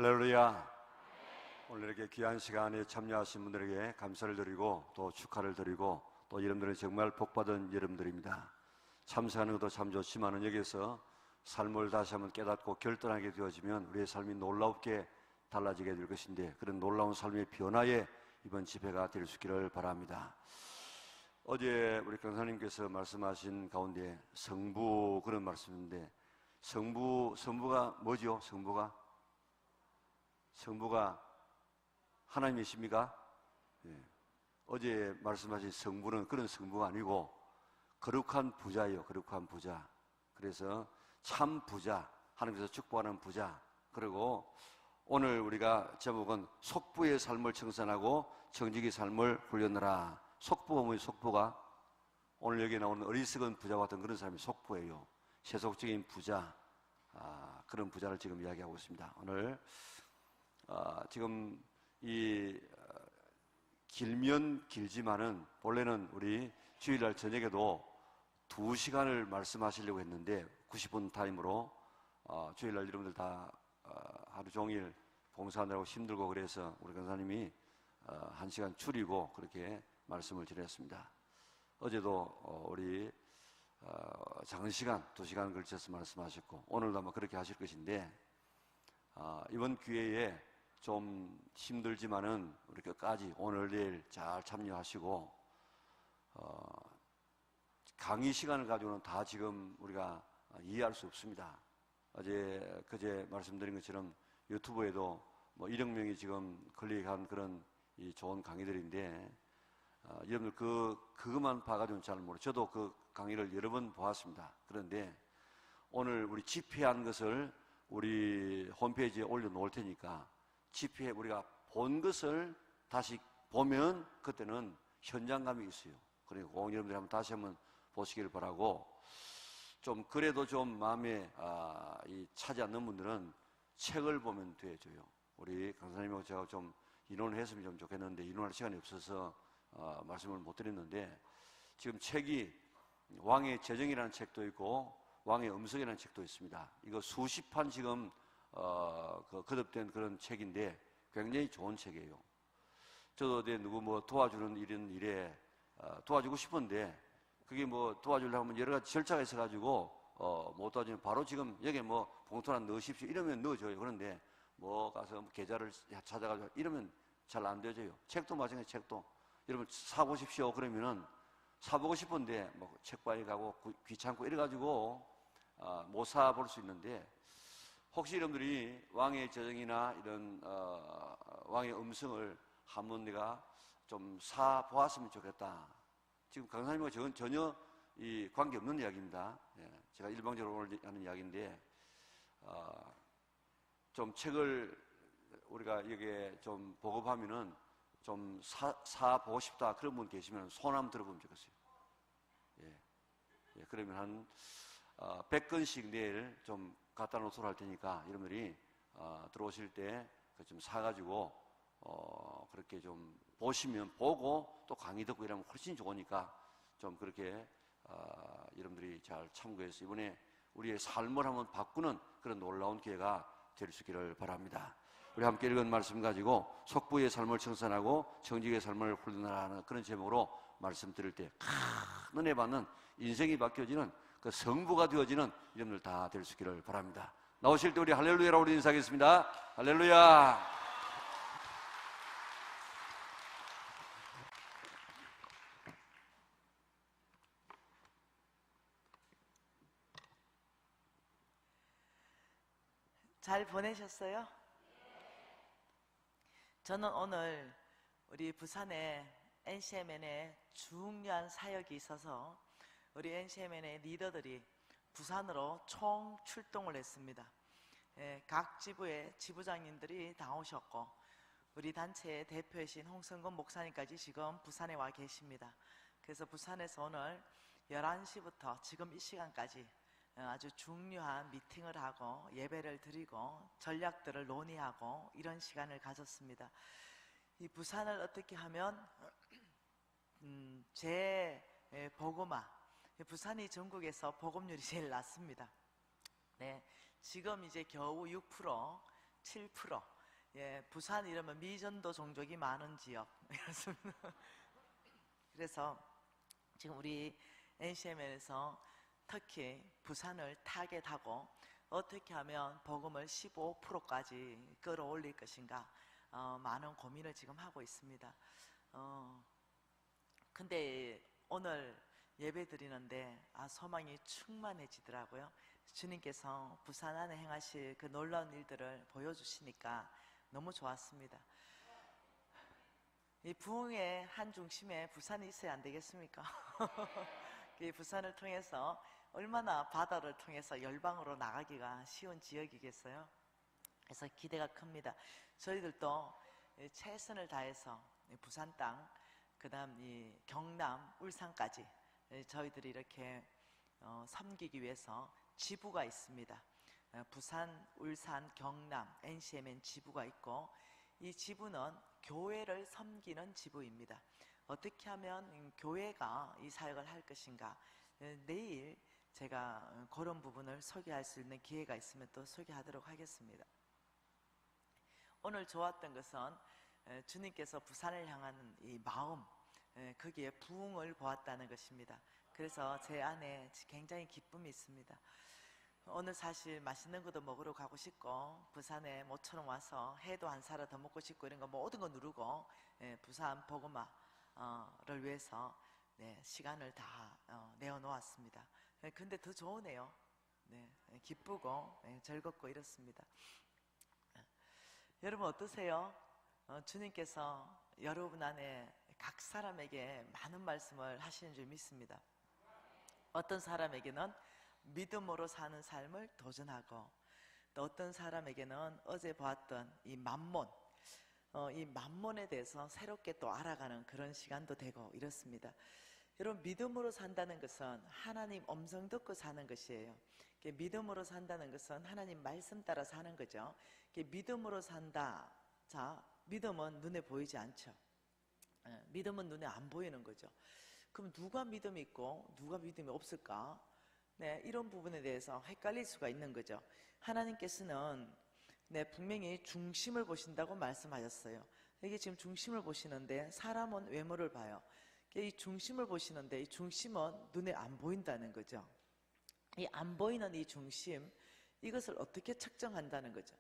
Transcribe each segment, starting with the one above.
할렐루야. 오늘 이렇게 귀한 시간에 참여하신 분들에게 감사를 드리고 또 축하를 드리고 또 여러분들은 정말 복받은 여러분들입니다. 참석하는 것도 참 좋지만 여기서 삶을 다시 한번 깨닫고 결단하게 되어지면 우리의 삶이 놀랍게 달라지게 될 것인데, 그런 놀라운 삶의 변화의 이번 집회가 될 수 있기를 바랍니다. 어제 우리 강사님께서 말씀하신 가운데 성부, 그런 말씀인데, 성부가 뭐죠? 성부가 하나님이십니까? 예. 어제 말씀하신 성부는 그런 성부가 아니고 거룩한 부자예요. 거룩한 부자. 그래서 참 부자, 하나님께서 축복하는 부자. 그리고 오늘 우리가 제목은 속부의 삶을 청산하고 정직의 삶을 훈련하라. 속부가 뭐예요? 속부가 오늘 여기 나오는 어리석은 부자와 같은 그런 사람이 속부예요. 세속적인 부자, 그런 부자를 지금 이야기하고 있습니다. 오늘 지금 이 길면 길지만은 본래는 우리 주일날 저녁에도 2시간을 말씀하시려고 했는데 90분 타임으로 주일날 여러분들 다 하루 종일 봉사하느라고 힘들고 그래서 우리 강사님이 1시간 줄이고 그렇게 말씀을 드렸습니다. 어제도 우리 장시간 2시간 걸쳐서 말씀하셨고 오늘도 아마 그렇게 하실 것인데, 이번 기회에 좀 힘들지만은 우리 끝까지 오늘 내일 잘 참여하시고 강의 시간을 가지고는 다 지금 우리가 이해할 수 없습니다. 그제 말씀드린 것처럼 유튜브에도 뭐 1억 명이 지금 클릭한 그런 이 좋은 강의들인데, 여러분들 그것만 봐가지고는 잘 모르죠. 저도 그 강의를 여러 번 보았습니다. 그런데 오늘 우리 집회한 것을 우리 홈페이지에 올려놓을 테니까 집회 우리가 본 것을 다시 보면 그때는 현장감이 있어요. 그러니까 여러분들이 한번 다시 한번 보시기를 바라고, 좀 그래도 좀 마음에 차지 않는 분들은 책을 보면 되어줘요. 우리 강사님하고 제가 좀 인원을 했으면 좀 좋겠는데 인원할 시간이 없어서 말씀을 못 드렸는데, 지금 책이 왕의 재정이라는 책도 있고 왕의 음성이라는 책도 있습니다. 이거 수십 판 지금 거듭된 그런 책인데 굉장히 좋은 책이에요. 저도 누구 뭐 도와주는 이런 일에 도와주고 싶은데 그게 뭐 도와주려고 하면 여러 가지 절차가 있어가지고 못 도와주면 바로 지금 여기에 뭐 봉투 하나 넣으십시오 이러면 넣어줘요. 그런데 뭐 가서 계좌를 찾아가지고 이러면 잘 안 되어져요. 책도 마찬가지. 책도 여러분 사보십시오 그러면은 사보고 싶은데 뭐 책방에 가고 귀찮고 이래가지고 못 사볼 수 있는데, 혹시 여러분들이 왕의 재정이나 이런 왕의 음성을 한번 내가 좀 사보았으면 좋겠다. 지금 강사님과 저는 전혀 이 관계없는 이야기입니다. 예, 제가 일방적으로 오늘 하는 이야기인데, 좀 책을 우리가 여기에 좀 보급하면은 좀 사보고 싶다 그런 분 계시면 손 한번 들어보면 좋겠어요. 예, 그러면 한 100건씩 내일 좀 갖다 놓도록 할 테니까 여러분들이 들어오실 때 좀 사가지고 그렇게 좀 보시면 보고 또 강의 듣고 이러면 훨씬 좋으니까 좀 그렇게 여러분들이 잘 참고해서 이번에 우리의 삶을 한번 바꾸는 그런 놀라운 기회가 될 수 있기를 바랍니다. 우리 함께 읽은 말씀 가지고 속부의 삶을 청산하고 정직의 삶을 훈련하라는 그런 제목으로 말씀드릴 때 큰 은혜 받는, 인생이 바뀌어지는 그 성부가 되어지는 여러분들 다 될 수 있기를 바랍니다. 나오실 때 우리 할렐루야라고 우리 인사하겠습니다. 할렐루야. 잘 보내셨어요? 저는 오늘 우리 부산에 NCMN에 중요한 사역이 있어서 우리 NCMN의 리더들이 부산으로 총 출동을 했습니다. 각 지부의 지부장님들이 다 오셨고 우리 단체의 대표이신 홍성건 목사님까지 지금 부산에 와 계십니다. 그래서 부산에서 오늘 11시부터 지금 이 시간까지 아주 중요한 미팅을 하고 예배를 드리고 전략들을 논의하고 이런 시간을 가졌습니다. 이 부산을 어떻게 하면 복음화, 부산이 전국에서 복음률이 제일 낮습니다. 네, 지금 이제 겨우 6%, 7%. 예, 부산 이러면 미전도 종족이 많은 지역. 그래서 지금 우리 NCM에서 특히 부산을 타겟하고 어떻게 하면 복음을 15%까지 끌어올릴 것인가 많은 고민을 지금 하고 있습니다. 근데 오늘 예배 드리는데 소망이 충만해지더라고요. 주님께서 부산 안에 행하실 그 놀라운 일들을 보여주시니까 너무 좋았습니다. 이 부흥의 한 중심에 부산이 있어야 안 되겠습니까? 이 부산을 통해서 얼마나 바다를 통해서 열방으로 나가기가 쉬운 지역이겠어요? 그래서 기대가 큽니다. 저희들도 최선을 다해서 부산 땅, 그 다음 이 경남, 울산까지 저희들이 이렇게 섬기기 위해서 지부가 있습니다. 부산, 울산, 경남, NCMN 지부가 있고 이 지부는 교회를 섬기는 지부입니다. 어떻게 하면 교회가 이 사역을 할 것인가, 내일 제가 그런 부분을 소개할 수 있는 기회가 있으면 또 소개하도록 하겠습니다. 오늘 좋았던 것은 주님께서 부산을 향하는 이 마음, 거기에 부흥을 보았다는 것입니다. 그래서 제 안에 굉장히 기쁨이 있습니다. 오늘 사실 맛있는 것도 먹으러 가고 싶고 부산에 모처럼 와서 회도 한 사라 더 먹고 싶고 이런 거 모든 거 누르고 부산 복음화를 위해서 시간을 다 내어놓았습니다. 근데 더 좋으네요. 기쁘고 즐겁고 이렇습니다. 여러분 어떠세요? 주님께서 여러분 안에 각 사람에게 많은 말씀을 하시는 줄 믿습니다. 어떤 사람에게는 믿음으로 사는 삶을 도전하고, 또 어떤 사람에게는 어제 보았던 이 만몬, 이 만몬에 대해서 새롭게 또 알아가는 그런 시간도 되고 이렇습니다. 여러분 믿음으로 산다는 것은 하나님 음성 듣고 사는 것이에요. 믿음으로 산다는 것은 하나님 말씀 따라 사는 거죠. 믿음으로 산다. 자, 믿음은 눈에 보이지 않죠. 믿음은 눈에 안 보이는 거죠. 그럼 누가 믿음이 있고 누가 믿음이 없을까? 이런 부분에 대해서 헷갈릴 수가 있는 거죠. 하나님께서는 분명히 중심을 보신다고 말씀하셨어요. 이게 지금 중심을 보시는데 사람은 외모를 봐요. 이 중심을 보시는데 이 중심은 눈에 안 보인다는 거죠. 이 안 보이는 이 중심, 이것을 어떻게 측정한다는 거죠.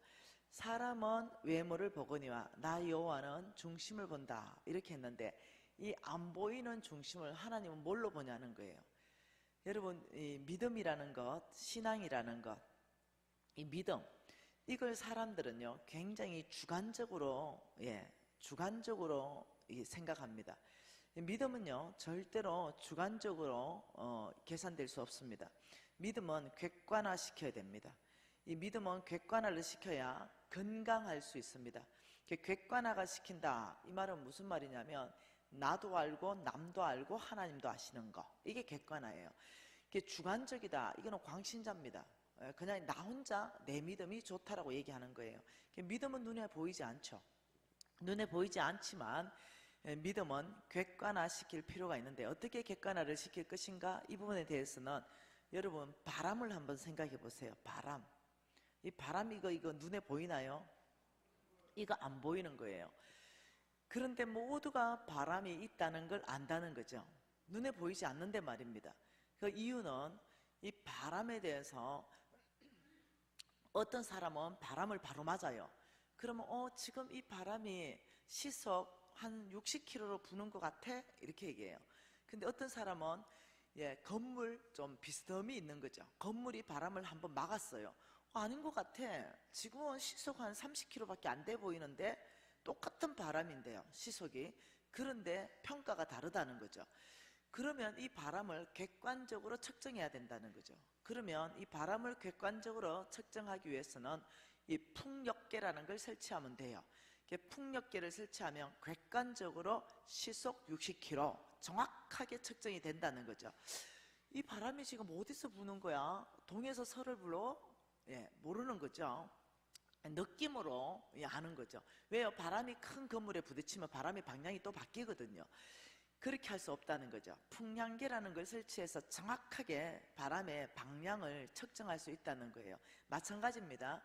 사람은 외모를 보거니와 나 여호와는 중심을 본다 이렇게 했는데, 이 안 보이는 중심을 하나님은 뭘로 보냐는 거예요. 여러분 이 믿음이라는 것, 신앙이라는 것, 이 믿음, 이걸 사람들은요 굉장히 주관적으로 생각합니다. 믿음은요 절대로 주관적으로 계산될 수 없습니다. 믿음은 객관화시켜야 됩니다. 이 믿음은 객관화를 시켜야 건강할 수 있습니다. 객관화가 시킨다, 이 말은 무슨 말이냐면 나도 알고 남도 알고 하나님도 아시는 거, 이게 객관화예요. 이게 주관적이다, 이거는 광신자입니다. 그냥 나 혼자 내 믿음이 좋다라고 얘기하는 거예요. 믿음은 눈에 보이지 않죠. 눈에 보이지 않지만 믿음은 객관화시킬 필요가 있는데, 어떻게 객관화를 시킬 것인가, 이 부분에 대해서는 여러분 바람을 한번 생각해 보세요. 바람, 이 바람 이거 눈에 보이나요? 이거 안 보이는 거예요. 그런데 모두가 바람이 있다는 걸 안다는 거죠. 눈에 보이지 않는데 말입니다. 그 이유는 이 바람에 대해서 어떤 사람은 바람을 바로 맞아요. 그러면 지금 이 바람이 시속 한 60km로 부는 것 같아? 이렇게 얘기해요. 근데 어떤 사람은 건물 좀 비스듬히 있는 거죠. 건물이 바람을 한번 막았어요. 아닌 것 같아. 지금은 시속 한 30km밖에 안 돼 보이는데 똑같은 바람인데요, 시속이. 그런데 평가가 다르다는 거죠. 그러면 이 바람을 객관적으로 측정해야 된다는 거죠. 그러면 이 바람을 객관적으로 측정하기 위해서는 이 풍력계라는 걸 설치하면 돼요. 풍력계를 설치하면 객관적으로 시속 60km 정확하게 측정이 된다는 거죠. 이 바람이 지금 어디서 부는 거야? 동에서 서를 불어? 모르는 거죠. 느낌으로 아는 거죠. 왜요? 바람이 큰 건물에 부딪히면 바람의 방향이 또 바뀌거든요. 그렇게 할 수 없다는 거죠. 풍량계라는 걸 설치해서 정확하게 바람의 방향을 측정할 수 있다는 거예요. 마찬가지입니다.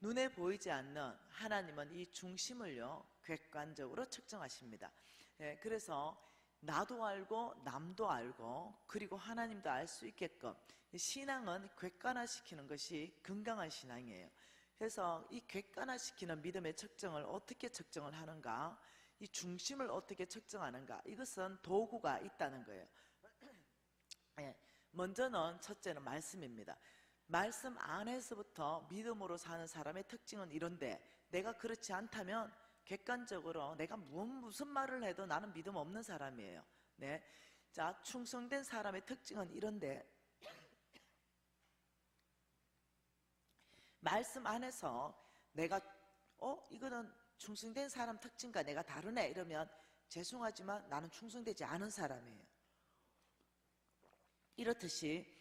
눈에 보이지 않는 하나님은 이 중심을요 객관적으로 측정하십니다. 예, 그래서 나도 알고 남도 알고 그리고 하나님도 알 수 있게끔 신앙은 객관화시키는 것이 건강한 신앙이에요. 그래서 이 객관화시키는 믿음의 측정을 어떻게 측정을 하는가, 이 중심을 어떻게 측정하는가, 이것은 도구가 있다는 거예요. 예, 먼저는 첫째는 말씀입니다. 말씀 안에서부터 믿음으로 사는 사람의 특징은 이런데, 내가 그렇지 않다면 객관적으로 내가 무슨 말을 해도 나는 믿음 없는 사람이에요. 네. 자, 충성된 사람의 특징은 이런데, 말씀 안에서 내가 이거는 충성된 사람 특징과 내가 다르네 이러면 죄송하지만 나는 충성되지 않은 사람이에요. 이렇듯이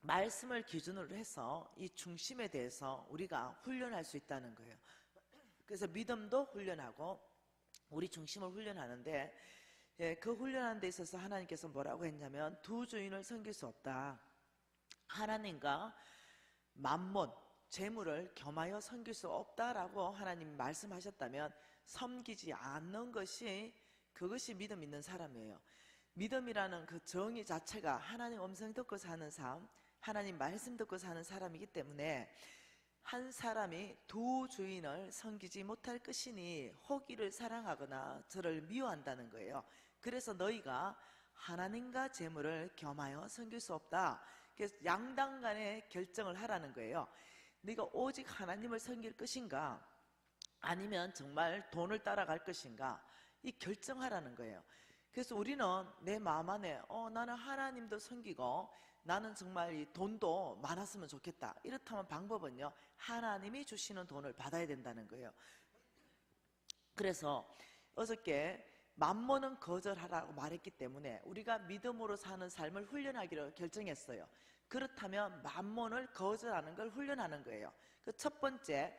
말씀을 기준으로 해서 이 중심에 대해서 우리가 훈련할 수 있다는 거예요. 그래서 믿음도 훈련하고 우리 중심을 훈련하는데, 그 훈련하는 데 있어서 하나님께서 뭐라고 했냐면 두 주인을 섬길 수 없다. 하나님과 만몬, 재물을 겸하여 섬길 수 없다라고 하나님이 말씀하셨다면 섬기지 않는 것이, 그것이 믿음 있는 사람이에요. 믿음이라는 그 정의 자체가 하나님 음성 듣고 사는 삶, 하나님 말씀 듣고 사는 사람이기 때문에 한 사람이 두 주인을 섬기지 못할 것이니 호기를 사랑하거나 저를 미워한다는 거예요. 그래서 너희가 하나님과 재물을 겸하여 섬길 수 없다. 그래서 양당 간에 결정을 하라는 거예요. 네가 오직 하나님을 섬길 것인가 아니면 정말 돈을 따라갈 것인가, 이 결정하라는 거예요. 그래서 우리는 내 마음 안에 나는 하나님도 섬기고 나는 정말 이 돈도 많았으면 좋겠다, 이렇다면 방법은요 하나님이 주시는 돈을 받아야 된다는 거예요. 그래서 어저께 만몬은 거절하라고 말했기 때문에 우리가 믿음으로 사는 삶을 훈련하기로 결정했어요. 그렇다면 만몬을 거절하는 걸 훈련하는 거예요. 그 첫 번째,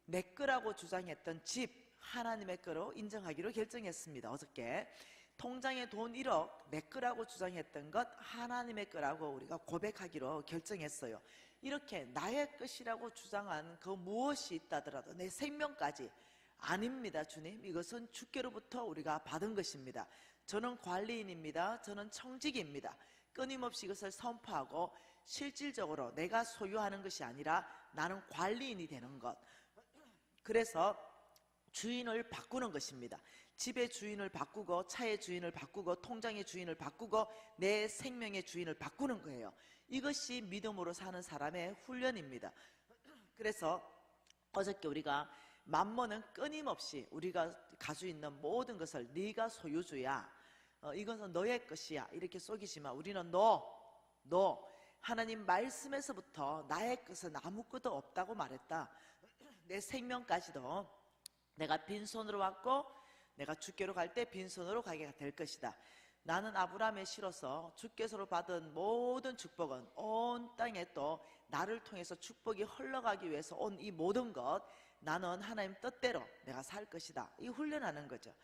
내 거라고 주장했던 집 하나님의 거로 인정하기로 결정했습니다. 어저께 통장에 돈 1억 내 거라고 주장했던 것 하나님의 거라고 우리가 고백하기로 결정했어요. 이렇게 나의 것이라고 주장한 그 무엇이 있다더라도 내 생명까지, 아닙니다 주님, 이것은 주께로부터 우리가 받은 것입니다. 저는 관리인입니다. 저는 청직입니다. 끊임없이 이것을 선포하고 실질적으로 내가 소유하는 것이 아니라 나는 관리인이 되는 것, 그래서 주인을 바꾸는 것입니다. 집의 주인을 바꾸고 차의 주인을 바꾸고 통장의 주인을 바꾸고 내 생명의 주인을 바꾸는 거예요. 이것이 믿음으로 사는 사람의 훈련입니다. 그래서 어저께 우리가 만몬은 끊임없이 우리가 가지고 있는 모든 것을 네가 소유주야, 이것은 너의 것이야 이렇게 속이지만 우리는 너 하나님 말씀에서부터 나의 것은 아무것도 없다고 말했다. 내 생명까지도 내가 빈손으로 왔고 내가 주께로 갈 때 빈손으로 가게 될 것이다. 나는 아브라함의 씨로서 주께서로 받은 모든 축복은 온 땅에 또 나를 통해서 축복이 흘러가기 위해서 온 이 모든 것, 나는 하나님 뜻대로 내가 살 것이다. 이 훈련하는 거죠.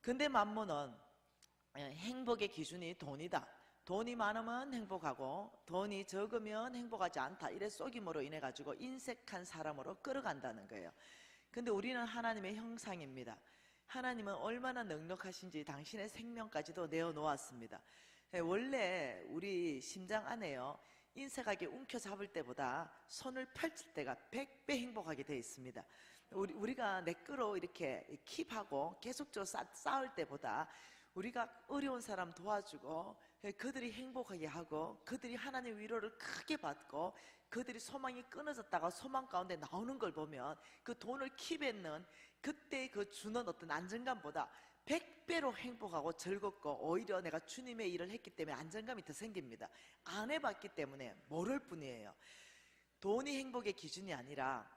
근데 만몬은 행복의 기준이 돈이다. 돈이 많으면 행복하고 돈이 적으면 행복하지 않다. 이래 속임으로 인해 가지고 인색한 사람으로 끌어간다는 거예요. 근데 우리는 하나님의 형상입니다. 하나님은 얼마나 넉넉하신지 당신의 생명까지도 내어놓았습니다. 원래 우리 심장 안에요, 인색하게 움켜잡을 때보다 손을 펼칠 때가 100배 행복하게 되어 있습니다. 우리가 내 거로 이렇게 킵하고 계속적으로 싸울 때보다 우리가 어려운 사람 도와주고 그들이 행복하게 하고 그들이 하나님의 위로를 크게 받고 그들이 소망이 끊어졌다가 소망 가운데 나오는 걸 보면 그 돈을 킵했는 그때 그 주는 어떤 안정감보다 100배로 행복하고 즐겁고 오히려 내가 주님의 일을 했기 때문에 안정감이 더 생깁니다. 안 해봤기 때문에 모를 뿐이에요. 돈이 행복의 기준이 아니라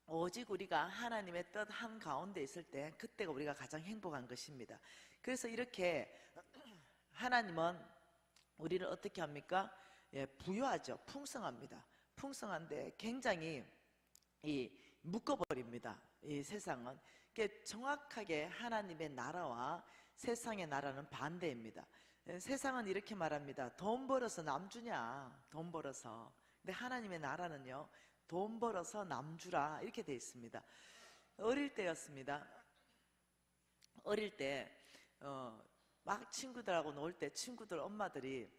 오직 우리가 하나님의 뜻 한가운데 있을 때 그때가 우리가 가장 행복한 것입니다. 그래서 이렇게 하나님은 우리를 어떻게 합니까? 부유하죠. 풍성합니다. 풍성한데 굉장히 묶어버립니다. 이 세상은 정확하게 하나님의 나라와 세상의 나라는 반대입니다. 세상은 이렇게 말합니다. 돈 벌어서 남 주냐? 돈 벌어서. 근데 하나님의 나라는요, 돈 벌어서 남 주라 이렇게 돼 있습니다. 어릴 때였습니다. 어릴 때 막 친구들하고 놀 때 친구들 엄마들이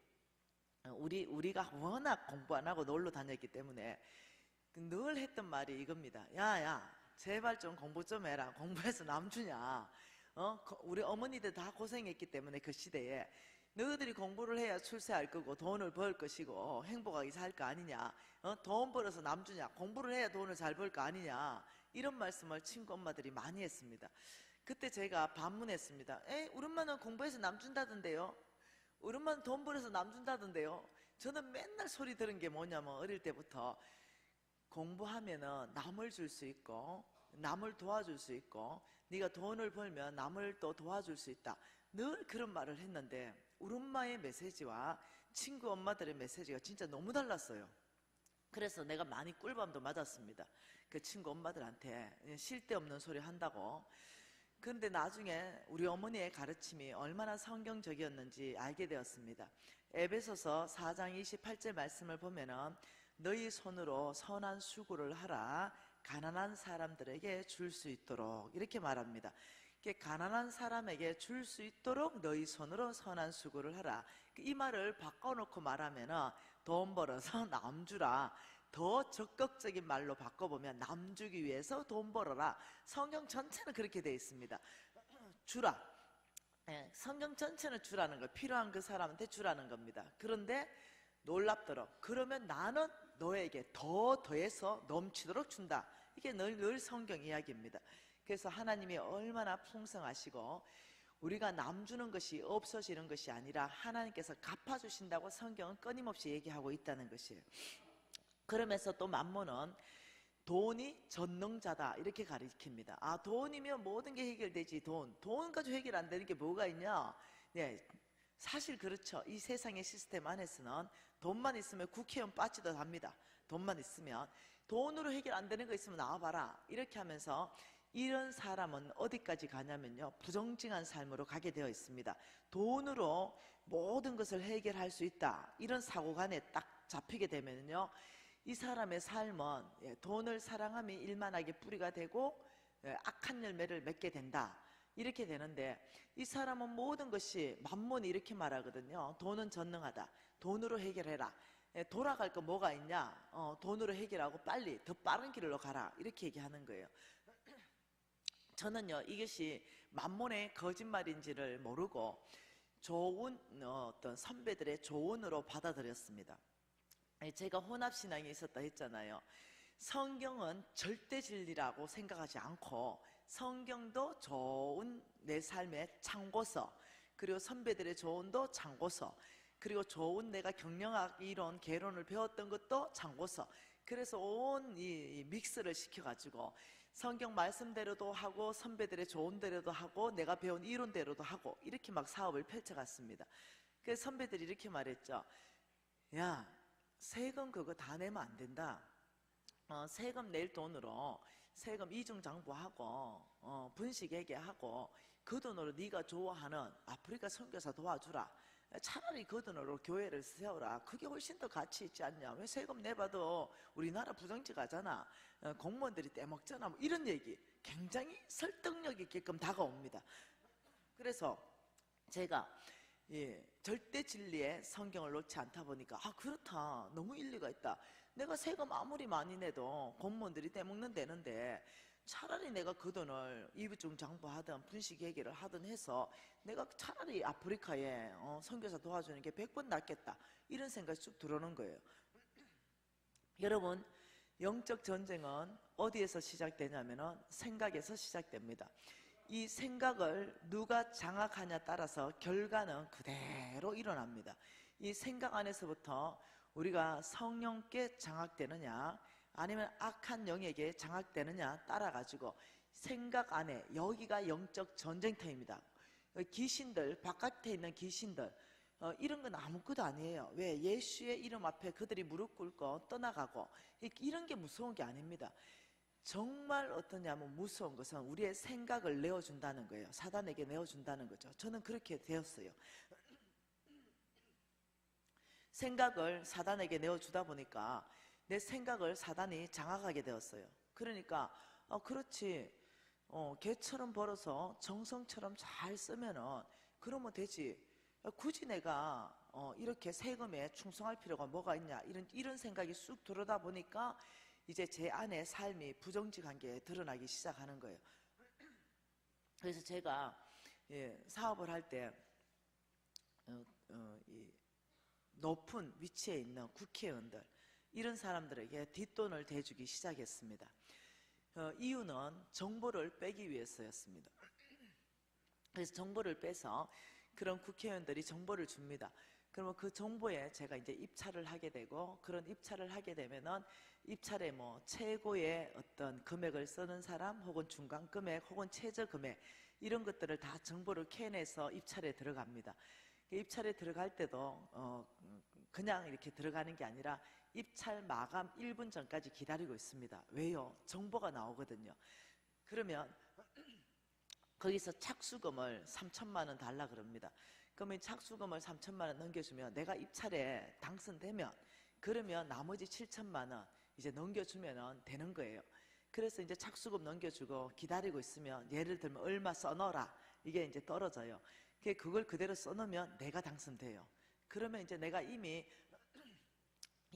우리가 워낙 공부 안 하고 놀러 다녔기 때문에 늘 했던 말이 이겁니다. 야야 제발 좀 공부 좀 해라. 공부해서 남 주냐. 우리 어머니들 다 고생했기 때문에 그 시대에 너희들이 공부를 해야 출세할 거고 돈을 벌 것이고 행복하게 살 거 아니냐. 돈 벌어서 남 주냐. 공부를 해야 돈을 잘 벌 거 아니냐. 이런 말씀을 친구 엄마들이 많이 했습니다. 그때 제가 반문했습니다. 우리 엄마는 공부해서 남 준다던데요. 우리 엄마는 돈 벌어서 남 준다던데요. 저는 맨날 소리 들은 게 뭐냐면 어릴 때부터 공부하면은 남을 줄 수 있고 남을 도와줄 수 있고 네가 돈을 벌면 남을 또 도와줄 수 있다. 늘 그런 말을 했는데 우리 엄마의 메시지와 친구 엄마들의 메시지가 진짜 너무 달랐어요. 그래서 내가 많이 꿀밤도 맞았습니다. 그 친구 엄마들한테 쓸데없는 소리 한다고. 그런데 나중에 우리 어머니의 가르침이 얼마나 성경적이었는지 알게 되었습니다. 에베소서 4장 28절 말씀을 보면은 너희 손으로 선한 수고를 하라. 가난한 사람들에게 줄 수 있도록 이렇게 말합니다. 가난한 사람에게 줄 수 있도록 너희 손으로 선한 수고를 하라. 이 말을 바꿔놓고 말하면은 돈 벌어서 남 주라. 더 적극적인 말로 바꿔보면 남 주기 위해서 돈 벌어라. 성경 전체는 그렇게 되어 있습니다. 주라. 성경 전체는 주라는 거예요. 필요한 그 사람한테 주라는 겁니다. 그런데 놀랍도록 그러면 나는 너에게 더해서 넘치도록 준다. 이게 늘 성경 이야기입니다. 그래서 하나님이 얼마나 풍성하시고 우리가 남 주는 것이 없어지는 것이 아니라 하나님께서 갚아주신다고 성경은 끊임없이 얘기하고 있다는 것이에요. 그러면서 또 만몬은 돈이 전능자다 이렇게 가리킵니다. 돈이면 모든 게 해결되지. 돈 가지고 해결 안 되는 게 뭐가 있냐. 네, 사실 그렇죠. 이 세상의 시스템 안에서는 돈만 있으면 국회의원 빠지도 합니다. 돈만 있으면. 돈으로 해결 안 되는 거 있으면 나와봐라 이렇게 하면서 이런 사람은 어디까지 가냐면요, 부정직한 삶으로 가게 되어 있습니다. 돈으로 모든 것을 해결할 수 있다 이런 사고관에 딱 잡히게 되면요, 이 사람의 삶은 돈을 사랑함이 일만하게 뿌리가 되고 악한 열매를 맺게 된다 이렇게 되는데, 이 사람은 모든 것이 만몬이 이렇게 말하거든요. 돈은 전능하다. 돈으로 해결해라. 돌아갈 거 뭐가 있냐. 돈으로 해결하고 빨리 더 빠른 길로 가라 이렇게 얘기하는 거예요. 저는요 이것이 만몬의 거짓말인지를 모르고 좋은 어떤 선배들의 조언으로 받아들였습니다. 제가 혼합신앙이 있었다 했잖아요. 성경은 절대 진리라고 생각하지 않고 성경도 좋은 내 삶의 참고서, 그리고 선배들의 조언도 참고서, 그리고 좋은 내가 경영학 이론 개론을 배웠던 것도 참고서, 그래서 온 이 믹스를 시켜가지고 성경 말씀대로도 하고 선배들의 조언대로도 하고 내가 배운 이론대로도 하고 이렇게 막 사업을 펼쳐갔습니다. 그래서 선배들이 이렇게 말했죠. 야, 세금 그거 다 내면 안 된다. 세금 낼 돈으로 세금 이중장부하고 분식회계하고 그 돈으로 네가 좋아하는 아프리카 선교사 도와주라. 차라리 그 돈으로 교회를 세워라. 그게 훨씬 더 가치 있지 않냐. 왜 세금 내봐도 우리나라 부정직하잖아. 공무원들이 떼먹잖아. 뭐 이런 얘기 굉장히 설득력 있게끔 다가옵니다. 그래서 제가 절대 진리의 성경을 놓지 않다 보니까 그렇다. 너무 일리가 있다. 내가 세금 아무리 많이 내도 공무원들이 떼먹는 데는데 차라리 내가 그 돈을 이중장부하든 분식회계를 하든 해서 내가 차라리 아프리카에 선교사 도와주는 게 100번 낫겠다 이런 생각이 쭉 들어오는 거예요. 여러분, 영적 전쟁은 어디에서 시작되냐면 생각에서 시작됩니다. 이 생각을 누가 장악하냐에 따라서 결과는 그대로 일어납니다. 이 생각 안에서부터 우리가 성령께 장악되느냐 아니면 악한 영에게 장악되느냐 따라가지고 생각 안에, 여기가 영적 전쟁터입니다. 귀신들, 바깥에 있는 귀신들 이런 건 아무것도 아니에요. 왜? 예수의 이름 앞에 그들이 무릎 꿇고 떠나가고 이런 게 무서운 게 아닙니다. 정말 어떠냐면 무서운 것은 우리의 생각을 내어준다는 거예요. 사단에게 내어준다는 거죠. 저는 그렇게 되었어요. 생각을 사단에게 내어주다 보니까 내 생각을 사단이 장악하게 되었어요. 그러니까 그렇지, 개처럼 벌어서 정성처럼 잘 쓰면은 그러면 되지. 굳이 내가 이렇게 세금에 충성할 필요가 뭐가 있냐, 이런 생각이 쑥 들어오다 보니까 이제 제 안에 삶이 부정직한 게 드러나기 시작하는 거예요. 그래서 제가 사업을 할 때 이 높은 위치에 있는 국회의원들, 이런 사람들에게 뒷돈을 대주기 시작했습니다. 이유는 정보를 빼기 위해서였습니다. 그래서 정보를 빼서 그런 국회의원들이 정보를 줍니다. 그러면 그 정보에 제가 이제 입찰을 하게 되고, 그런 입찰을 하게 되면은 입찰에 뭐 최고의 어떤 금액을 쓰는 사람, 혹은 중간 금액, 혹은 최저 금액, 이런 것들을 다 정보를 캐내서 입찰에 들어갑니다. 입찰에 들어갈 때도 그냥 이렇게 들어가는 게 아니라 입찰 마감 1분 전까지 기다리고 있습니다. 왜요? 정보가 나오거든요. 그러면 거기서 착수금을 3천만 원 달라 그럽니다. 그러면 착수금을 3천만 원 넘겨주면, 내가 입찰에 당선되면 그러면 나머지 7천만 원 이제 넘겨주면 되는 거예요. 그래서 이제 착수금 넘겨주고 기다리고 있으면, 예를 들면 얼마 써넣어라, 이게 이제 떨어져요. 그걸 그대로 써놓으면 내가 당선돼요. 그러면 이제 내가 이미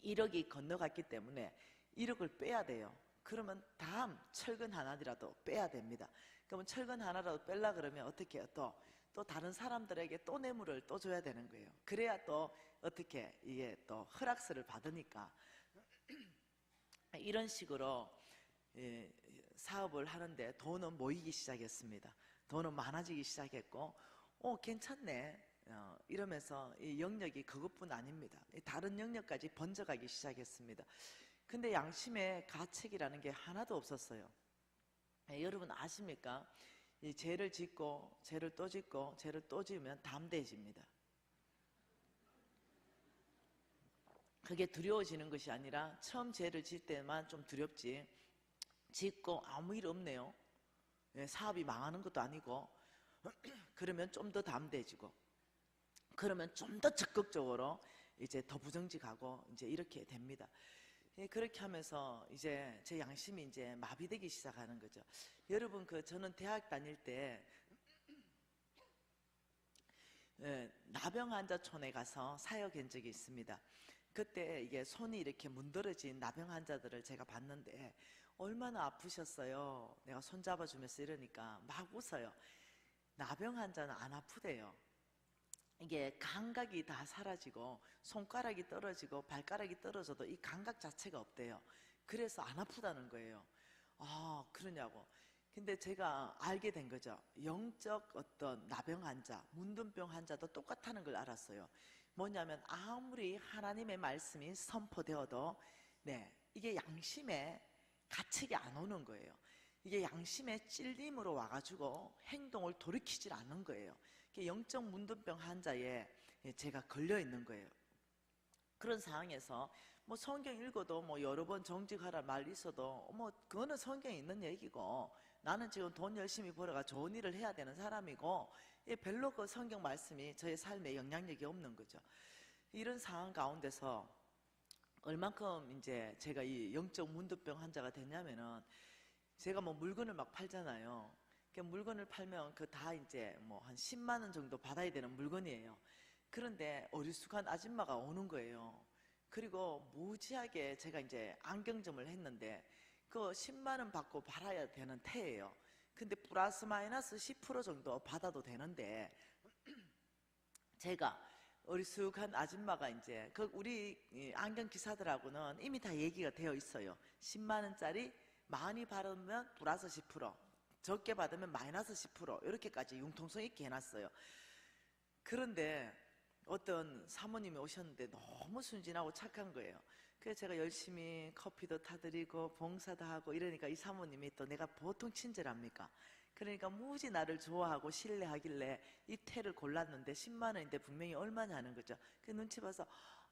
1억이 건너갔기 때문에 1억을 빼야 돼요. 그러면 다음 철근 하나라도 빼야 됩니다. 그러면 철근 하나라도 빼려 그러면 어떻게 해요? 또 다른 사람들에게 또 뇌물을 또 줘야 되는 거예요. 그래야 또 어떻게 이게 또 허락서를 받으니까. 이런 식으로 사업을 하는데 돈은 모이기 시작했습니다. 돈은 많아지기 시작했고, 괜찮네, 이러면서 이 영역이 그것뿐 아닙니다. 다른 영역까지 번져가기 시작했습니다. 근데 양심의 가책이라는 게 하나도 없었어요. 여러분 아십니까? 이 죄를 짓고 죄를 또 짓고 죄를 또 지으면 담대해집니다. 그게 두려워지는 것이 아니라 처음 죄를 짓을 때만 좀 두렵지, 짓고 아무 일 없네요, 사업이 망하는 것도 아니고, 그러면 좀 더 담대해지고, 그러면 좀 더 적극적으로 이제 더 부정직하고 이제 이렇게 됩니다. 그렇게 하면서 이제 제 양심이 이제 마비되기 시작하는 거죠. 여러분, 저는 대학 다닐 때 나병환자촌에 가서 사역한 적이 있습니다. 그때 이게 손이 이렇게 문드러진 나병 환자들을 제가 봤는데 얼마나 아프셨어요. 내가 손 잡아주면서 이러니까 막 웃어요. 나병 환자는 안 아프대요. 이게 감각이 다 사라지고 손가락이 떨어지고 발가락이 떨어져도 이 감각 자체가 없대요. 그래서 안 아프다는 거예요. 아, 그러냐고. 근데 제가 알게 된 거죠. 영적 어떤 나병 환자, 문둥병 환자도 똑같다는 걸 알았어요. 뭐냐면 아무리 하나님의 말씀이 선포되어도 이게 양심에 가책이 안 오는 거예요. 이게 양심의 찔림으로 와가지고 행동을 돌이키질 않는 거예요. 영적 문둥병 환자에 제가 걸려 있는 거예요. 그런 상황에서 뭐 성경 읽어도 뭐 여러 번 정직하라 말 있어도 뭐 그거는 성경에 있는 얘기고, 나는 지금 돈 열심히 벌어가 좋은 일을 해야 되는 사람이고, 별로 그 성경 말씀이 저의 삶에 영향력이 없는 거죠. 이런 상황 가운데서 얼만큼 이제 제가 이 영적 문둥병 환자가 됐냐면은, 제가 뭐 물건을 막 팔잖아요. 물건을 팔면 그 다 이제 뭐 한 10만 원 정도 받아야 되는 물건이에요. 그런데 어리숙한 아줌마가 오는 거예요. 그리고 무지하게 제가 이제 안경점을 했는데 그 10만 원 받고 팔아야 되는 태예요. 근데 플러스 마이너스 10% 정도 받아도 되는데, 제가 어리숙한 아줌마가 이제 우리 안경 기사들하고는 이미 다 얘기가 되어 있어요. 10만 원짜리 많이 받으면 플러스 10%, 적게 받으면 마이너스 10% 이렇게까지 융통성 있게 해놨어요. 그런데 어떤 사모님이 오셨는데 너무 순진하고 착한 거예요. 그래서 제가 열심히 커피도 타드리고 봉사도 하고 이러니까 이 사모님이 또 내가 보통 친절합니까? 그러니까 무지 나를 좋아하고 신뢰하길래 이 태를 골랐는데 10만 원인데 분명히 얼마냐 하는 거죠. 그 눈치 봐서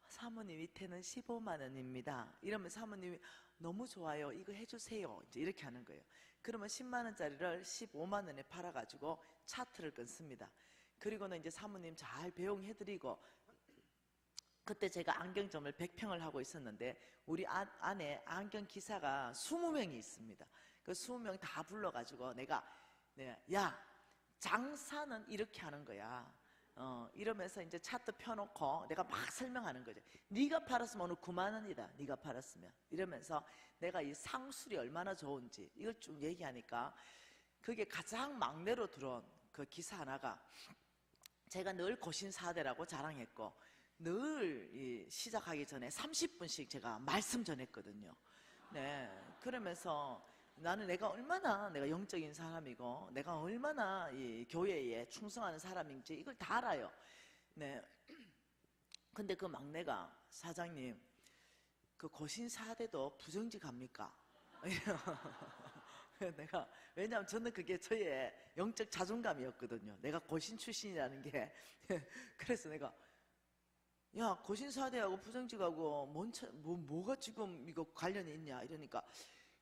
사모님 이 태는 15만 원입니다. 이러면 사모님이 너무 좋아요, 이거 해주세요, 이제 이렇게 하는 거예요. 그러면 10만 원짜리를 15만 원에 팔아가지고 차트를 끊습니다. 그리고는 이제 사모님 잘 배웅해드리고 그때 제가 안경점을 100평을 하고 있었는데 우리 안에 안경 기사가 20명이 있습니다. 그 20명 다 불러가지고 내가 야, 장사는 이렇게 하는 거야. 이러면서 이제 차트 펴놓고 내가 막 설명하는 거죠. 네가 팔았으면 오늘 9만 원이다. 네가 팔았으면. 이러면서 내가 이 상술이 얼마나 좋은지 이걸 쭉 얘기하니까 그게 가장 막내로 들어온 그 기사 하나가 제가 늘 고신사대라고 자랑했고 늘 시작하기 전에 30분씩 제가 말씀 전했거든요. 네, 그러면서 나는 내가 얼마나 내가 영적인 사람이고 내가 얼마나 이 교회에 충성하는 사람인지 이걸 다 알아요. 네. 근데 그 막내가 사장님 그 고신사대도 부정직합니까? 내가 왜냐하면 저는 그게 저의 영적 자존감이었거든요. 내가 고신 출신이라는 게 그래서 내가 야 고신사대하고 부정직하고 뭐가 지금 이거 관련이 있냐 이러니까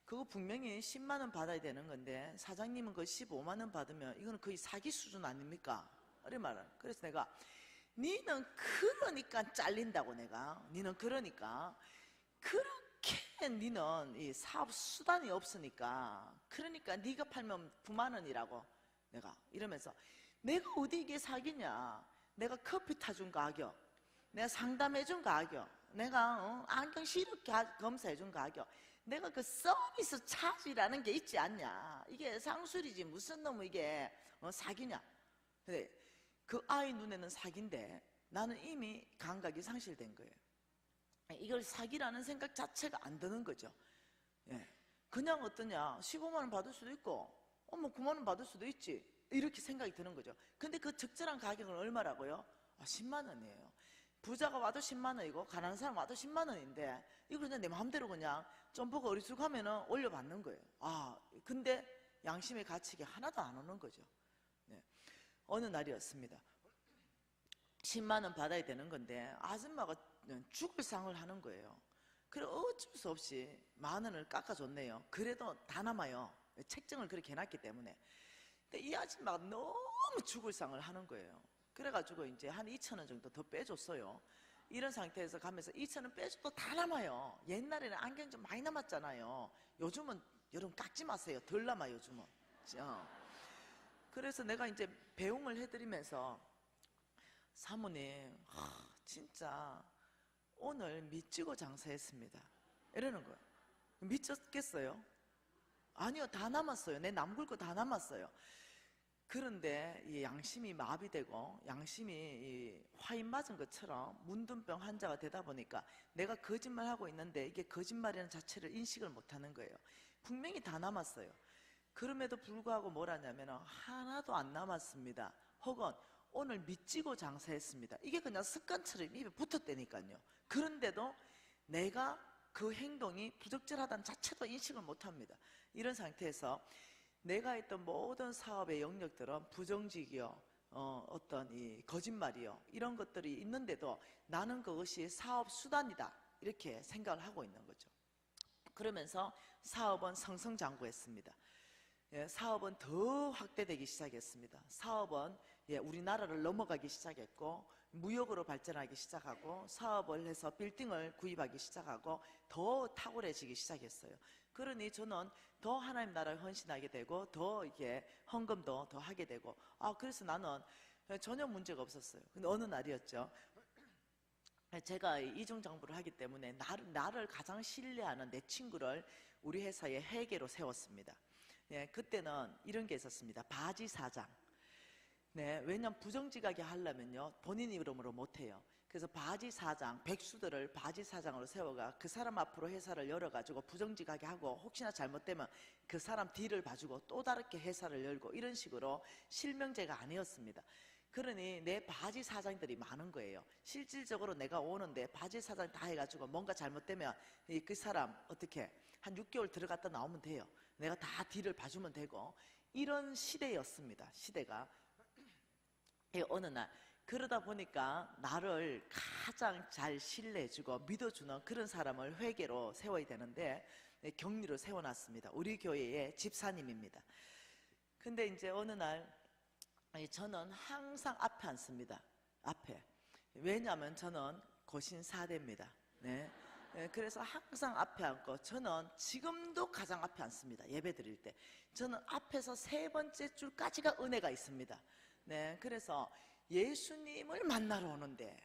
그거 분명히 10만 원 받아야 되는 건데 사장님은 그 15만 원 받으면 이거는 거의 사기 수준 아닙니까? 이래 말을. 그래서 내가 니는 그러니까 잘린다고 내가 니는 그러니까 그렇게 니는 이 사업 수단이 없으니까 그러니까 네가 팔면 9만 원이라고 내가 이러면서 내가 어디 이게 사기냐 내가 커피 타준 가격 내가 상담해준 가격 내가 안경 시력 검사해준 가격 내가 그 서비스 차지라는 게 있지 않냐 이게 상술이지 무슨 놈의 이게 사기냐. 근데 그 아이 눈에는 사기인데 나는 이미 감각이 상실된 거예요. 이걸 사기라는 생각 자체가 안 드는 거죠. 예. 그냥 어떠냐 15만 원 받을 수도 있고 9만 원 받을 수도 있지 이렇게 생각이 드는 거죠. 근데 그 적절한 가격은 얼마라고요? 10만 원이에요. 부자가 와도 10만 원이고 가난한 사람 와도 10만 원인데 이걸 그냥 내 마음대로 그냥 점포가 어리숙하면은 올려받는 거예요. 근데 양심의 가책이 하나도 안 오는 거죠. 네. 어느 날이었습니다. 10만 원 받아야 되는 건데 아줌마가 죽을 상을 하는 거예요. 그래 어쩔 수 없이 10,000원을 깎아줬네요. 그래도 다 남아요. 책정을 그렇게 해놨기 때문에. 근데 이 아줌마가 너무 죽을 상을 하는 거예요. 그래가지고 이제 한 2,000원 정도 더 빼줬어요. 이런 상태에서 가면서 2,000원 빼줘도 다 남아요. 옛날에는 안경 좀 많이 남았잖아요. 요즘은 여러분 깎지 마세요. 덜 남아요 요즘은. 그래서 내가 이제 배웅을 해드리면서 사모님 진짜 오늘 미치고 장사했습니다 이러는 거예요. 미쳤겠어요? 아니요 다 남았어요. 내 남굴 거 다 남았어요. 그런데 이 양심이 마비되고 양심이 이 화인 맞은 것처럼 문둥병 환자가 되다 보니까 내가 거짓말하고 있는데 이게 거짓말이라는 자체를 인식을 못하는 거예요. 분명히 다 남았어요. 그럼에도 불구하고 뭘 하냐면 하나도 안 남았습니다. 혹은 오늘 미치고 장사했습니다. 이게 그냥 습관처럼 입에 붙었다니까요. 그런데도 내가 그 행동이 부적절하다는 자체도 인식을 못합니다. 이런 상태에서 내가 했던 모든 사업의 영역들은 부정직이요, 어떤 이 거짓말이요, 이런 것들이 있는데도 나는 그것이 사업 수단이다 이렇게 생각을 하고 있는 거죠. 그러면서 사업은 승승장구했습니다. 예, 사업은 더 확대되기 시작했습니다. 사업은 우리나라를 넘어가기 시작했고 무역으로 발전하기 시작하고 사업을 해서 빌딩을 구입하기 시작하고 더 탁월해지기 시작했어요. 그러니 저는 더 하나님 나라에 헌신하게 되고 더 이게 헌금도 더 하게 되고 그래서 나는 전혀 문제가 없었어요. 근데 어느 날이었죠. 제가 이중장부를 하기 때문에 나를 가장 신뢰하는 내 친구를 우리 회사의 회계로 세웠습니다. 예, 그때는 이런 게 있었습니다. 바지 사장. 네, 왜냐면 부정직하게 하려면요 본인 이름으로 못해요. 그래서 바지 사장, 백수들을 바지 사장으로 세워가 그 사람 앞으로 회사를 열어가지고 부정직하게 하고 혹시나 잘못되면 그 사람 뒤를 봐주고 또 다르게 회사를 열고 이런 식으로 실명제가 아니었습니다. 그러니 내 바지 사장들이 많은 거예요. 실질적으로 내가 오는데 바지 사장 다 해가지고 뭔가 잘못되면 그 사람 어떻게 한 6개월 들어갔다 나오면 돼요. 내가 다 뒤를 봐주면 되고 이런 시대였습니다. 시대가. 어느 날 그러다 보니까 나를 가장 잘 신뢰해주고 믿어주는 그런 사람을 회계로 세워야 되는데 격리로 세워놨습니다. 우리 교회의 집사님입니다. 근데 이제 어느 날 저는 항상 앞에 앉습니다. 앞에. 왜냐하면 저는 고신 4대입니다. 네. 네, 그래서 항상 앞에 앉고, 저는 지금도 가장 앞에 앉습니다. 예배 드릴 때 저는 앞에서 3번째 줄까지가 은혜가 있습니다. 네, 그래서 예수님을 만나러 오는데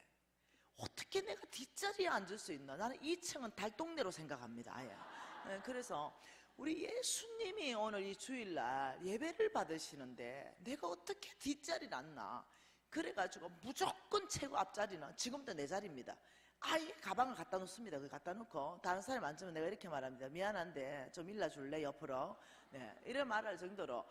어떻게 내가 뒷자리에 앉을 수 있나? 나는 2층은 달동네로 생각합니다. 아예. 네, 그래서 우리 예수님이 오늘 이 주일날 예배를 받으시는데 내가 어떻게 뒷자리를 앉나? 그래가지고 무조건 최고 앞자리는 지금도 내 자리입니다. 아예 가방을 갖다 놓습니다. 그 갖다 놓고 다른 사람이 앉으면 내가 이렇게 말합니다. 미안한데 좀 일러줄래 옆으로? 네, 이런 말할 정도로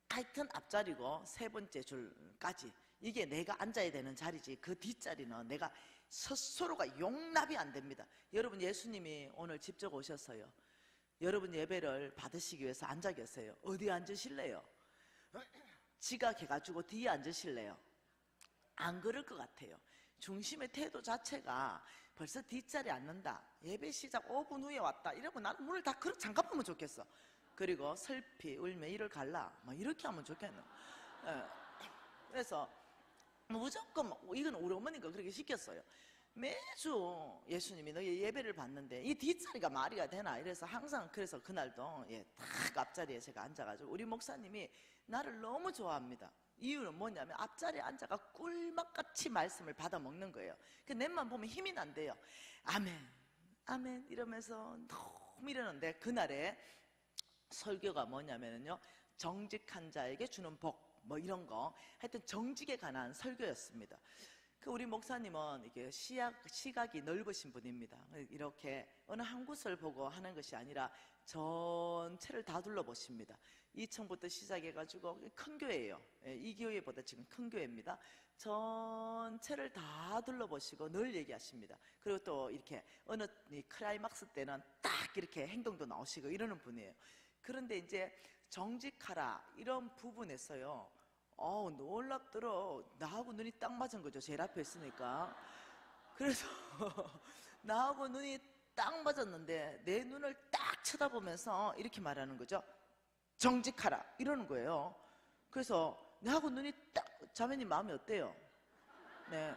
하여튼 앞자리고 3번째 줄까지 이게 내가 앉아야 되는 자리지, 그 뒷자리는 내가 스스로가 용납이 안 됩니다. 여러분, 예수님이 오늘 직접 오셨어요. 여러분 예배를 받으시기 위해서 앉아 계세요. 어디 앉으실래요? 지각해가지고 뒤에 앉으실래요? 안 그럴 것 같아요. 중심의 태도 자체가 벌써 뒷자리에 앉는다, 예배 시작 5분 후에 왔다 이러면 나는 문을 다 잠가보면 좋겠어. 그리고 슬피 울며 이를 갈라 막 이렇게 하면 좋겠네. 그래서 무조건 이건 우리 어머니가 그렇게 시켰어요. 매주 예수님이 너희 예배를 받는데 이 뒷자리가 말이가 되나 이래서 항상, 그래서 그날도 딱 앞자리에 제가 앉아가지고, 우리 목사님이 나를 너무 좋아합니다. 이유는 뭐냐면 앞자리에 앉아가 꿀맛같이 말씀을 받아 먹는 거예요. 그 넷만 보면 힘이 난대요. 아멘 아멘 이러면서 너무 이러는데, 그날의 설교가 뭐냐면요, 정직한 자에게 주는 복 뭐 이런 거, 하여튼 정직에 관한 설교였습니다. 그 우리 목사님은 이게 시각이 넓으신 분입니다. 이렇게 어느 한 곳을 보고 하는 것이 아니라 전체를 다 둘러보십니다. 2층부터 시작해가지고 큰 교회예요. 이 교회보다 지금 큰 교회입니다. 전체를 다 둘러보시고 늘 얘기하십니다. 그리고 또 이렇게 어느 클라이막스 때는 딱 이렇게 행동도 나오시고 이러는 분이에요. 그런데 이제 정직하라 이런 부분에서요, 놀랍더러 나하고 눈이 딱 맞은 거죠. 제일 앞에 있으니까. 그래서 나하고 눈이 딱 맞았는데 내 눈을 딱 쳐다보면서 이렇게 말하는 거죠. 정직하라 이러는 거예요. 그래서 나하고 눈이 딱, 자매님 마음이 어때요? 네,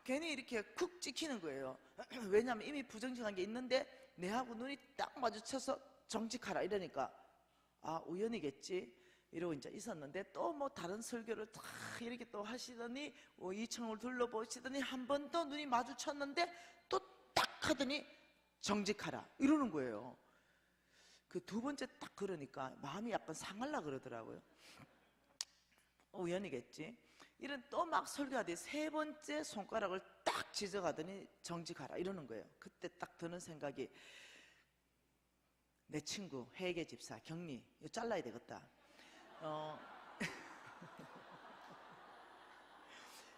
괜히 이렇게 쿡 찍히는 거예요. 왜냐하면 이미 부정직한 게 있는데 내하고 눈이 딱 마주쳐서 정직하라 이러니까 우연이겠지 이러고 이제 있었는데, 또 뭐 다른 설교를 다 이렇게 또 하시더니 2층을 둘러보시더니 한 번 더 눈이 마주쳤는데 또 딱 하더니 정직하라 이러는 거예요. 그 2번째 딱 그러니까 마음이 약간 상할라 그러더라고요. 우연이겠지. 이런 또 막 설교하더니 3번째 손가락을 딱 지져가더니 정직하라 이러는 거예요. 그때 딱 드는 생각이, 내 친구 회계 집사 경리 이거 잘라야 되겠다.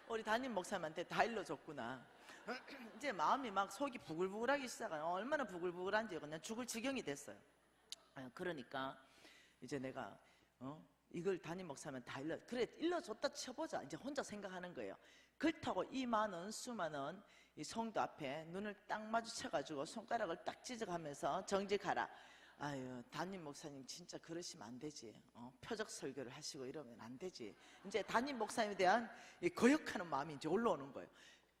우리 담임 목사님한테 다 일러줬구나. 이제 마음이 막 속이 부글부글하기 시작해요. 얼마나 부글부글한지 그냥 죽을 지경이 됐어요. 그러니까 이제 내가 이걸 담임 목사님한테 다 그래 일러줬다 쳐보자 이제 혼자 생각하는 거예요. 그렇다고 이 많은 수많은 이 성도 앞에 눈을 딱 마주쳐가지고 손가락을 딱 찢어가면서 정직하라. 아유, 담임 목사님 진짜 그러시면 안 되지. 표적 설교를 하시고 이러면 안 되지. 이제 담임 목사님에 대한 이 거역하는 마음이 이제 올라오는 거예요.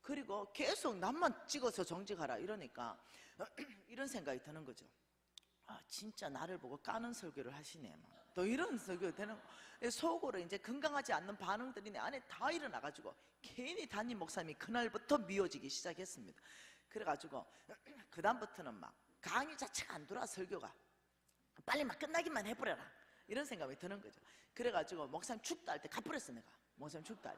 그리고 계속 남만 찍어서 정직하라 이러니까 이런 생각이 드는 거죠. 진짜 나를 보고 까는 설교를 하시네. 또 이런 설교 되는 속으로 이제 건강하지 않는 반응들이 내 안에 다 일어나가지고 괜히 담임 목사님이 그날부터 미워지기 시작했습니다. 그래가지고 그 다음부터는 막 강의 자체가 안 돌아, 설교가 빨리 막 끝나기만 해버려라 이런 생각이 드는 거죠. 그래가지고 목사님 축도할 때 가버렸어. 내가 목사님 축도할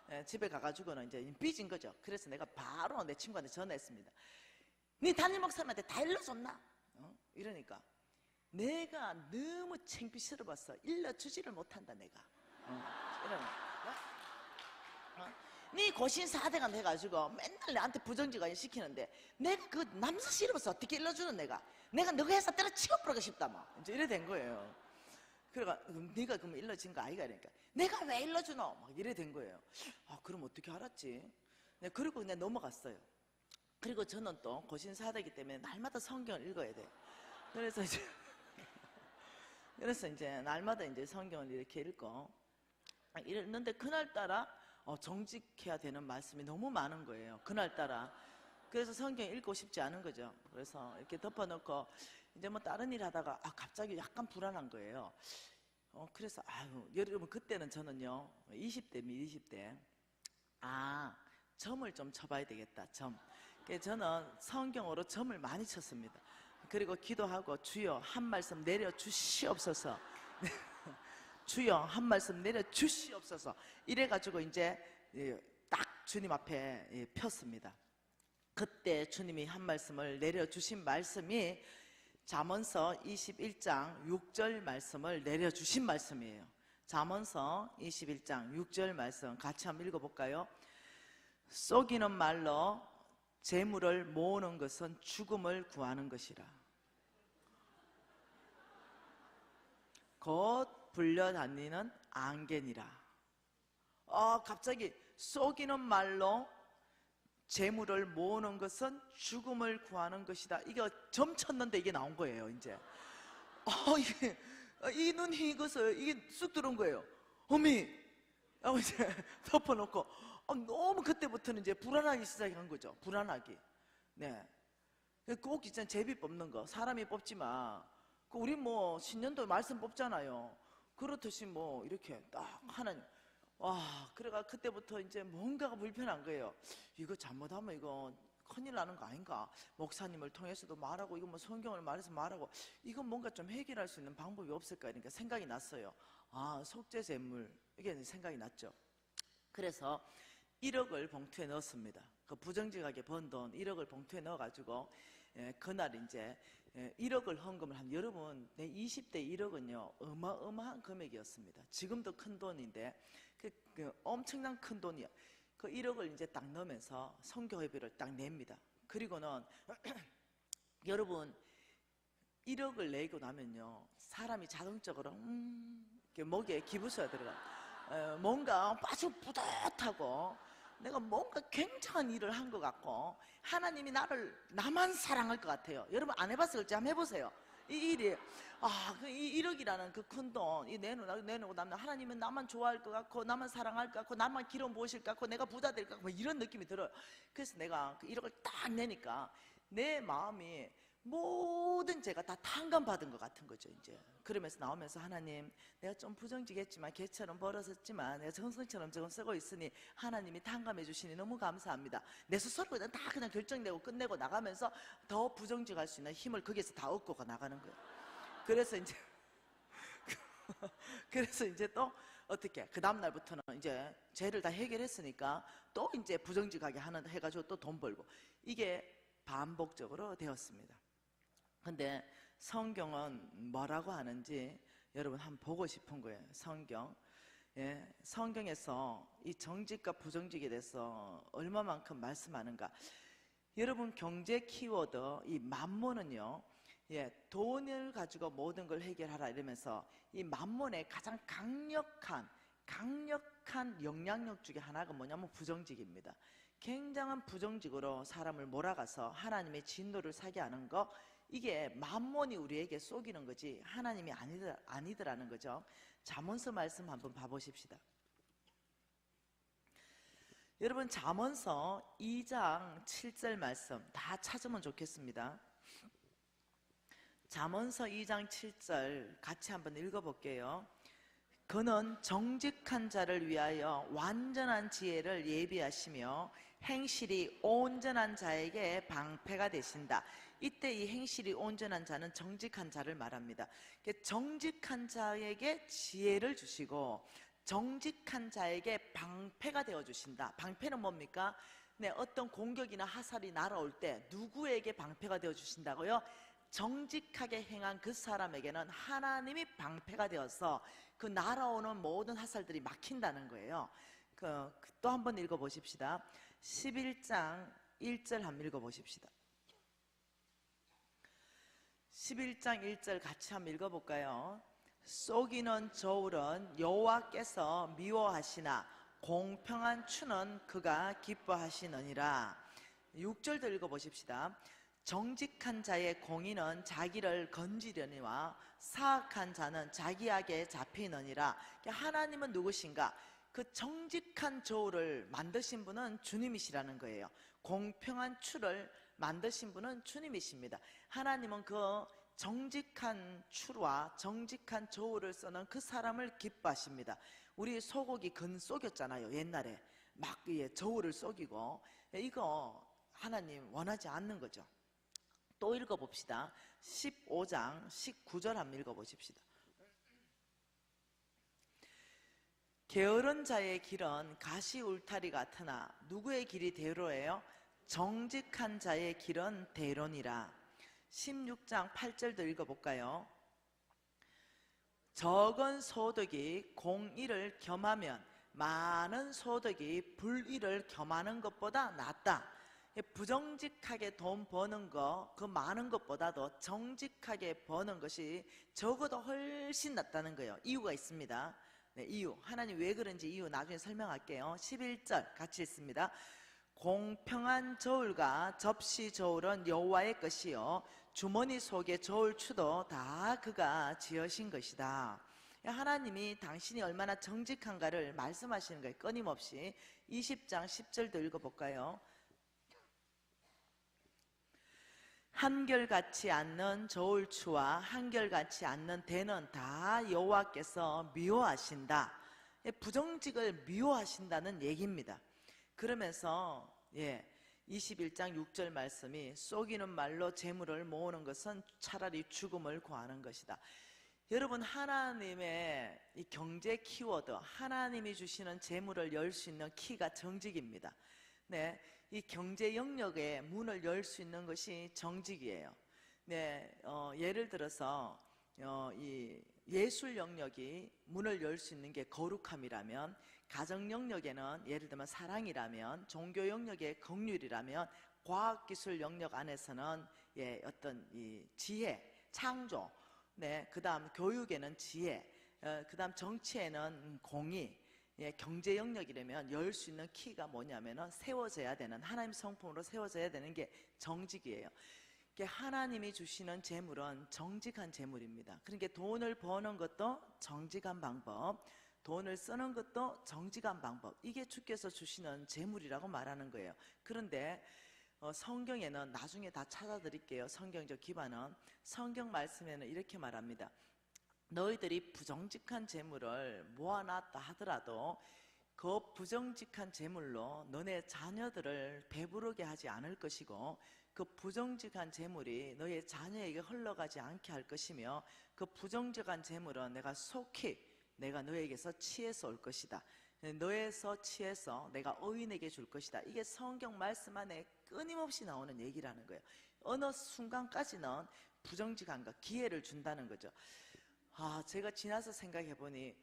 때 집에 가가지고는 이제 삐진 거죠. 그래서 내가 바로 내 친구한테 전화했습니다. 네 담임 목사님한테 다 일러줬나? 이러니까 내가 너무 창피스러워서 일러주지를 못한다 내가. 네 고신 4대가 돼가지고 맨날 내한테 부정직을 시키는데 내가 그 남사 싫어서 어떻게 일러주는 내가 너가 해서 때려치워 버리고 싶다 뭐 이제 이래 된 거예요. 그래가 네가 그럼 일러진 거 아이가 이러니까 내가 왜 일러주노 막 이래 된 거예요. 그럼 어떻게 알았지? 네, 그리고 그냥 넘어갔어요. 그리고 저는 또 고신 4대이기 때문에 날마다 성경을 읽어야 돼요. 그래서 이제 날마다 이제 성경을 이렇게 읽고 이랬는데 그날따라 정직해야 되는 말씀이 너무 많은 거예요. 그날따라. 그래서 성경 읽고 싶지 않은 거죠. 그래서 이렇게 덮어놓고 이제 뭐 다른 일 하다가 갑자기 약간 불안한 거예요. 그래서 여러분 그때는 저는요 20대입니다. 20대. 점을 좀 쳐봐야 되겠다. 점. 그래서 저는 성경으로 점을 많이 쳤습니다. 그리고 기도하고 주여 한 말씀 내려 주시옵소서. 주여 한 말씀 내려 주시옵소서. 이래가지고 이제 딱 주님 앞에 폈습니다. 그때 주님이 한 말씀을 내려주신 말씀이 잠언서 21장 6절 말씀을 내려주신 말씀이에요. 잠언서 21장 6절 말씀 같이 한번 읽어볼까요? 속이는 말로 재물을 모으는 것은 죽음을 구하는 것이라. 곧 불려다니는 안개니라. 갑자기 속이는 말로 재물을 모으는 것은 죽음을 구하는 것이다. 이거 점 쳤는데 이게 나온 거예요. 이제 이 눈이 이것을 이게 쑥 들어온 거예요. 어미 하고 이제 덮어놓고 너무 그때부터는 이제 불안하기 시작한 거죠. 불안하기. 네. 꼭 있잖아요. 제비 뽑는 거 사람이 뽑지만 우리 뭐 신년도에 말씀 뽑잖아요. 그렇듯이 뭐 이렇게 딱 하나님. 그래가 그때부터 이제 뭔가가 불편한 거예요. 이거 잘못하면 이거 큰일 나는 거 아닌가? 목사님을 통해서도 말하고 이거 뭐 성경을 말해서 말하고 이건 뭔가 좀 해결할 수 있는 방법이 없을까? 그러니까 생각이 났어요. 속죄제물 이게 생각이 났죠. 그래서 1억을 봉투에 넣었습니다. 그 부정직하게 번 돈 1억을 봉투에 넣어가지고 그날 이제 1억을 헌금을 한 여러분 내 20대 1억은요 어마어마한 금액이었습니다. 지금도 큰 돈인데 그 엄청난 큰 돈이요. 그 1억을 이제 딱 넣으면서 선교회비를 딱 냅니다. 그리고는 여러분 1억을 내고 나면요 사람이 자동적으로 이렇게 목에 기부서가 들어가. 뭔가 아주 뿌듯하고 내가 뭔가 굉장한 일을 한 것 같고 하나님이 나만 사랑할 것 같아요. 여러분 안 해봤을 때 한번 해보세요. 이 일이 이 1억이라는 그 큰 돈 이 내놓고 나면 하나님은 나만 좋아할 것 같고 나만 사랑할 것 같고 나만 기름 부으실 것 같고 내가 부자 될 것 같고 뭐 이런 느낌이 들어요. 그래서 내가 그 1억을 딱 내니까 내 마음이 모든 죄가 다 탕감받은 것 같은 거죠. 이제 그러면서 나오면서 하나님 내가 좀 부정직했지만 개처럼 벌어졌지만 내가 정성처럼 지금 쓰고 있으니 하나님이 탕감해 주시니 너무 감사합니다. 내 스스로 그냥 결정내고 끝내고 나가면서 더 부정직할 수 있는 힘을 거기에서 다 얻고 나가는 거예요. 그래서 이제 또 어떻게 그 다음 날부터는 이제 죄를 다 해결했으니까 또 이제 부정직하게 해가지고 또 돈 벌고 이게 반복적으로 되었습니다. 근데 성경은 뭐라고 하는지 여러분 한번 보고 싶은 거예요. 성경에서 이 정직과 부정직에 대해서 얼마만큼 말씀하는가. 여러분 경제 키워드 이 만몬은요 돈을 가지고 모든 걸 해결하라 이러면서 이 만몬의 가장 강력한 영향력 중에 하나가 뭐냐면 부정직입니다. 굉장한 부정직으로 사람을 몰아가서 하나님의 진노를 사게 하는 거, 이게 만몬이 우리에게 쏘기는 거지 하나님이 아니더라는 거죠. 잠언서 말씀 한번 봐보십시다. 여러분 잠언서 2장 7절 말씀 다 찾으면 좋겠습니다. 잠언서 2장 7절 같이 한번 읽어볼게요. 그는 정직한 자를 위하여 완전한 지혜를 예비하시며 행실이 온전한 자에게 방패가 되신다. 이때 이 행실이 온전한 자는 정직한 자를 말합니다. 정직한 자에게 지혜를 주시고 정직한 자에게 방패가 되어주신다. 방패는 뭡니까? 네, 어떤 공격이나 화살이 날아올 때 누구에게 방패가 되어주신다고요? 정직하게 행한 그 사람에게는 하나님이 방패가 되어서 그 날아오는 모든 화살들이 막힌다는 거예요. 또 한번 읽어보십시다. 11장 1절 한번 읽어보십시다. 11장 1절 같이 한번 읽어볼까요? 속이는 저울은 여호와께서 미워하시나 공평한 추는 그가 기뻐하시느니라. 6절도 읽어보십시다. 정직한 자의 공의는 자기를 건지려니와 사악한 자는 자기에게 잡히느니라. 하나님은 누구신가? 그 정직한 저울을 만드신 분은 주님이시라는 거예요. 공평한 추를 만드신 분은 주님이십니다. 하나님은 그 정직한 추와 정직한 저울을 쓰는 그 사람을 기뻐하십니다. 우리 소고기 근 속였잖아요. 옛날에 막 저울을 속이고, 이거 하나님 원하지 않는 거죠. 또 읽어봅시다. 15장 19절 한번 읽어보십시다. 게으른 자의 길은 가시 울타리 같으나 누구의 길이 대로예요? 정직한 자의 길은 대로니라. 16장 8절도 읽어볼까요? 적은 소득이 공의를 겸하면 많은 소득이 불의를 겸하는 것보다 낫다. 부정직하게 돈 버는 거, 그 많은 것보다도 정직하게 버는 것이 적어도 훨씬 낫다는 거예요. 이유가 있습니다. 네, 이유. 하나님 왜 그런지 이유 나중에 설명할게요. 11절 같이 읽습니다. 공평한 저울과 접시 저울은 여호와의 것이요 주머니 속의 저울추도 다 그가 지으신 것이다. 하나님이 당신이 얼마나 정직한가를 말씀하시는 거예요. 끊임없이. 20장 10절도 읽어볼까요? 한결같이 않는 저울추와 한결같이 않는 대는 다 여호와께서 미워하신다. 부정직을 미워하신다는 얘기입니다. 그러면서 21장 6절 말씀이 속이는 말로 재물을 모으는 것은 차라리 죽음을 구하는 것이다. 여러분, 하나님의 이 경제 키워드, 하나님이 주시는 재물을 열 수 있는 키가 정직입니다. 네, 이 경제 영역의 문을 열 수 있는 것이 정직이에요. 네, 예를 들어서 이 예술 영역이 문을 열 수 있는 게 거룩함이라면, 가정 영역에는 예를 들면 사랑이라면, 종교 영역의 긍휼이라면, 과학기술 영역 안에서는 어떤 이 지혜, 창조, 네, 그다음 교육에는 지혜, 그다음 정치에는 공의, 경제 영역이라면 열 수 있는 키가 뭐냐면은 세워져야 되는, 하나님 성품으로 세워져야 되는 게 정직이에요. 하나님이 주시는 재물은 정직한 재물입니다. 그러니까 돈을 버는 것도 정직한 방법, 돈을 쓰는 것도 정직한 방법, 이게 주께서 주시는 재물이라고 말하는 거예요. 그런데 성경에는 나중에 다 찾아드릴게요. 성경적 기반은 성경 말씀에는 이렇게 말합니다. 너희들이 부정직한 재물을 모아놨다 하더라도 그 부정직한 재물로 너네 자녀들을 배부르게 하지 않을 것이고, 그 부정직한 재물이 너의 자녀에게 흘러가지 않게 할 것이며, 그 부정직한 재물은 내가 너에게서 취해서 올 것이다. 너에서 취해서 내가 의인에게 줄 것이다. 이게 성경 말씀 안에 끊임없이 나오는 얘기라는 거예요. 어느 순간까지는 부정직한 거, 기회를 준다는 거죠. 제가 지나서 생각해 보니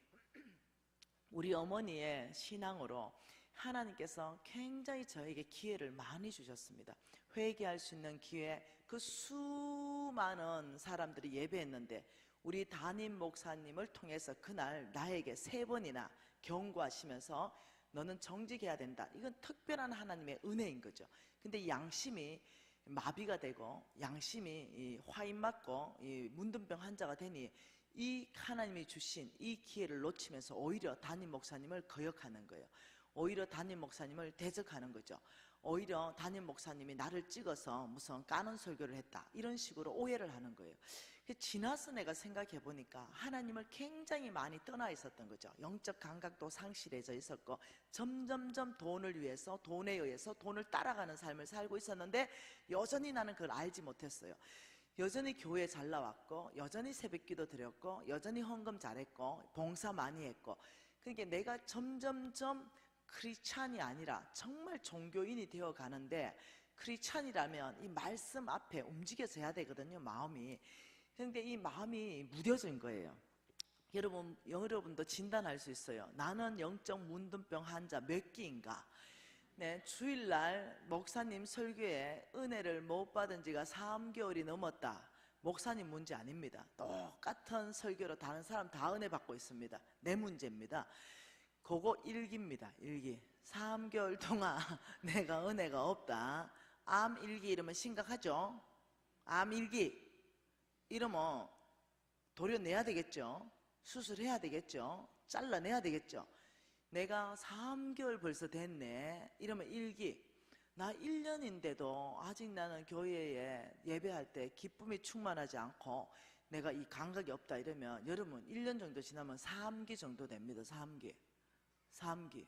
우리 어머니의 신앙으로 하나님께서 굉장히 저에게 기회를 많이 주셨습니다. 회개할 수 있는 기회, 그 수많은 사람들이 예배했는데 우리 담임 목사님을 통해서 그날 나에게 3번이나 경고하시면서 너는 정직해야 된다. 이건 특별한 하나님의 은혜인 거죠. 근데 양심이 마비가 되고 양심이 화인 맞고 문둥병 환자가 되니 이 하나님이 주신 이 기회를 놓치면서 오히려 담임 목사님을 거역하는 거예요. 오히려 담임 목사님을 대적하는 거죠. 오히려 담임 목사님이 나를 찍어서 무슨 까는 설교를 했다, 이런 식으로 오해를 하는 거예요. 지나서 내가 생각해 보니까 하나님을 굉장히 많이 떠나 있었던 거죠. 영적 감각도 상실해져 있었고, 점점점 돈을 위해서, 돈에 의해서 돈을 따라가는 삶을 살고 있었는데 여전히 나는 그걸 알지 못했어요. 여전히 교회 잘 나왔고, 여전히 새벽기도 드렸고, 여전히 헌금 잘했고, 봉사 많이 했고, 그러니까 내가 점점점 크리스찬이 아니라 정말 종교인이 되어 가는데, 크리스찬이라면 이 말씀 앞에 움직여져야 되거든요, 마음이. 그런데 이 마음이 무뎌진 거예요. 여러분도 진단할 수 있어요. 나는 영적 문둥병 환자 몇 기인가? 네, 주일날 목사님 설교에 은혜를 못 받은 지가 3개월이 넘었다. 목사님 문제 아닙니다. 똑같은 설교로 다른 사람 다 은혜 받고 있습니다. 내 문제입니다. 그거 일기입니다. 일기. 3개월 동안 내가 은혜가 없다. 암 일기 이러면 심각하죠. 암 일기 이러면 도려내야 되겠죠. 수술해야 되겠죠. 잘라내야 되겠죠. 내가 3개월 벌써 됐네. 이러면 일기. 나 1년인데도 아직 나는 교회에 예배할 때 기쁨이 충만하지 않고 내가 이 감각이 없다 이러면 여러분 1년 정도 지나면 3기 정도 됩니다. 3기. 3기.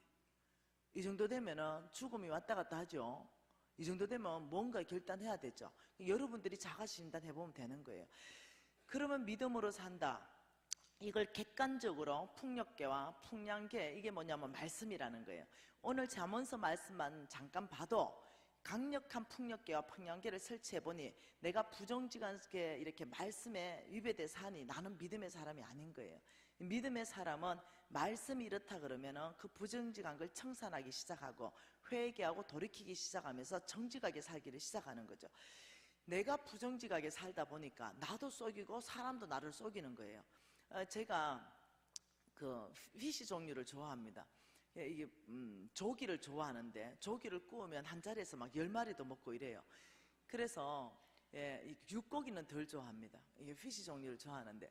이 정도 되면은 죽음이 왔다 갔다 하죠. 이 정도 되면 뭔가 결단해야 되죠. 여러분들이 자가 진단해보면 되는 거예요. 그러면 믿음으로 산다. 이걸 객관적으로 풍력계와 풍량계, 이게 뭐냐면 말씀이라는 거예요. 오늘 잠언서 말씀만 잠깐 봐도 강력한 풍력계와 풍량계를 설치해보니 내가 부정직하게 이렇게 말씀에 위배돼서 하니 나는 믿음의 사람이 아닌 거예요. 믿음의 사람은 말씀이 이렇다 그러면은 그 부정직한 걸 청산하기 시작하고 회개하고 돌이키기 시작하면서 정직하게 살기를 시작하는 거죠. 내가 부정직하게 살다 보니까 나도 속이고 사람도 나를 속이는 거예요. 제가 그 피시 종류를 좋아합니다. 이게 조기를 좋아하는데 조기를 구우면 한 자리에서 막 10마리도 먹고 이래요. 그래서 육고기는 덜 좋아합니다. 이게 피시 종류를 좋아하는데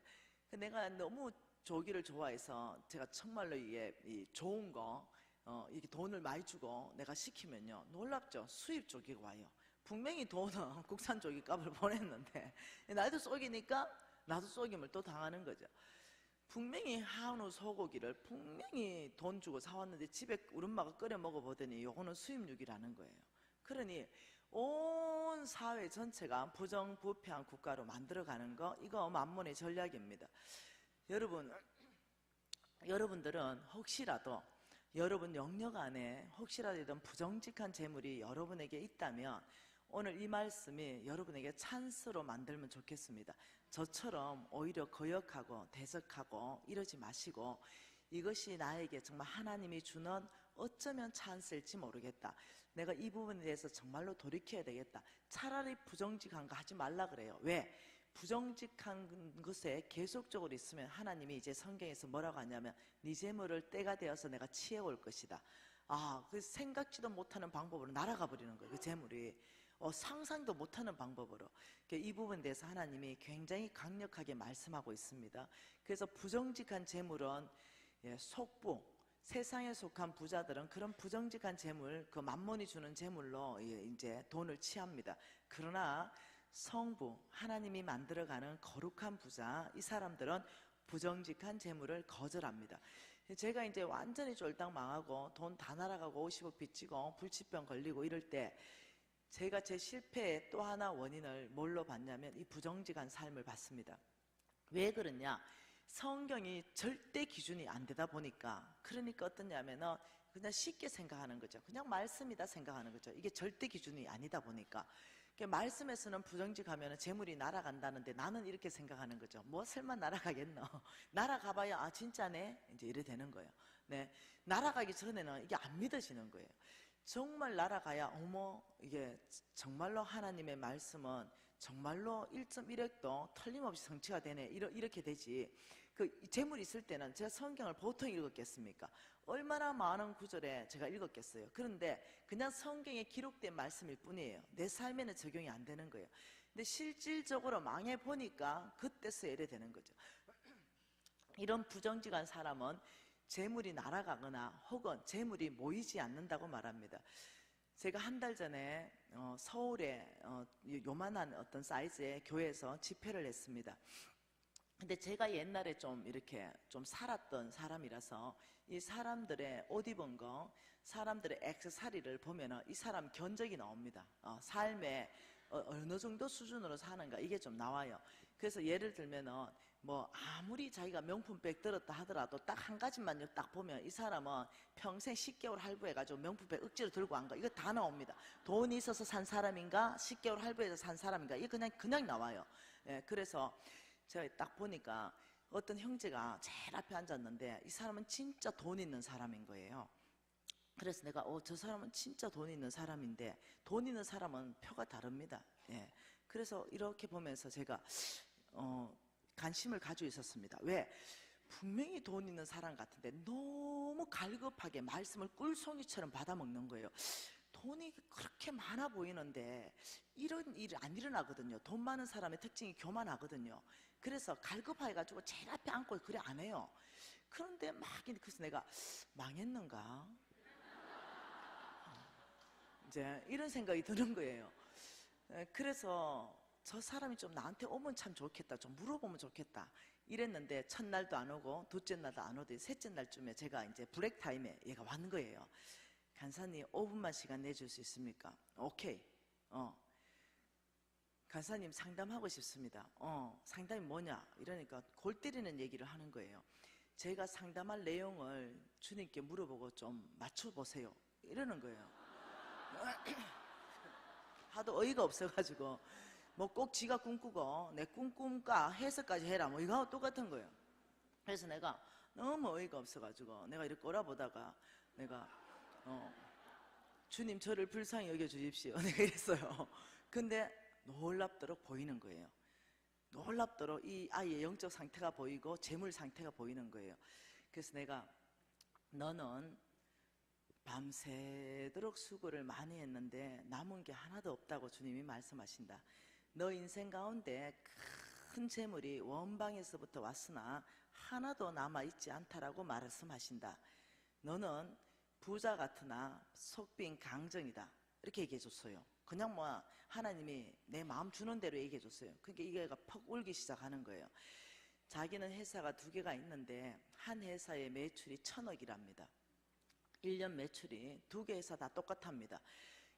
내가 너무 조기를 좋아해서 제가 정말로 이게 좋은 거 이렇게 돈을 많이 주고 내가 시키면요 놀랍죠. 수입 조기가 와요. 분명히 돈은 국산 조기 값을 보냈는데 나도 속이니까 나도 속임을 또 당하는 거죠. 분명히 한우 소고기를 분명히 돈 주고 사왔는데 집에 우리 엄마가 끓여 먹어보더니 요거는 수입육이라는 거예요. 그러니 온 사회 전체가 부정부패한 국가로 만들어가는 거, 이거 만문의 전략입니다. 여러분들은 혹시라도 여러분 영역 안에 혹시라도 이런 부정직한 재물이 여러분에게 있다면 오늘 이 말씀이 여러분에게 찬스로 만들면 좋겠습니다. 저처럼 오히려 거역하고 대적하고 이러지 마시고 이것이 나에게 정말 하나님이 주는 어쩌면 찬스일지 모르겠다. 내가 이 부분에 대해서 정말로 돌이켜야 되겠다. 차라리 부정직한 거 하지 말라 그래요. 왜? 부정직한 것에 계속적으로 있으면 하나님이 이제 성경에서 뭐라고 하냐면 네 재물을 때가 되어서 내가 취해올 것이다. 그 생각지도 못하는 방법으로 날아가 버리는 거예요. 그 재물이. 상상도 못하는 방법으로. 이 부분에 대해서 하나님이 굉장히 강력하게 말씀하고 있습니다. 그래서 부정직한 재물은 속부, 세상에 속한 부자들은 그런 부정직한 재물, 그 만몬이 주는 재물로 이제 돈을 취합니다. 그러나 성부, 하나님이 만들어가는 거룩한 부자, 이 사람들은 부정직한 재물을 거절합니다. 제가 이제 완전히 쫄딱 망하고 돈 다 날아가고 50억 빚지고 불치병 걸리고 이럴 때 제가 제 실패의 또 하나 원인을 뭘로 봤냐면 이 부정직한 삶을 봤습니다. 왜 그러냐? 성경이 절대 기준이 안 되다 보니까, 그러니까 어떠냐면은 그냥 쉽게 생각하는 거죠. 그냥 말씀이다 생각하는 거죠. 이게 절대 기준이 아니다 보니까. 말씀에서는 부정직하면 재물이 날아간다는데 나는 이렇게 생각하는 거죠. 뭐 설마 날아가겠노? 날아가봐야 진짜네? 이제 이래 되는 거예요. 네, 날아가기 전에는 이게 안 믿어지는 거예요. 정말 날아가야 어머 이게 정말로 하나님의 말씀은 정말로 1.1획도 틀림없이 성취가 되네 이렇게 되지. 그 재물이 있을 때는 제가 성경을 보통 읽었겠습니까? 얼마나 많은 구절에 제가 읽었겠어요. 그런데 그냥 성경에 기록된 말씀일 뿐이에요. 내 삶에는 적용이 안 되는 거예요. 근데 실질적으로 망해보니까 그때서 이래 되는 거죠. 이런 부정직한 사람은 재물이 날아가거나 혹은 재물이 모이지 않는다고 말합니다. 제가 한 달 전에 서울에 요만한 어떤 사이즈의 교회에서 집회를 했습니다. 근데 제가 옛날에 좀 이렇게 좀 살았던 사람이라서 이 사람들의 옷 입은 거, 사람들의 액세서리를 보면은 이 사람 견적이 나옵니다. 삶에 어느 정도 수준으로 사는가 이게 좀 나와요. 그래서 예를 들면은 뭐 아무리 자기가 명품백 들었다 하더라도 딱 한 가지만 딱 보면 이 사람은 평생 10개월 할부해가지고 명품백 억지로 들고 간 거 이거 다 나옵니다. 돈이 있어서 산 사람인가 10개월 할부해서 산 사람인가 이거 그냥 나와요. 그래서 제가 딱 보니까 어떤 형제가 제일 앞에 앉았는데 이 사람은 진짜 돈 있는 사람인 거예요. 그래서 내가 저 사람은 진짜 돈 있는 사람인데 돈 있는 사람은 표가 다릅니다. 그래서 이렇게 보면서 제가 관심을 가지고 있었습니다. 왜? 분명히 돈 있는 사람 같은데 너무 갈급하게 말씀을 꿀송이처럼 받아먹는 거예요. 돈이 그렇게 많아 보이는데 이런 일이 안 일어나거든요. 돈 많은 사람의 특징이 교만하거든요. 그래서 갈급해 가지고 제일 앞에 앉고 그래 안 해요. 그런데 막 그래서 내가 망했는가? 이제 이런 생각이 드는 거예요. 그래서 저 사람이 좀 나한테 오면 참 좋겠다, 좀 물어보면 좋겠다 이랬는데, 첫날도 안 오고 둘째 날도 안 오더니 셋째 날쯤에 제가 이제 브레이크타임에 얘가 왔는 거예요. 간사님 5분만 시간 내줄 수 있습니까? 오케이. 간사님 상담하고 싶습니다. 상담이 뭐냐? 이러니까 골 때리는 얘기를 하는 거예요. 제가 상담할 내용을 주님께 물어보고 좀 맞춰보세요 이러는 거예요. 하도 어이가 없어가지고 뭐 꼭 지가 꿈꾸고 내 꿈꿈까 해석까지 해라 뭐 이거하고 똑같은 거예요. 그래서 내가 너무 어이가 없어가지고 내가 이렇게 꼬라보다가 내가 주님 저를 불쌍히 여겨주십시오 내가 이랬어요. 근데 놀랍도록 보이는 거예요. 놀랍도록 이 아이의 영적 상태가 보이고 재물 상태가 보이는 거예요. 그래서 내가 너는 밤새도록 수고를 많이 했는데 남은 게 하나도 없다고 주님이 말씀하신다. 너 인생 가운데 큰 재물이 원방에서부터 왔으나 하나도 남아있지 않다라고 말씀하신다. 너는 부자 같으나 속빈 강정이다 이렇게 얘기해 줬어요. 그냥 뭐 하나님이 내 마음 주는 대로 얘기해 줬어요. 그러니까 이게가 퍽 울기 시작하는 거예요. 자기는 회사가 2개가 있는데 한 회사의 매출이 1,000억이랍니다. 1년 매출이 2개 회사 다 똑같답니다.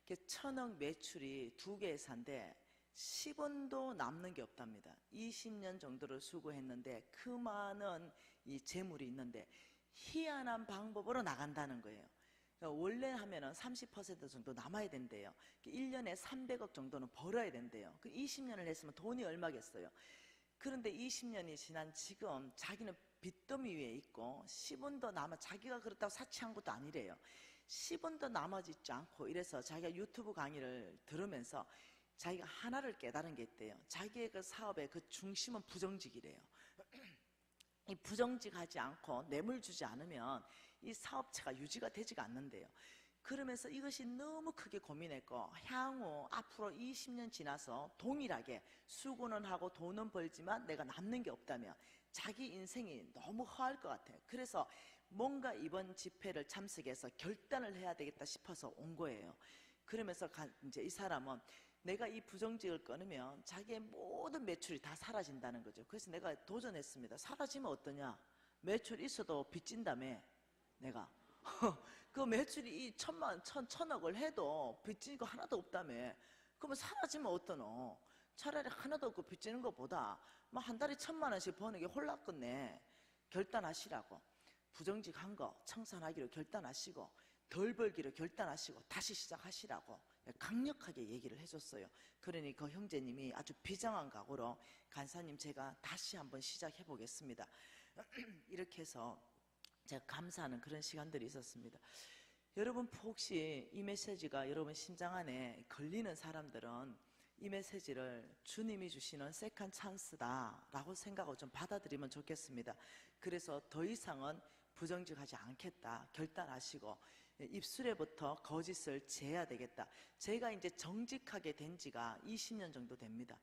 1,000억 매출이 2개 회사인데 10원도 남는 게 없답니다. 20년 정도를 수고했는데 그 많은 이 재물이 있는데 희한한 방법으로 나간다는 거예요. 그러니까 원래 하면은 30% 정도 남아야 된대요. 1년에 300억 정도는 벌어야 된대요. 그 20년을 했으면 돈이 얼마겠어요. 그런데 20년이 지난 지금 자기는 빚더미 위에 있고 10원도 남아, 자기가 그렇다고 사치한 것도 아니래요. 10원도 남아지지 않고 이래서 자기가 유튜브 강의를 들으면서 자기가 하나를 깨달은 게 있대요. 자기의 그 사업의 그 중심은 부정직이래요. 이 부정직하지 않고 뇌물 주지 않으면 이 사업체가 유지가 되지가 않는데요. 그러면서 이것이 너무 크게 고민했고 향후 앞으로 20년 지나서 동일하게 수고는 하고 돈은 벌지만 내가 남는 게 없다면 자기 인생이 너무 허할 것 같아요. 그래서 뭔가 이번 집회를 참석해서 결단을 해야 되겠다 싶어서 온 거예요. 그러면서 이제 이 사람은 내가 이 부정직을 끊으면 자기의 모든 매출이 다 사라진다는 거죠. 그래서 내가 도전했습니다. 사라지면 어떠냐? 매출 있어도 빚진다며 내가 그 매출이 1,000억을 해도 빚진 거 하나도 없다며. 그러면 사라지면 어떠노? 차라리 하나도 없고 빚지는 것보다 뭐 한 달에 1,000만 원씩 버는 게 홀라 끝내. 결단하시라고. 부정직한 거 청산하기로 결단하시고 덜 벌기로 결단하시고 다시 시작하시라고 강력하게 얘기를 해줬어요. 그러니 그 형제님이 아주 비장한 각오로 간사님 제가 다시 한번 시작해 보겠습니다. 이렇게 해서 제가 감사하는 그런 시간들이 있었습니다. 여러분 혹시 이 메시지가 여러분 심장 안에 걸리는 사람들은 이 메시지를 주님이 주시는 세컨 찬스다라고 생각하고 좀 받아들이면 좋겠습니다. 그래서 더 이상은 부정직하지 않겠다 결단하시고 입술에부터 거짓을 제해야 되겠다. 제가 이제 정직하게 된 지가 20년 정도 됩니다.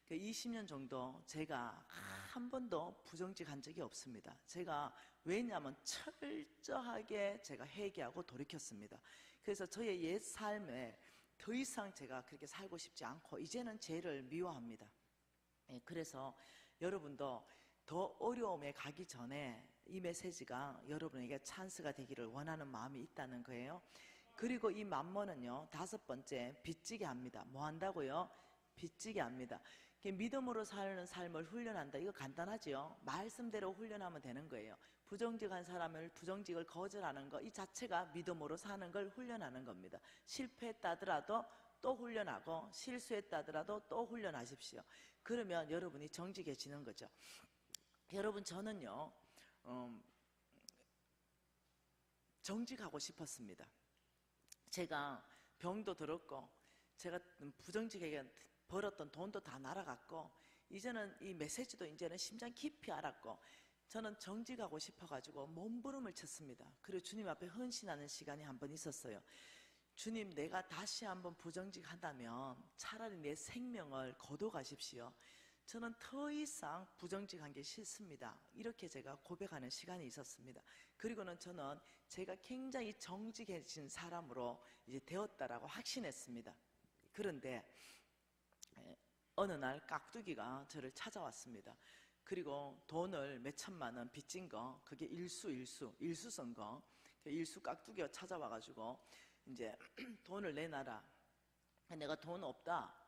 20년 정도 제가 한 번도 부정직한 적이 없습니다. 제가 왜냐하면 철저하게 제가 회개하고 돌이켰습니다. 그래서 저의 옛 삶에 더 이상 제가 그렇게 살고 싶지 않고 이제는 죄를 미워합니다. 그래서 여러분도 더 어려움에 가기 전에 이 메시지가 여러분에게 찬스가 되기를 원하는 마음이 있다는 거예요. 그리고 이 만몬은요 5번째 빚지게 합니다. 뭐 한다고요? 빚지게 합니다. 믿음으로 사는 삶을 훈련한다. 이거 간단하지요. 말씀대로 훈련하면 되는 거예요. 부정직한 사람을 부정직을 거절하는 거 이 자체가 믿음으로 사는 걸 훈련하는 겁니다. 실패했다 하더라도 또 훈련하고 실수했다 하더라도 또 훈련하십시오. 그러면 여러분이 정직해지는 거죠. 여러분 저는요 정직하고 싶었습니다. 제가 병도 들었고 제가 부정직하게 벌었던 돈도 다 날아갔고 이제는 이 메시지도 이제는 심장 깊이 알았고 저는 정직하고 싶어가지고 몸부림을 쳤습니다. 그리고 주님 앞에 헌신하는 시간이 한 번 있었어요. 주님 내가 다시 한번 부정직하다면 차라리 내 생명을 거둬 가십시오. 저는 더 이상 부정직한 게 싫습니다. 이렇게 제가 고백하는 시간이 있었습니다. 그리고는 저는 제가 굉장히 정직해진 사람으로 이제 되었다라고 확신했습니다. 그런데 어느 날 깍두기가 저를 찾아왔습니다. 그리고 돈을 몇 천만 원 빚진 거, 그게 일수 쓴 거, 일수 깍두기가 찾아와가지고 이제 돈을 내놔라. 내가 돈 없다.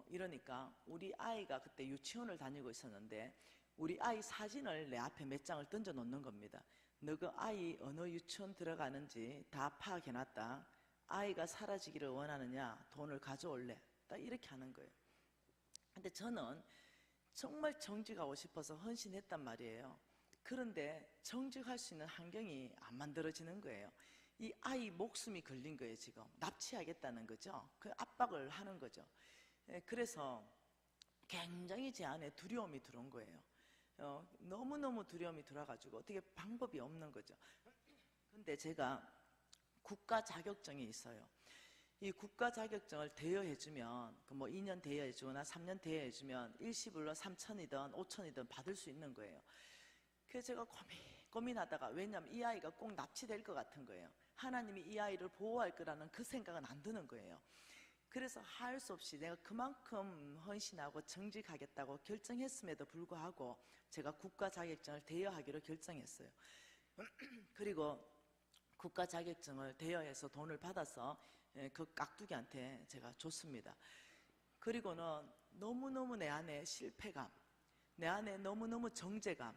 이러니까 우리 아이가 그때 유치원을 다니고 있었는데 우리 아이 사진을 내 앞에 몇 장을 던져 놓는 겁니다. 너 그 아이 어느 유치원 들어가는지 다 파악해놨다. 아이가 사라지기를 원하느냐? 돈을 가져올래? 딱 이렇게 하는 거예요. 근데 저는 정말 정직하고 싶어서 헌신했단 말이에요. 그런데 정직할 수 있는 환경이 안 만들어지는 거예요. 이 아이 목숨이 걸린 거예요. 지금 납치하겠다는 거죠. 그 압박을 하는 거죠. 그래서 굉장히 제 안에 두려움이 들어온 거예요. 너무너무 두려움이 들어가지고 어떻게 방법이 없는 거죠. 근데 제가 국가 자격증이 있어요. 이 국가 자격증을 대여해주면 뭐 2년 대여해주거나 3년 대여해주면 일시불로 3천이든 5천이든 받을 수 있는 거예요. 그래서 제가 고민하다가, 왜냐하면 이 아이가 꼭 납치될 것 같은 거예요. 하나님이 이 아이를 보호할 거라는 그 생각은 안 드는 거예요. 그래서 할 수 없이 내가 그만큼 헌신하고 정직하겠다고 결정했음에도 불구하고 제가 국가 자격증을 대여하기로 결정했어요. 그리고 국가 자격증을 대여해서 돈을 받아서 그 깍두기한테 제가 줬습니다. 그리고는 너무너무 내 안에 실패감, 내 안에 너무너무 정죄감,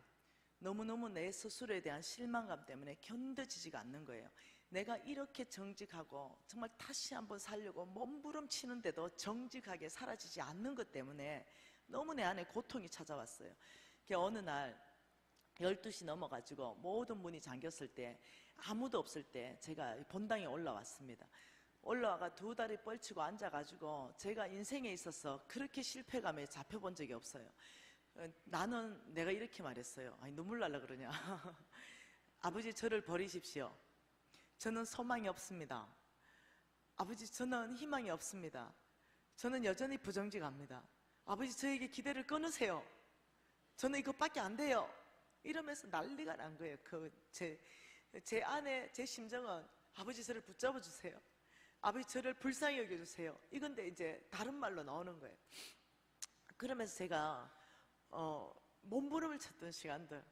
너무너무 내 스스로에 대한 실망감 때문에 견뎌지지가 않는 거예요. 내가 이렇게 정직하고 정말 다시 한번 살려고 몸부림치는데도 정직하게 사라지지 않는 것 때문에 너무 내 안에 고통이 찾아왔어요. 어느 날 12시 넘어가지고 모든 문이 잠겼을 때, 아무도 없을 때 제가 본당에 올라왔습니다. 올라와가 두 다리 뻘치고 앉아가지고 제가 인생에 있어서 그렇게 실패감에 잡혀본 적이 없어요. 나는 내가 이렇게 말했어요. 아니, 눈물 날라 그러냐. 아버지, 저를 버리십시오. 저는 소망이 없습니다. 아버지, 저는 희망이 없습니다. 저는 여전히 부정직합니다. 아버지, 저에게 기대를 끊으세요. 저는 이것밖에 안 돼요. 이러면서 난리가 난 거예요. 제 안에 제 심정은, 아버지, 저를 붙잡아 주세요. 아버지, 저를 불쌍히 여겨주세요. 이건데 이제 다른 말로 나오는 거예요. 그러면서 제가 몸부림을 쳤던 시간들,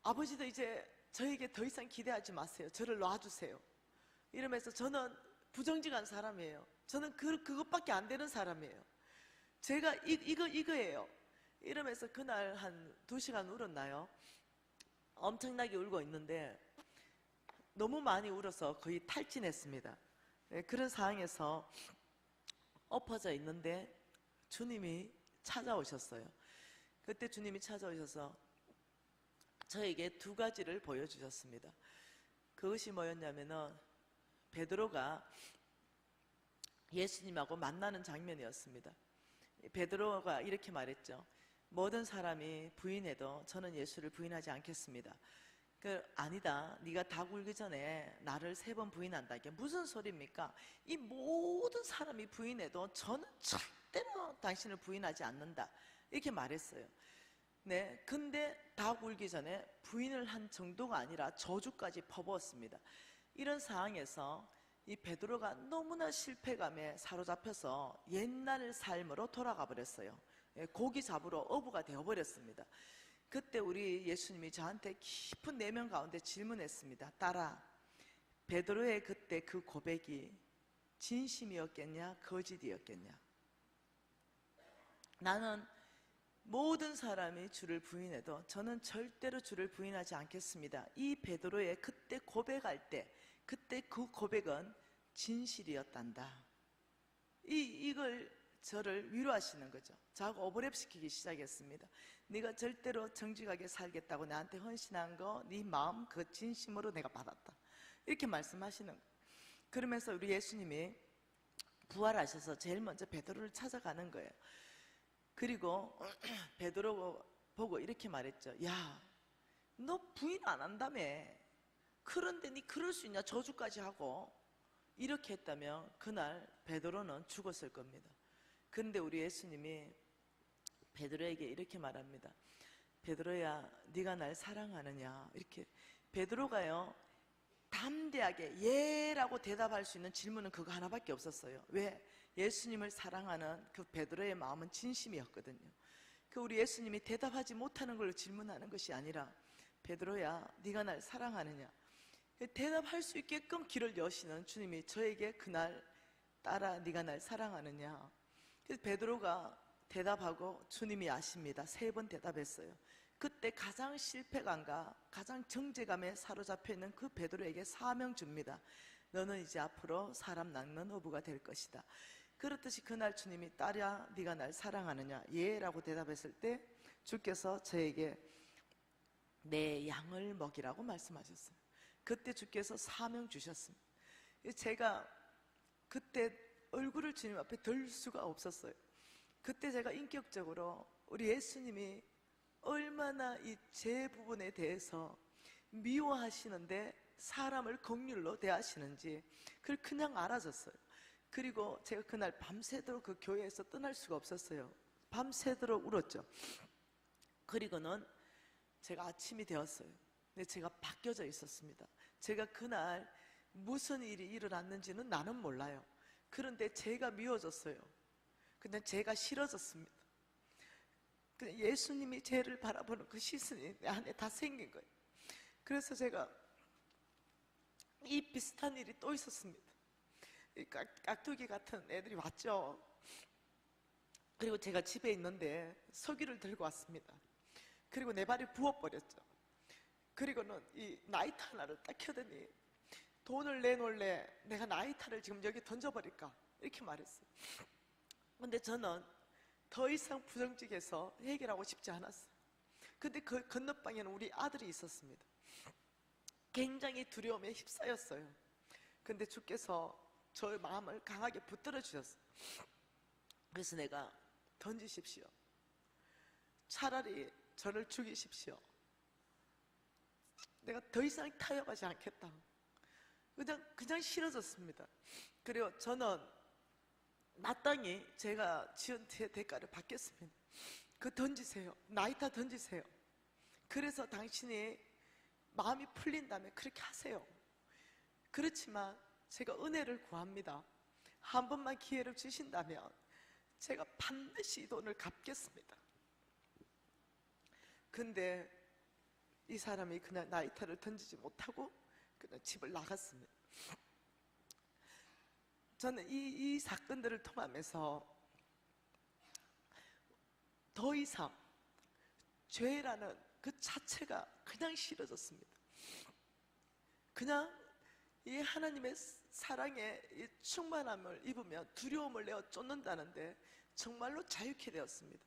아버지도 이제 저에게 더 이상 기대하지 마세요. 저를 놔주세요. 이러면서 저는 부정직한 사람이에요. 저는 그것밖에 안 되는 사람이에요. 제가 이거예요. 이러면서 그날 한 2시간 울었나요? 엄청나게 울고 있는데 너무 많이 울어서 거의 탈진했습니다. 그런 상황에서 엎어져 있는데 주님이 찾아오셨어요. 그때 주님이 찾아오셔서 저에게 2가지를 보여주셨습니다. 그것이 뭐였냐면은 베드로가 예수님하고 만나는 장면이었습니다. 베드로가 이렇게 말했죠. 모든 사람이 부인해도 저는 예수를 부인하지 않겠습니다. 아니다, 네가 닭 울기 전에 나를 3번 부인한다. 이게 무슨 소리입니까? 이 모든 사람이 부인해도 저는 절대로 당신을 부인하지 않는다. 이렇게 말했어요. 네, 근데 닭 울기 전에 부인을 한 정도가 아니라 저주까지 퍼부었습니다. 이런 상황에서 이 베드로가 너무나 실패감에 사로잡혀서 옛날 삶으로 돌아가 버렸어요. 고기 잡으러 어부가 되어버렸습니다. 그때 우리 예수님이 저한테 깊은 내면 가운데 질문했습니다. 딸아, 베드로의 그때 그 고백이 진심이었겠냐, 거짓이었겠냐? 나는 모든 사람이 주를 부인해도 저는 절대로 주를 부인하지 않겠습니다. 이 베드로의 그때 고백할 때, 그때 그 고백은 진실이었단다. 이걸 저를 위로하시는 거죠. 저하고 오버랩시키기 시작했습니다. 네가 절대로 정직하게 살겠다고 나한테 헌신한 거, 네 마음 그 진심으로 내가 받았다. 이렇게 말씀하시는 거예요. 그러면서 우리 예수님이 부활하셔서 제일 먼저 베드로를 찾아가는 거예요. 그리고 베드로 보고 이렇게 말했죠. 야, 너 부인 안 한다며. 그런데 네 그럴 수 있냐? 저주까지 하고. 이렇게 했다면 그날 베드로는 죽었을 겁니다. 그런데 우리 예수님이 베드로에게 이렇게 말합니다. 베드로야, 네가 날 사랑하느냐? 이렇게. 베드로가요, 담대하게 예라고 대답할 수 있는 질문은 그거 하나밖에 없었어요. 왜? 예수님을 사랑하는 그 베드로의 마음은 진심이었거든요. 그 우리 예수님이 대답하지 못하는 걸로 질문하는 것이 아니라, 베드로야, 네가 날 사랑하느냐? 대답할 수 있게끔 길을 여시는 주님이 저에게 그날, 딸아, 네가 날 사랑하느냐? 그래서 베드로가 대답하고, 주님이 아십니다. 3번 대답했어요. 그때 가장 실패감과 가장 정죄감에 사로잡혀 있는 그 베드로에게 사명 줍니다. 너는 이제 앞으로 사람 낚는 어부가 될 것이다. 그렇듯이 그날 주님이, 딸아, 네가 날 사랑하느냐? 예 라고 대답했을 때 주께서 저에게 내 양을 먹이라고 말씀하셨어요. 그때 주께서 사명 주셨습니다. 제가 그때 얼굴을 주님 앞에 들 수가 없었어요. 그때 제가 인격적으로 우리 예수님이 얼마나 이 제 부분에 대해서 미워하시는데 사람을 긍휼로 대하시는지 그걸 그냥 알아졌어요. 그리고 제가 그날 밤새도록 그 교회에서 떠날 수가 없었어요. 밤새도록 울었죠. 그리고는 제가 아침이 되었어요. 근데 제가 바뀌어져 있었습니다. 제가 그날 무슨 일이 일어났는지는 나는 몰라요. 그런데 제가 미워졌어요. 근데 제가 싫어졌습니다. 예수님이 죄를 바라보는 그 시선이 내 안에 다 생긴 거예요. 그래서 제가 이 비슷한 일이 또 있었습니다. 깍두기 같은 애들이 왔죠. 그리고 제가 집에 있는데 석유를 들고 왔습니다. 그리고 내 발이 부어버렸죠. 그리고는 이 나이트 하나를 딱 켜더니, 돈을 내놓을래? 내가 나이트를 지금 여기 던져버릴까? 이렇게 말했어요. 근데 저는 더 이상 부정직에서 해결하고 싶지 않았어요. 근데 그 건너방에는 우리 아들이 있었습니다. 굉장히 두려움에 휩싸였어요. 근데 주께서 저의 마음을 강하게 붙들어 주셨어요. 그래서 내가, 던지십시오. 차라리 저를 죽이십시오. 내가 더 이상 타협하지 않겠다. 그냥 싫어졌습니다. 그리고 저는 마땅히 제가 지은 대가를 받겠습니다. 그 던지세요. 나이타 던지세요. 그래서 당신이 마음이 풀린다면 그렇게 하세요. 그렇지만 제가 은혜를 구합니다. 한 번만 기회를 주신다면 제가 반드시 이 돈을 갚겠습니다. 근데 이 사람이 그냥 나이타를 던지지 못하고 그냥 집을 나갔습니다. 저는 이 사건들을 통하면서 더 이상 죄라는 그 자체가 그냥 싫어졌습니다. 그냥 이 하나님의 사랑에 이 충만함을 입으면 두려움을 내어 쫓는다는데 정말로 자유케 되었습니다.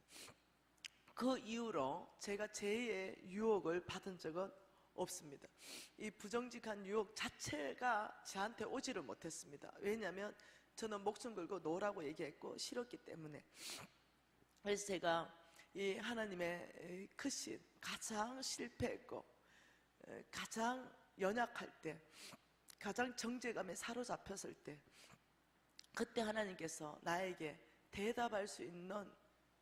그 이후로 제가 죄의 유혹을 받은 적은 없습니다. 이 부정직한 유혹 자체가 저한테 오지를 못했습니다. 왜냐하면 저는 목숨 걸고 노라고 얘기했고 싫었기 때문에. 그래서 제가 이 하나님의 크신, 가장 실패했고 가장 연약할 때, 가장 정죄감에 사로잡혔을 때, 그때 하나님께서 나에게 대답할 수 있는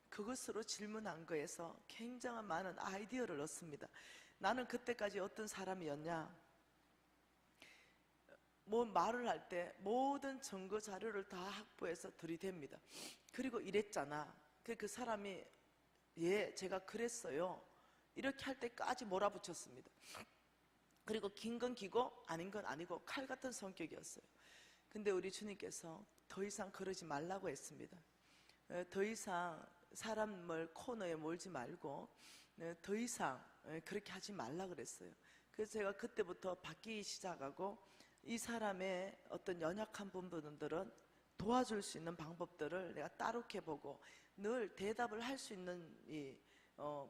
그것으로 질문한 거에서 굉장한 많은 아이디어를 얻습니다. 나는 그때까지 어떤 사람이었냐? 뭐 말을 할 때 모든 증거 자료를 다 확보해서 들이댑니다. 그리고 이랬잖아. 그 사람이, 예, 제가 그랬어요, 이렇게 할 때까지 몰아붙였습니다. 그리고 긴 건 기고 아닌 건 아니고 칼 같은 성격이었어요. 근데 우리 주님께서 더 이상 그러지 말라고 했습니다. 더 이상 사람을 코너에 몰지 말고 더 이상 그렇게 하지 말라 그랬어요. 그래서 제가 그때부터 바뀌기 시작하고 이 사람의 어떤 연약한 부분들은 도와줄 수 있는 방법들을 내가 따르게 보고 늘 대답을 할 수 있는 이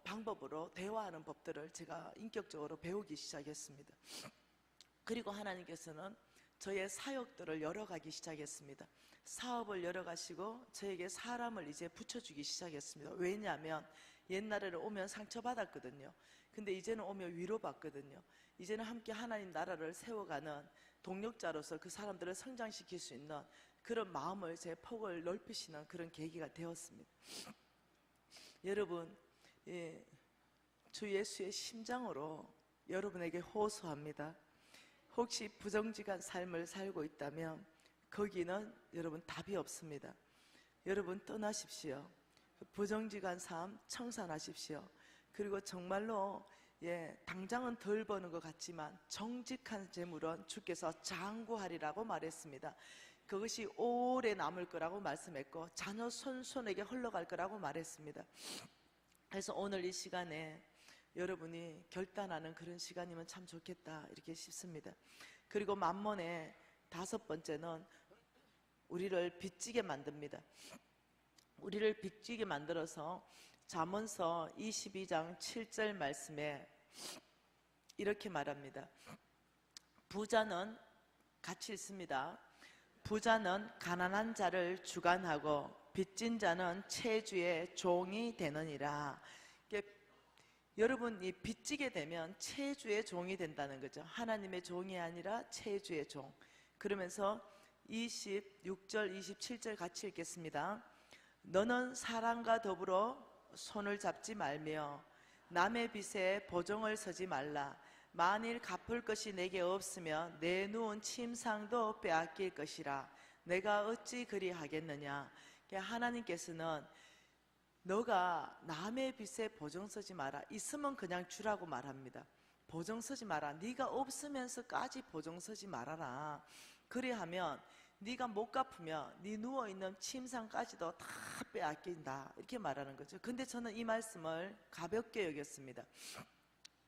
방법으로 대화하는 법들을 제가 인격적으로 배우기 시작했습니다. 그리고 하나님께서는 저의 사역들을 열어가기 시작했습니다. 사업을 열어가시고 저에게 사람을 이제 붙여주기 시작했습니다. 왜냐하면 옛날에는 오면 상처받았거든요. 근데 이제는 오면 위로받거든요. 이제는 함께 하나님 나라를 세워가는 동력자로서 그 사람들을 성장시킬 수 있는 그런 마음을, 제 폭을 넓히시는 그런 계기가 되었습니다. 여러분, 예, 주 예수의 심장으로 여러분에게 호소합니다. 혹시 부정직한 삶을 살고 있다면 거기는 여러분 답이 없습니다. 여러분 떠나십시오. 부정직한 삶 청산하십시오. 그리고 정말로 당장은 덜 버는 것 같지만 정직한 재물은 주께서 장구하리라고 말했습니다. 그것이 오래 남을 거라고 말씀했고 자녀 손손에게 흘러갈 거라고 말했습니다. 그래서 오늘 이 시간에 여러분이 결단하는 그런 시간이면 참 좋겠다 이렇게 싶습니다. 그리고 만몬의 5번째는 우리를 빚지게 만듭니다. 우리를 빚지게 만들어서 잠언서 22장 7절 말씀에 이렇게 말합니다. 부자는 같이 읽습니다. 부자는 가난한 자를 주관하고 빚진 자는 채주의 종이 되느니라. 여러분, 이 빚지게 되면 채주의 종이 된다는 거죠. 하나님의 종이 아니라 채주의 종. 그러면서 26절 27절 같이 읽겠습니다. 너는 사람과 더불어 손을 잡지 말며 남의 빚에 보증을 서지 말라. 만일 갚을 것이 내게 없으면 내 누운 침상도 빼앗길 것이라. 내가 어찌 그리하겠느냐. 하나님께서는 너가 남의 빚에 보증 서지 마라. 있으면 그냥 주라고 말합니다. 보증 서지 마라. 네가 없으면서까지 보증 서지 말아라. 그리하면 네가 못 갚으면 네 누워있는 침상까지도 다 빼앗긴다 이렇게 말하는 거죠. 근데 저는 이 말씀을 가볍게 여겼습니다.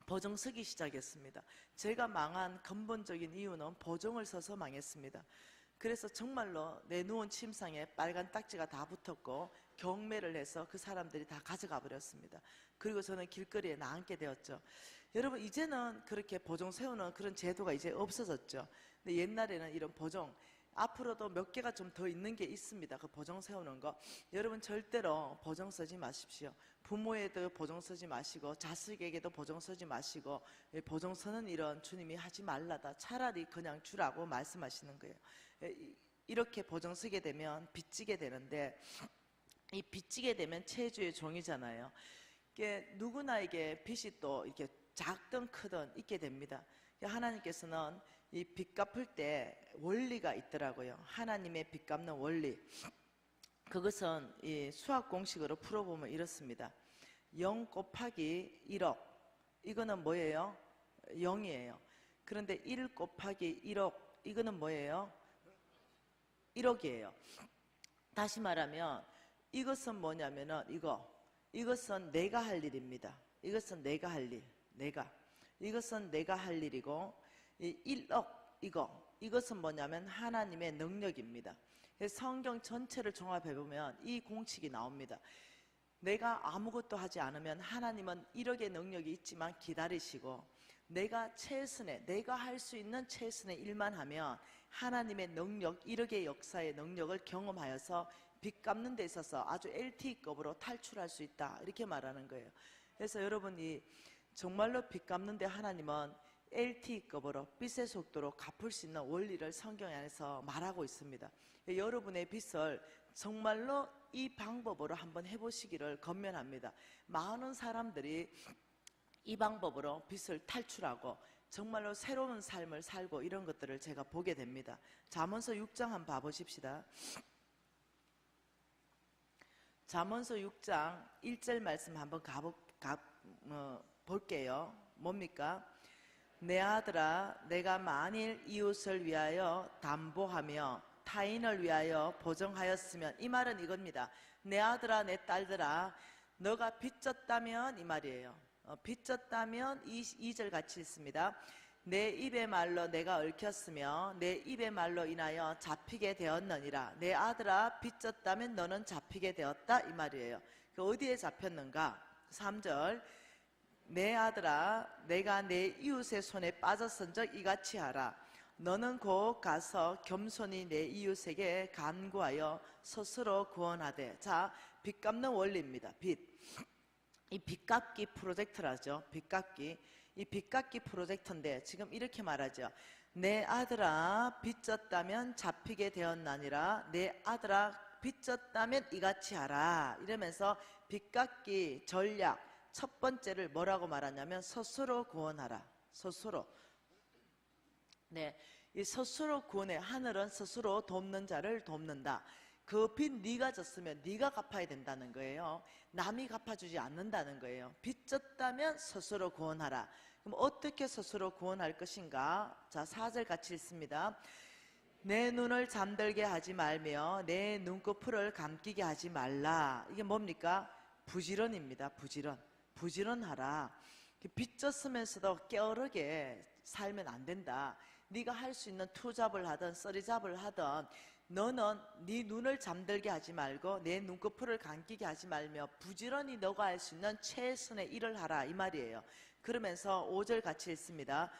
보증 서기 시작했습니다. 제가 망한 근본적인 이유는 보증을 서서 망했습니다. 그래서 정말로 내 누운 침상에 빨간 딱지가 다 붙었고 경매를 해서 그 사람들이 다 가져가 버렸습니다. 그리고 저는 길거리에 나앉게 되었죠. 여러분, 이제는 그렇게 보증 세우는 그런 제도가 이제 없어졌죠. 근데 옛날에는 이런 보증, 앞으로도 몇 개가 좀 더 있는 게 있습니다. 그 보증 세우는 거. 여러분 절대로 보증 쓰지 마십시오. 부모에도 보증 쓰지 마시고 자식에게도 보증 쓰지 마시고 보증 서는 일은 주님이 하지 말라다. 차라리 그냥 주라고 말씀하시는 거예요. 이렇게 보증 쓰게 되면 빚지게 되는데, 이 빚지게 되면 채주의 종이잖아요. 이게 누구나에게 빚이 또 이렇게 작든 크든 있게 됩니다. 하나님께서는 이 빚 갚을 때 원리가 있더라고요. 하나님의 빚 갚는 원리. 그것은 이 수학 공식으로 풀어보면 이렇습니다. 0 곱하기 1억. 이거는 뭐예요? 0이에요. 그런데 1 곱하기 1억. 이거는 뭐예요? 1억이에요. 다시 말하면 이것은 뭐냐면은 이것은 내가 할 일입니다. 이것은 내가 할 일. 이것은 내가 할 일이고, 이 1억 이것은 뭐냐면 하나님의 능력입니다. 성경 전체를 종합해 보면 이 공식이 나옵니다. 내가 아무것도 하지 않으면 하나님은 1억의 능력이 있지만 기다리시고, 내가 할 수 있는 최선의 일만 하면 하나님의 능력, 1억의 역사의 능력을 경험하여서 빚 갚는 데 있어서 아주 LTE급으로 탈출할 수 있다 이렇게 말하는 거예요. 그래서 여러분이 정말로 빚 갚는 데 하나님은 LTE급으로 빚의 속도로 갚을 수 있는 원리를 성경 안에서 말하고 있습니다. 여러분의 빚을 정말로 이 방법으로 한번 해보시기를 권면합니다. 많은 사람들이 이 방법으로 빚을 탈출하고 정말로 새로운 삶을 살고 이런 것들을 제가 보게 됩니다. 잠언서 6장 한번 봐보십시다. 잠언서 6장 1절 말씀 한번 볼게요. 뭡니까? 내 아들아, 내가 만일 이웃을 위하여 담보하며 타인을 위하여 보증하였으면, 이 말은 이겁니다. 내 아들아, 내 딸들아, 너가 빚졌다면, 이 말이에요. 빚졌다면 2절 같이 있습니다. 내 입의 말로 내가 얽혔으며 내 입의 말로 인하여 잡히게 되었느니라. 내 아들아, 빚졌다면 너는 잡히게 되었다 이 말이에요. 어디에 잡혔는가? 3절, 내 아들아, 내가 내 이웃의 손에 빠졌은즉 이같이 하라. 너는 곧 가서 겸손히 내 이웃에게 간구하여 스스로 구원하되. 자, 빚 갚는 원리입니다. 이 빚갚기 프로젝트라죠. 이 빚갚기 프로젝트인데 지금 이렇게 말하죠. 내 아들아, 빚졌다면 잡히게 되었나니라. 내 아들아, 빚졌다면 이같이 하라. 이러면서 빚갚기 전략 첫 번째를 뭐라고 말하냐면 스스로 구원하라. 스스로. 네, 이 스스로 구원해. 하늘은 스스로 돕는 자를 돕는다. 그 빚 네가 졌으면 네가 갚아야 된다는 거예요. 남이 갚아주지 않는다는 거예요. 빚졌다면 스스로 구원하라. 그럼 어떻게 스스로 구원할 것인가? 자, 4절 같이 읽습니다. 내 눈을 잠들게 하지 말며 내 눈꺼풀을 감기게 하지 말라. 이게 뭡니까? 부지런입니다. 부지런하라. 빚졌으면서도 게으르게 살면 안 된다. 네가 할 수 있는 투잡을 하든 써리잡을 하든 너는 네 눈을 잠들게 하지 말고 내 눈꺼풀을 감기게 하지 말며 부지런히 너가 할 수 있는 최선의 일을 하라 이 말이에요. 그러면서 5절 같이 읽습니다.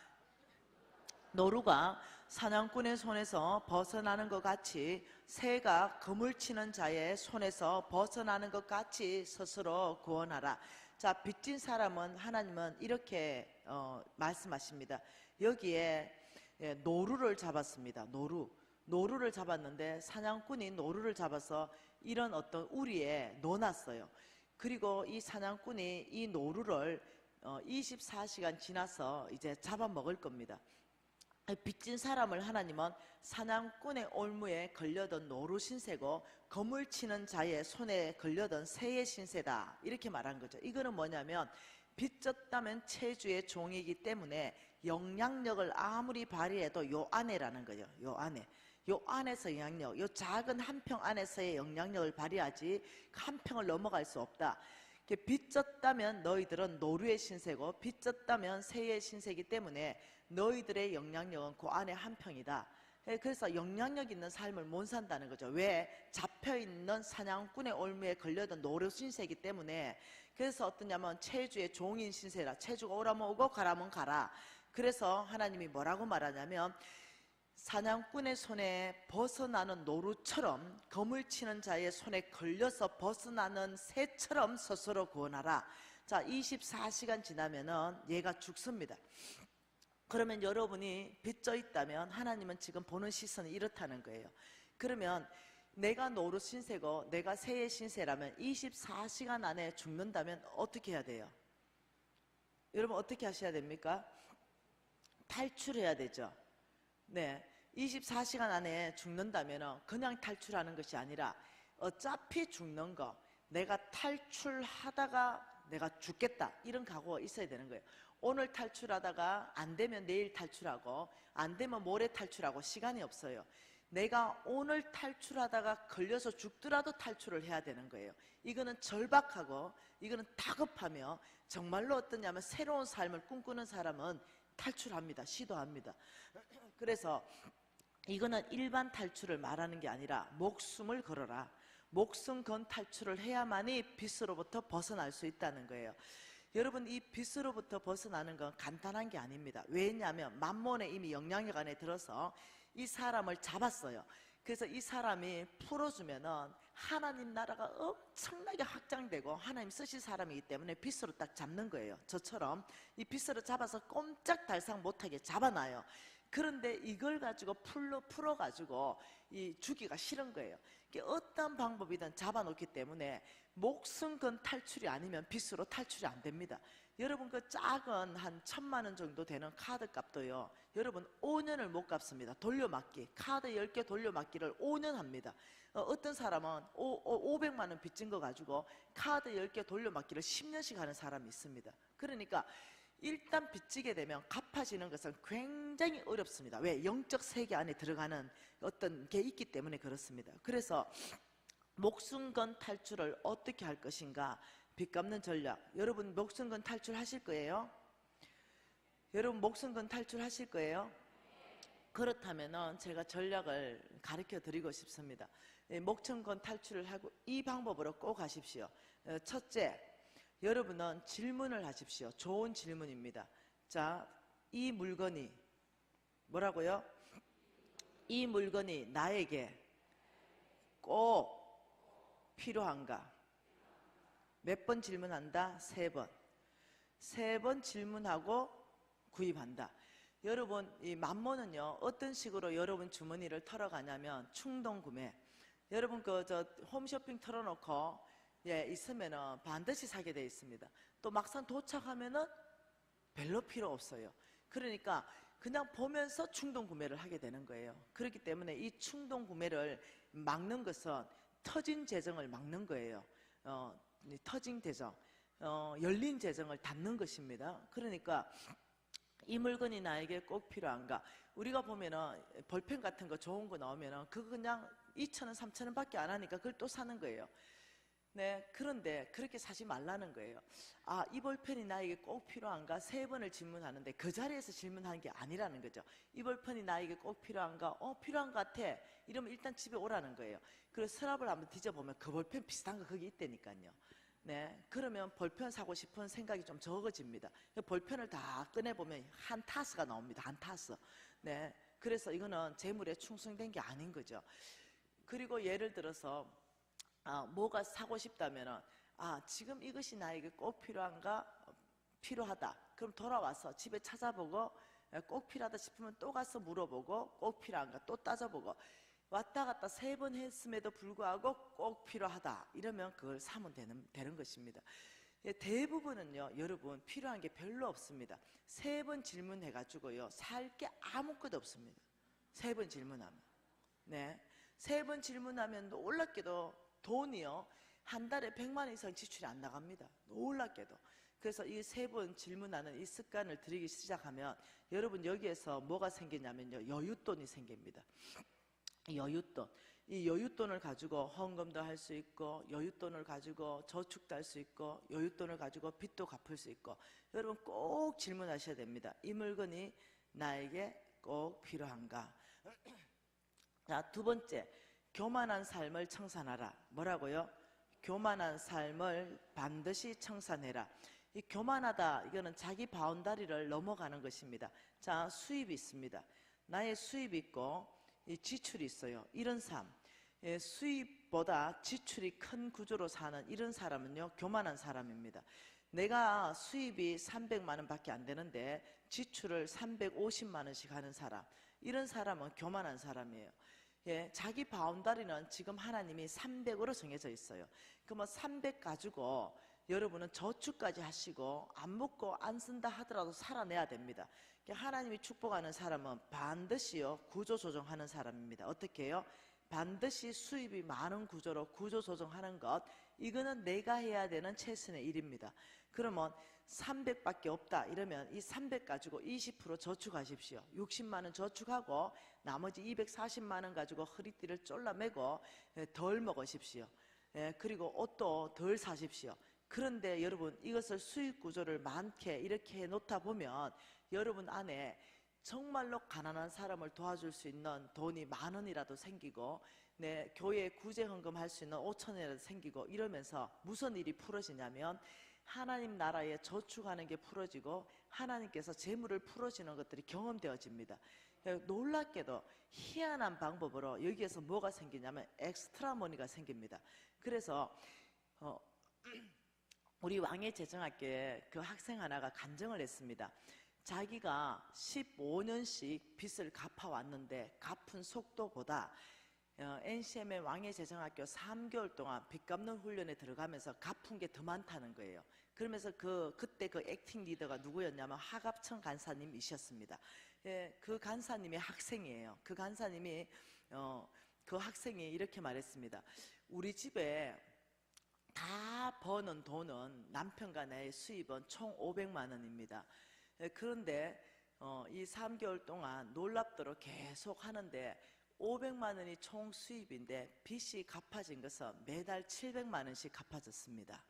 노루가 사냥꾼의 손에서 벗어나는 것 같이 새가 그물 치는 자의 손에서 벗어나는 것 같이 스스로 구원하라. 자, 빚진 사람은 하나님은 이렇게 말씀하십니다. 여기에 노루를 잡았습니다. 노루를 잡았는데 사냥꾼이 노루를 잡아서 이런 어떤 우리에 넣어놨어요. 그리고 이 사냥꾼이 이 노루를 24시간 지나서 이제 잡아먹을 겁니다. 빚진 사람을 하나님은 사냥꾼의 올무에 걸려던 노루 신세고 거물 치는 자의 손에 걸려던 새의 신세다 이렇게 말한 거죠. 이거는 뭐냐면 빚졌다면 체주의 종이기 때문에 영향력을 아무리 발휘해도 요 안에라는 거죠. 요 안에서 영향력, 요 작은 한 평 안에서의 영향력을 발휘하지 한 평을 넘어갈 수 없다. 빚졌다면 너희들은 노루의 신세고 빚졌다면 새의 신세이기 때문에 너희들의 영향력은 그 안에 한 평이다. 그래서 영향력 있는 삶을 못 산다는 거죠. 왜? 잡혀있는 사냥꾼의 올무에 걸려든 노루 신세이기 때문에. 그래서 어떠냐면 체주의 종인 신세라. 체주가 오라면 오고 가라면 가라. 그래서 하나님이 뭐라고 말하냐면 사냥꾼의 손에 벗어나는 노루처럼 거물 치는 자의 손에 걸려서 벗어나는 새처럼 스스로 구원하라. 자, 24시간 지나면은 얘가 죽습니다. 그러면 여러분이 빚져 있다면 하나님은 지금 보는 시선이 이렇다는 거예요. 그러면 내가 노루 신세고 내가 새의 신세라면 24시간 안에 죽는다면 어떻게 해야 돼요? 여러분 어떻게 하셔야 됩니까? 탈출해야 되죠. 네, 24시간 안에 죽는다면 그냥 탈출하는 것이 아니라 어차피 죽는 거 내가 탈출하다가 내가 죽겠다 이런 각오가 있어야 되는 거예요. 오늘 탈출하다가 안 되면 내일 탈출하고 안 되면 모레 탈출하고 시간이 없어요. 내가 오늘 탈출하다가 걸려서 죽더라도 탈출을 해야 되는 거예요. 이거는 절박하고 이거는 다급하며 정말로 어떠냐면 새로운 삶을 꿈꾸는 사람은 탈출합니다. 시도합니다. 그래서 이거는 일반 탈출을 말하는 게 아니라 목숨을 걸어라. 목숨 건 탈출을 해야만이 빚으로부터 벗어날 수 있다는 거예요. 여러분 이 빚으로부터 벗어나는 건 간단한 게 아닙니다. 왜냐하면 만몬에 이미 영향력 안에 들어서 이 사람을 잡았어요. 그래서 이 사람이 풀어주면은 하나님 나라가 엄청나게 확장되고 하나님 쓰실 사람이기 때문에 빚으로 딱 잡는 거예요. 저처럼 이 빚으로 잡아서 꼼짝달싹 못하게 잡아놔요. 그런데 이걸 가지고 풀어가지고 이 주기가 싫은 거예요. 어떤 방법이든 잡아놓기 때문에 목숨 건 탈출이 아니면 빚으로 탈출이 안 됩니다. 여러분 그 작은 한 1,000만 원 정도 되는 카드 값도요. 여러분 5년을 못 갚습니다. 돌려막기 카드 10개 돌려막기를 5년 합니다. 어떤 사람은 500만 원 빚진 거 가지고 카드 10개 돌려막기를 10년씩 하는 사람이 있습니다. 그러니까 일단 빚지게 되면 갚아지는 것은 굉장히 어렵습니다. 왜? 영적 세계 안에 들어가는 어떤 게 있기 때문에 그렇습니다. 그래서 목숨 건 탈출을 어떻게 할 것인가? 빚 갚는 전략. 여러분 목숨 건 탈출하실 거예요? 여러분 목숨 건 탈출하실 거예요? 그렇다면은 제가 전략을 가르쳐 드리고 싶습니다. 목숨 건 탈출을 하고 이 방법으로 꼭 하십시오. 첫째, 여러분은 질문을 하십시오. 좋은 질문입니다. 자, 이 물건이 뭐라고요? 이 물건이 나에게 꼭 필요한가? 몇 번 질문한다? 3번. 3번 질문하고 구입한다. 여러분 이 만몬은요 어떤 식으로 여러분 주머니를 털어가냐면 충동구매. 여러분 그 저 홈쇼핑 틀어놓고 있으면은 반드시 사게 돼 있습니다. 또 막상 도착하면은 별로 필요 없어요. 그러니까 그냥 보면서 충동 구매를 하게 되는 거예요. 그렇기 때문에 이 충동 구매를 막는 것은 터진 재정을 막는 거예요. 이 터진 재정, 열린 재정을 닫는 것입니다. 그러니까 이 물건이 나에게 꼭 필요한가? 우리가 보면은 볼펜 같은 거 좋은 거 나오면은 그거 그냥 2,000원, 3,000원 밖에 안 하니까 그걸 또 사는 거예요. 네, 그런데 그렇게 사지 말라는 거예요. 아, 이 볼펜이 나에게 꼭 필요한가? 3번을 질문하는데 그 자리에서 질문하는 게 아니라는 거죠. 이 볼펜이 나에게 꼭 필요한가? 필요한 것 같아. 이러면 일단 집에 오라는 거예요. 그래서 서랍을 한번 뒤져보면 그 볼펜 비슷한 거 거기 있다니까요. 네, 그러면 볼펜 사고 싶은 생각이 좀 적어집니다. 볼펜을 다 꺼내보면 한 타스가 나옵니다. 한 타스. 네, 그래서 이거는 재물에 충성된 게 아닌 거죠. 그리고 예를 들어서 뭐가 사고 싶다면은 지금 이것이 나에게 꼭 필요한가? 필요하다. 그럼 돌아와서 집에 찾아보고 꼭 필요하다 싶으면 또 가서 물어보고 꼭 필요한가 또 따져보고 왔다 갔다 3번 했음에도 불구하고 꼭 필요하다 이러면 그걸 사면 되는 것입니다. 대부분은요 여러분 필요한 게 별로 없습니다. 3번 질문해가지고요 살 게 아무것도 없습니다. 3번 질문하면 네, 3번 질문하면 놀랍게도 돈이요 한 달에 100만 원 이상 지출이 안 나갑니다. 놀랍게도. 그래서 이 3번 질문하는 이 습관을 들이기 시작하면 여러분 여기에서 뭐가 생기냐면요 여윳돈이 생깁니다. 여윳돈. 이 여윳돈을 가지고 헌금도 할 수 있고 여윳돈을 가지고 저축도 할 수 있고 여윳돈을 가지고 빚도 갚을 수 있고 여러분 꼭 질문하셔야 됩니다. 이 물건이 나에게 꼭 필요한가? 자, 2번째, 교만한 삶을 청산하라. 뭐라고요? 교만한 삶을 반드시 청산해라. 이 교만하다, 이거는 자기 바운다리를 넘어가는 것입니다. 자, 수입이 있습니다. 나의 수입이 있고 이 지출이 있어요. 이런 삶, 수입보다 지출이 큰 구조로 사는 이런 사람은요 교만한 사람입니다. 내가 수입이 300만 원 밖에 안 되는데 지출을 350만 원씩 하는 사람, 이런 사람은 교만한 사람이에요. 자기 바운다리는 지금 하나님이 300으로 정해져 있어요. 그러면 300 가지고 여러분은 저축까지 하시고 안 먹고 안 쓴다 하더라도 살아내야 됩니다. 하나님이 축복하는 사람은 반드시요 구조조정하는 사람입니다. 어떻게 해요? 반드시 수입이 많은 구조로 구조조정하는 것, 이거는 내가 해야 되는 최선의 일입니다. 그러면 300밖에 없다 이러면 이 300 가지고 20% 저축하십시오. 60만 원 저축하고 나머지 240만 원 가지고 허리띠를 졸라매고 덜 먹으십시오. 그리고 옷도 덜 사십시오. 그런데 여러분 이것을 수익 구조를 많게 이렇게 해놓다 보면 여러분 안에 정말로 가난한 사람을 도와줄 수 있는 돈이 10,000원이라도 생기고 교회에 구제 헌금할 수 있는 5,000원이라도 생기고 이러면서 무슨 일이 풀어지냐면 하나님 나라에 저축하는 게 풀어지고 하나님께서 재물을 풀어지는 것들이 경험되어집니다. 놀랍게도 희한한 방법으로 여기에서 뭐가 생기냐면 엑스트라 머니가 생깁니다. 그래서 우리 왕의 재정학교에 그 학생 하나가 간증을 했습니다. 자기가 15년씩 빚을 갚아왔는데 갚은 속도보다 NCM의 왕의 재정학교 3개월 동안 빚 갚는 훈련에 들어가면서 갚은 게 더 많다는 거예요. 그러면서 그때 그 액팅 리더가 누구였냐면 하갑천 간사님이셨습니다. 그 간사님의 학생이에요. 그 간사님이 그 학생이 이렇게 말했습니다. 우리 집에 다 버는 돈은 남편과 나의 수입은 총 500만 원입니다. 그런데 이 3개월 동안 놀랍도록 계속 하는데 500만 원이 총 수입인데 빚이 갚아진 것은 매달 700만 원씩 갚아졌습니다.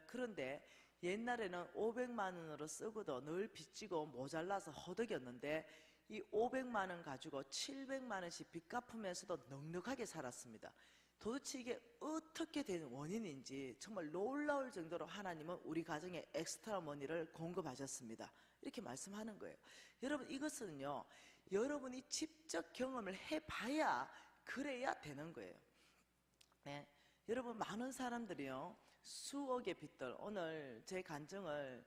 그런데 옛날에는 500만 원으로 쓰고도 늘 빚지고 모자라서 허덕였는데 이 500만 원 가지고 700만 원씩 빚 갚으면서도 넉넉하게 살았습니다. 도대체 이게 어떻게 된 원인인지 정말 놀라울 정도로 하나님은 우리 가정에 엑스트라 머니를 공급하셨습니다. 이렇게 말씀하는 거예요. 여러분 이것은요 여러분이 직접 경험을 해봐야 그래야 되는 거예요. 네, 여러분 많은 사람들이요 수억의 빚들, 오늘 제 간증을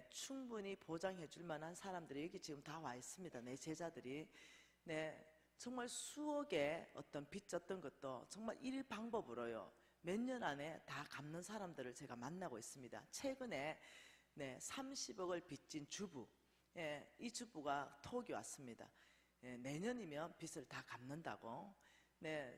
충분히 보장해 줄 만한 사람들이 여기 지금 다 와 있습니다. 내 제자들이. 정말 수억의 어떤 빚졌던 것도 정말 일 방법으로요. 몇 년 안에 다 갚는 사람들을 제가 만나고 있습니다. 최근에 30억을 빚진 주부, 이 주부가 톡이 왔습니다. 내년이면 빚을 다 갚는다고.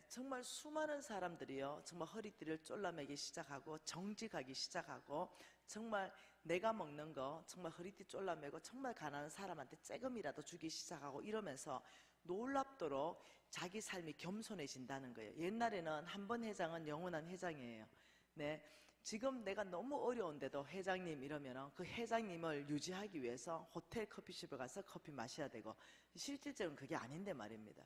정말 수많은 사람들이요, 정말 허리띠를 졸라매기 시작하고 정직하기 시작하고, 정말 내가 먹는 거 정말 허리띠 졸라매고 정말 가난한 사람한테 쬐금이라도 주기 시작하고 이러면서 놀랍도록 자기 삶이 겸손해진다는 거예요. 옛날에는 한 번 회장은 영원한 회장이에요. 지금 내가 너무 어려운데도 회장님 이러면 그 회장님을 유지하기 위해서 호텔 커피숍에 가서 커피 마셔야 되고, 실질적으로 그게 아닌데 말입니다.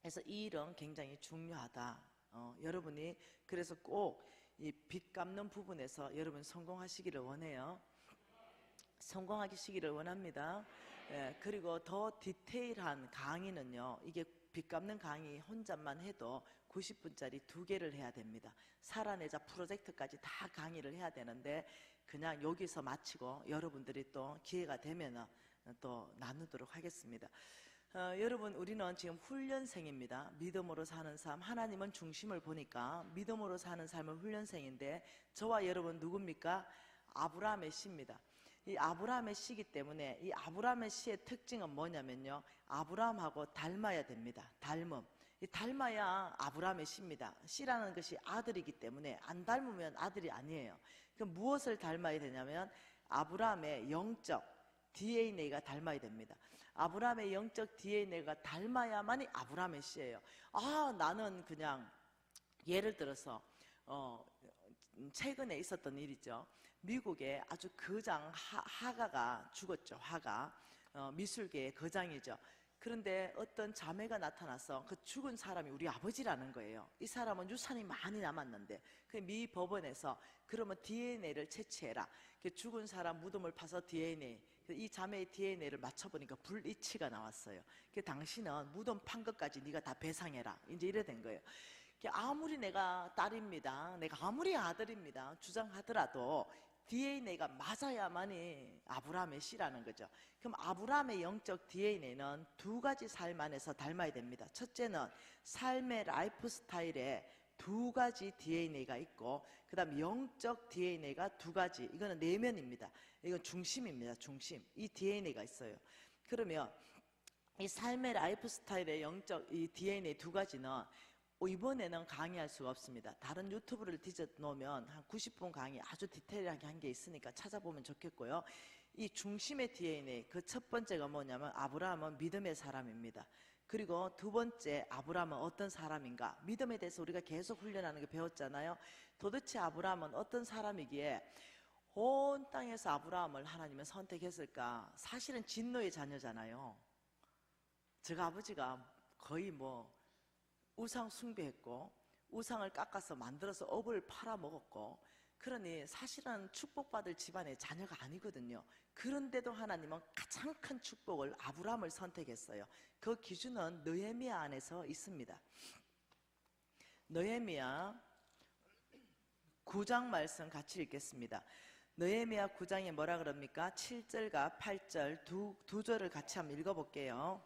그래서 이 일은 굉장히 중요하다. 여러분이 그래서 꼭 이 빚 갚는 부분에서 여러분 성공하시기를 원해요. 성공하시기를 원합니다. 그리고 더 디테일한 강의는요, 이게 빚 갚는 강의 혼자만 해도 90분짜리 2개를 해야 됩니다. 살아내자 프로젝트까지 다 강의를 해야 되는데, 그냥 여기서 마치고 여러분들이 또 기회가 되면 또 나누도록 하겠습니다. 여러분, 우리는 지금 훈련생입니다. 믿음으로 사는 삶, 하나님은 중심을 보니까 믿음으로 사는 삶은 훈련생인데, 저와 여러분 누굽니까? 아브라함의 씨입니다. 이 아브라함의 씨이기 때문에 이 아브라함의 씨의 특징은 뭐냐면요, 아브라함하고 닮아야 됩니다. 닮음. 이 닮아야 아브라함의 씨입니다. 씨라는 것이 아들이기 때문에 안 닮으면 아들이 아니에요. 그럼 무엇을 닮아야 되냐면 아브라함의 영적 DNA가 닮아야 됩니다. 아브라함의 영적 DNA가 닮아야만이 아브라함의 씨예요. 나는 그냥 예를 들어서 최근에 있었던 일이죠. 미국에 아주 거장 하가가 죽었죠. 하가 미술계의 거장이죠. 그런데 어떤 자매가 나타나서 그 죽은 사람이 우리 아버지라는 거예요. 이 사람은 유산이 많이 남았는데 그 미 법원에서 그러면 DNA를 채취해라. 죽은 사람 무덤을 파서 DNA, 이 자매의 DNA를 맞춰보니까 불일치가 나왔어요. 당신은 무덤 판 것까지 네가 다 배상해라. 이제 이래 된 거예요. 아무리 내가 딸입니다, 내가 아무리 아들입니다 주장하더라도 DNA가 맞아야만이 아브라함의 씨라는 거죠. 그럼 아브라함의 영적 DNA는 2가지 삶 안에서 닮아야 됩니다. 첫째는 삶의 라이프 스타일에 2가지 DNA가 있고, 그 다음 영적 DNA가 2가지, 이거는 내면입니다. 이건 중심입니다. 중심. 이 DNA가 있어요. 그러면 이 삶의 라이프 스타일의 영적 이 DNA 2가지는 이번에는 강의할 수가 없습니다. 다른 유튜브를 뒤져 놓으면 한 90분 강의 아주 디테일하게 한 게 있으니까 찾아보면 좋겠고요. 이 중심의 DNA, 그 첫 번째가 뭐냐면 아브라함은 믿음의 사람입니다. 그리고 2번째, 아브라함은 어떤 사람인가? 믿음에 대해서 우리가 계속 훈련하는 게 배웠잖아요. 도대체 아브라함은 어떤 사람이기에 온 땅에서 아브라함을 하나님은 선택했을까? 사실은 진노의 자녀잖아요. 제가 아버지가 거의 우상 숭배했고 우상을 깎아서 만들어서 업을 팔아먹었고, 그러니 사실은 축복받을 집안의 자녀가 아니거든요. 그런데도 하나님은 가장 큰 축복을 아브라함을 선택했어요. 그 기준은 느헤미야 안에서 있습니다. 느헤미야 9장 말씀 같이 읽겠습니다. 느헤미야 9장에 뭐라 그럽니까? 7절과 8절 두 절을 같이 한번 읽어볼게요.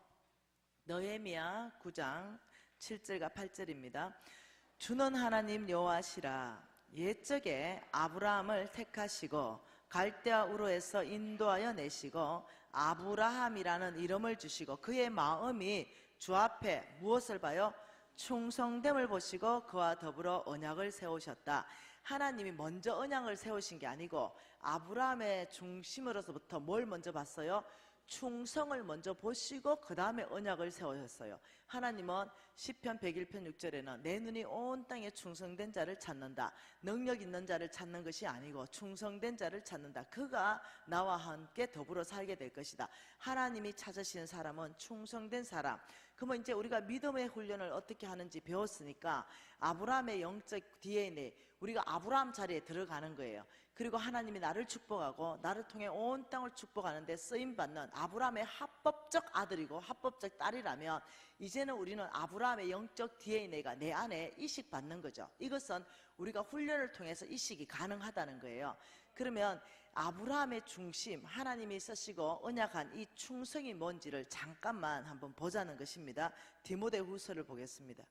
느헤미야 9장 7절과 8절입니다. 주는 하나님 여호와시라. 옛적에 아브라함을 택하시고 갈대아 우르에서 인도하여 내시고 아브라함이라는 이름을 주시고 그의 마음이 주 앞에 무엇을 봐요? 충성됨을 보시고 그와 더불어 언약을 세우셨다. 하나님이 먼저 언약을 세우신 게 아니고 아브라함의 중심으로서부터 뭘 먼저 봤어요? 충성을 먼저 보시고 그 다음에 언약을 세우셨어요. 하나님은 시편 101편 6절에는 내 눈이 온 땅에 충성된 자를 찾는다. 능력 있는 자를 찾는 것이 아니고 충성된 자를 찾는다. 그가 나와 함께 더불어 살게 될 것이다. 하나님이 찾으시는 사람은 충성된 사람. 그러면 이제 우리가 믿음의 훈련을 어떻게 하는지 배웠으니까 아브라함의 영적 DNA, 우리가 아브라함 자리에 들어가는 거예요. 그리고 하나님이 나를 축복하고 나를 통해 온 땅을 축복하는데 쓰임받는 아브라함의 합법적 아들이고 합법적 딸이라면 이제는 우리는 아브라함의 영적 DNA가 내 안에 이식받는 거죠. 이것은 우리가 훈련을 통해서 이식이 가능하다는 거예요. 그러면 아브라함의 중심, 하나님이 쓰시고 언약한 이 충성이 뭔지를 잠깐만 한번 보자는 것입니다. 디모데후서를 보겠습니다.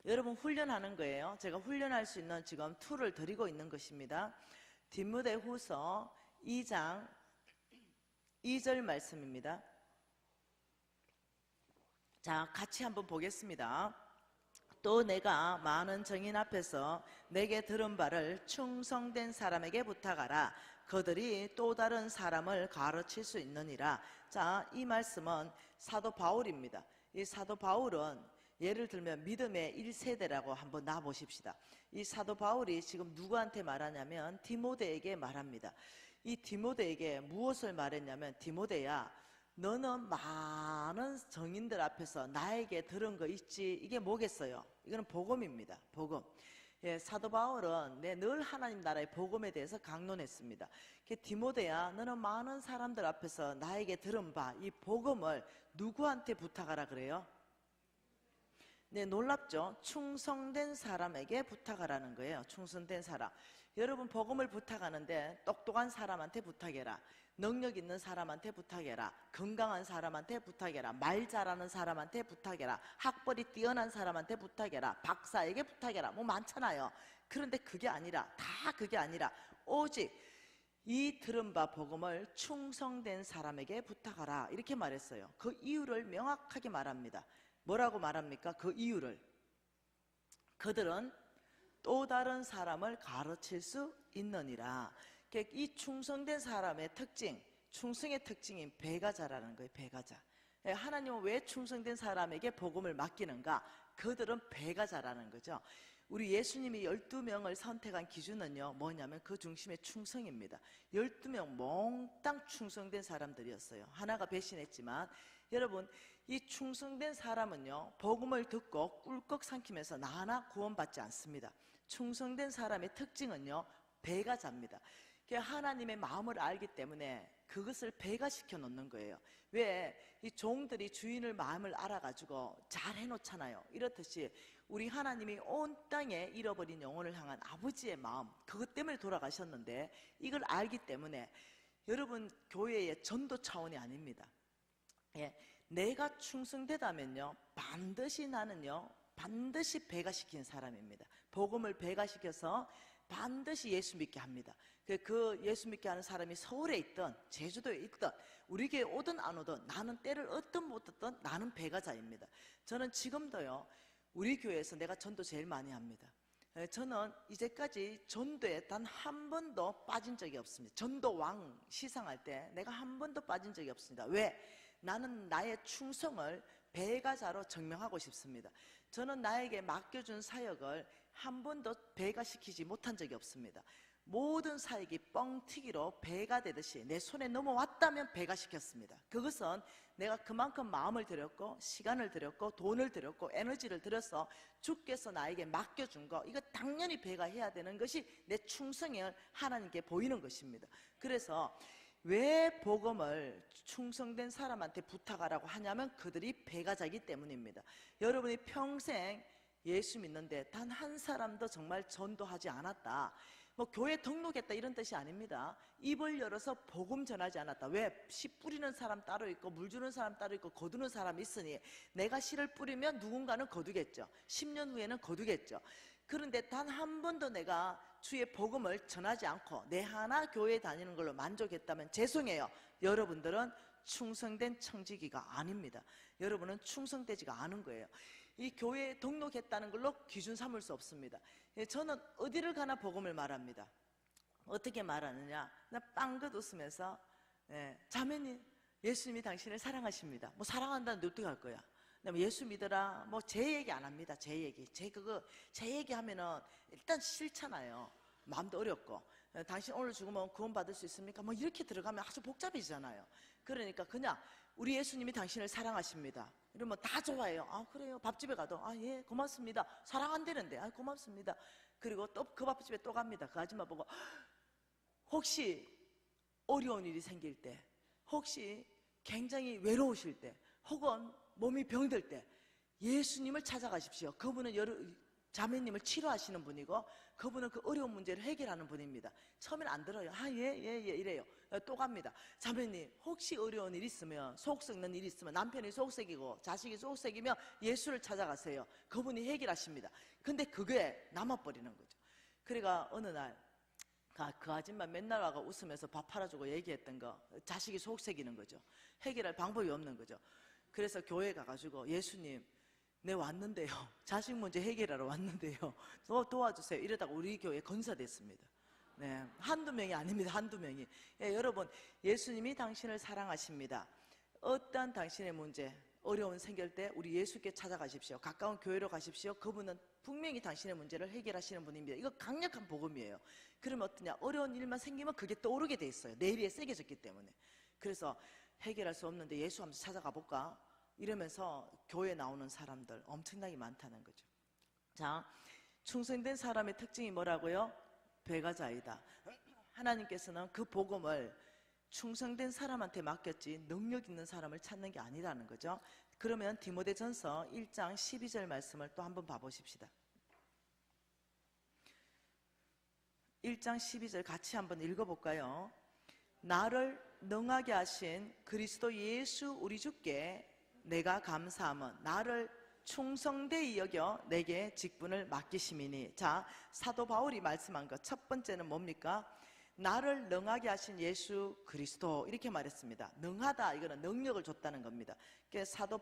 여러분 훈련하는 거예요. 제가 훈련할 수 있는 지금 툴을 드리고 있는 것입니다. 디모데후서 2장 2절 말씀입니다. 자, 같이 한번 보겠습니다. 또 내가 많은 정인 앞에서 내게 들은 바를 충성된 사람에게 부탁하라. 그들이 또 다른 사람을 가르칠 수 있느니라. 자, 이 말씀은 사도 바울입니다. 이 사도 바울은 예를 들면 믿음의 1세대라고 한번 놔보십시다. 이 사도 바울이 지금 누구한테 말하냐면 디모데에게 말합니다. 이 디모데에게 무엇을 말했냐면, 디모데야, 너는 많은 정인들 앞에서 나에게 들은 거 있지? 이게 뭐겠어요? 이거는 복음입니다. 복음. 예, 사도 바울은 늘 하나님 나라의 복음에 대해서 강론했습니다. 디모데야, 너는 많은 사람들 앞에서 나에게 들은 바 이 복음을 누구한테 부탁하라 그래요? 네, 놀랍죠? 충성된 사람에게 부탁하라는 거예요. 충성된 사람. 여러분 복음을 부탁하는데 똑똑한 사람한테 부탁해라. 능력 있는 사람한테 부탁해라. 건강한 사람한테 부탁해라. 말 잘하는 사람한테 부탁해라. 학벌이 뛰어난 사람한테 부탁해라. 박사에게 부탁해라. 뭐 많잖아요. 그런데 그게 아니라, 다 그게 아니라 오직 이 들은 바 복음을 충성된 사람에게 부탁하라. 이렇게 말했어요. 그 이유를 명확하게 말합니다. 뭐라고 말합니까? 그 이유를. 그들은 또 다른 사람을 가르칠 수 있느니라. 이 충성된 사람의 특징, 충성의 특징인 배가자라는 거예요. 배가자. 하나님은 왜 충성된 사람에게 복음을 맡기는가? 그들은 배가자라는 거죠. 우리 예수님이 12명을 선택한 기준은요, 뭐냐면 그 중심에 충성입니다. 12명 몽땅 충성된 사람들이었어요. 하나가 배신했지만, 여러분 이 충성된 사람은요, 복음을 듣고 꿀꺽 삼키면서 나 하나 구원받지 않습니다. 충성된 사람의 특징은요, 배가자입니다. 하나님의 마음을 알기 때문에 그것을 배가시켜 놓는 거예요. 왜? 이 종들이 주인의 마음을 알아가지고 잘 해놓잖아요. 이렇듯이 우리 하나님이 온 땅에 잃어버린 영혼을 향한 아버지의 마음, 그것 때문에 돌아가셨는데, 이걸 알기 때문에 여러분 교회의 전도 차원이 아닙니다. 예, 내가 충성되다면요, 반드시 나는요, 반드시 배가시킨 사람입니다. 복음을 배가시켜서 반드시 예수 믿게 합니다. 그 예수 믿게 하는 사람이 서울에 있든 제주도에 있든 우리 교회에 오든 안 오든 나는 때를 얻든 못 얻든 나는 배가자입니다. 저는 지금도요, 우리 교회에서 내가 전도 제일 많이 합니다. 저는 이제까지 전도에 단 한 번도 빠진 적이 없습니다. 전도 왕 시상할 때 내가 한 번도 빠진 적이 없습니다. 왜? 나는 나의 충성을 배가자로 증명하고 싶습니다. 저는 나에게 맡겨준 사역을 한 번도 배가시키지 못한 적이 없습니다. 모든 사역이 뻥튀기로 배가 되듯이 내 손에 넘어왔다면 배가시켰습니다. 그것은 내가 그만큼 마음을 들였고 시간을 들였고 돈을 들였고 에너지를 들여서 주께서 나에게 맡겨준 거, 이거 당연히 배가해야 되는 것이 내 충성을 하나님께 보이는 것입니다. 그래서 왜 복음을 충성된 사람한테 부탁하라고 하냐면 그들이 배가자이기 때문입니다. 여러분이 평생 예수 믿는데 단 한 사람도 정말 전도하지 않았다, 뭐 교회 등록했다 이런 뜻이 아닙니다. 입을 열어서 복음 전하지 않았다. 왜? 씨 뿌리는 사람 따로 있고 물 주는 사람 따로 있고 거두는 사람이 있으니 내가 씨를 뿌리면 누군가는 거두겠죠. 10년 후에는 거두겠죠. 그런데 단 한 번도 내가 주의 복음을 전하지 않고 내 하나 교회에 다니는 걸로 만족했다면 죄송해요. 여러분들은 충성된 청지기가 아닙니다. 여러분은 충성되지가 않은 거예요. 이 교회에 등록했다는 걸로 기준 삼을 수 없습니다. 저는 어디를 가나 복음을 말합니다. 어떻게 말하느냐? 나 빵긋 웃으면서, 자매님, 예수님이 당신을 사랑하십니다. 뭐 사랑한다는데 어떻게 할 거야? 예수 믿어라. 뭐 제 얘기 안 합니다. 제 얘기. 제 얘기 하면은 일단 싫잖아요. 마음도 어렵고. 당신 오늘 죽으면 구원 받을 수 있습니까? 뭐 이렇게 들어가면 아주 복잡해지잖아요. 그러니까 그냥 우리 예수님이 당신을 사랑하십니다. 이러면 다 좋아해요. 아, 그래요. 밥집에 가도 아, 예, 고맙습니다. 사랑한다는데 아, 고맙습니다. 그리고 또 그 밥집에 또 갑니다. 그 아줌마 보고 혹시 어려운 일이 생길 때, 혹시 굉장히 외로우실 때, 혹은 몸이 병들 때 예수님을 찾아가십시오. 그분은 자매님을 치료하시는 분이고 그분은 그 어려운 문제를 해결하는 분입니다. 처음에는 안 들어요. 예 이래요. 또 갑니다. 자매님 혹시 어려운 일 있으면, 속 썩는 일 있으면, 남편이 속 썩이고 자식이 속 썩이면 예수를 찾아가세요. 그분이 해결하십니다. 근데 그게 남아버리는 거죠. 그러니까 어느 날 그 아줌마 맨날 와가 웃으면서 밥 팔아주고 얘기했던 거, 자식이 속 썩이는 거죠. 해결할 방법이 없는 거죠. 그래서 교회 가가지고 예수님 네 왔는데요, 자식 문제 해결하러 왔는데요, 도와주세요. 이러다가 우리 교회 건사됐습니다. 네, 한두 명이 아닙니다. 한두 명이. 예, 여러분, 예수님이 당신을 사랑하십니다. 어떠한 당신의 문제, 어려운 생길 때 우리 예수께 찾아가십시오. 가까운 교회로 가십시오. 그분은 분명히 당신의 문제를 해결하시는 분입니다. 이거 강력한 복음이에요. 그러면 어떠냐, 어려운 일만 생기면 그게 떠오르게 돼 있어요. 내리에 새겨졌기 때문에. 그래서 해결할 수 없는데 예수 한번 찾아가 볼까? 이러면서 교회에 나오는 사람들 엄청나게 많다는 거죠. 자, 충성된 사람의 특징이 뭐라고요? 배가자이다. 하나님께서는 그 복음을 충성된 사람한테 맡겼지 능력 있는 사람을 찾는 게 아니라는 거죠. 그러면 디모데전서 1장 12절 말씀을 또 한번 봐보십시다. 1장 12절 같이 한번 읽어볼까요? 나를 능하게 하신 그리스도 예수 우리 주께 내가 감사함은 나를 충성되이 여겨 내게 직분을 맡기심이니. 자, 사도 바울이 말씀한 것 첫 번째는 뭡니까? 나를 능하게 하신 예수 그리스도, 이렇게 말했습니다. 능하다, 이거는 능력을 줬다는 겁니다. 그러니까 사도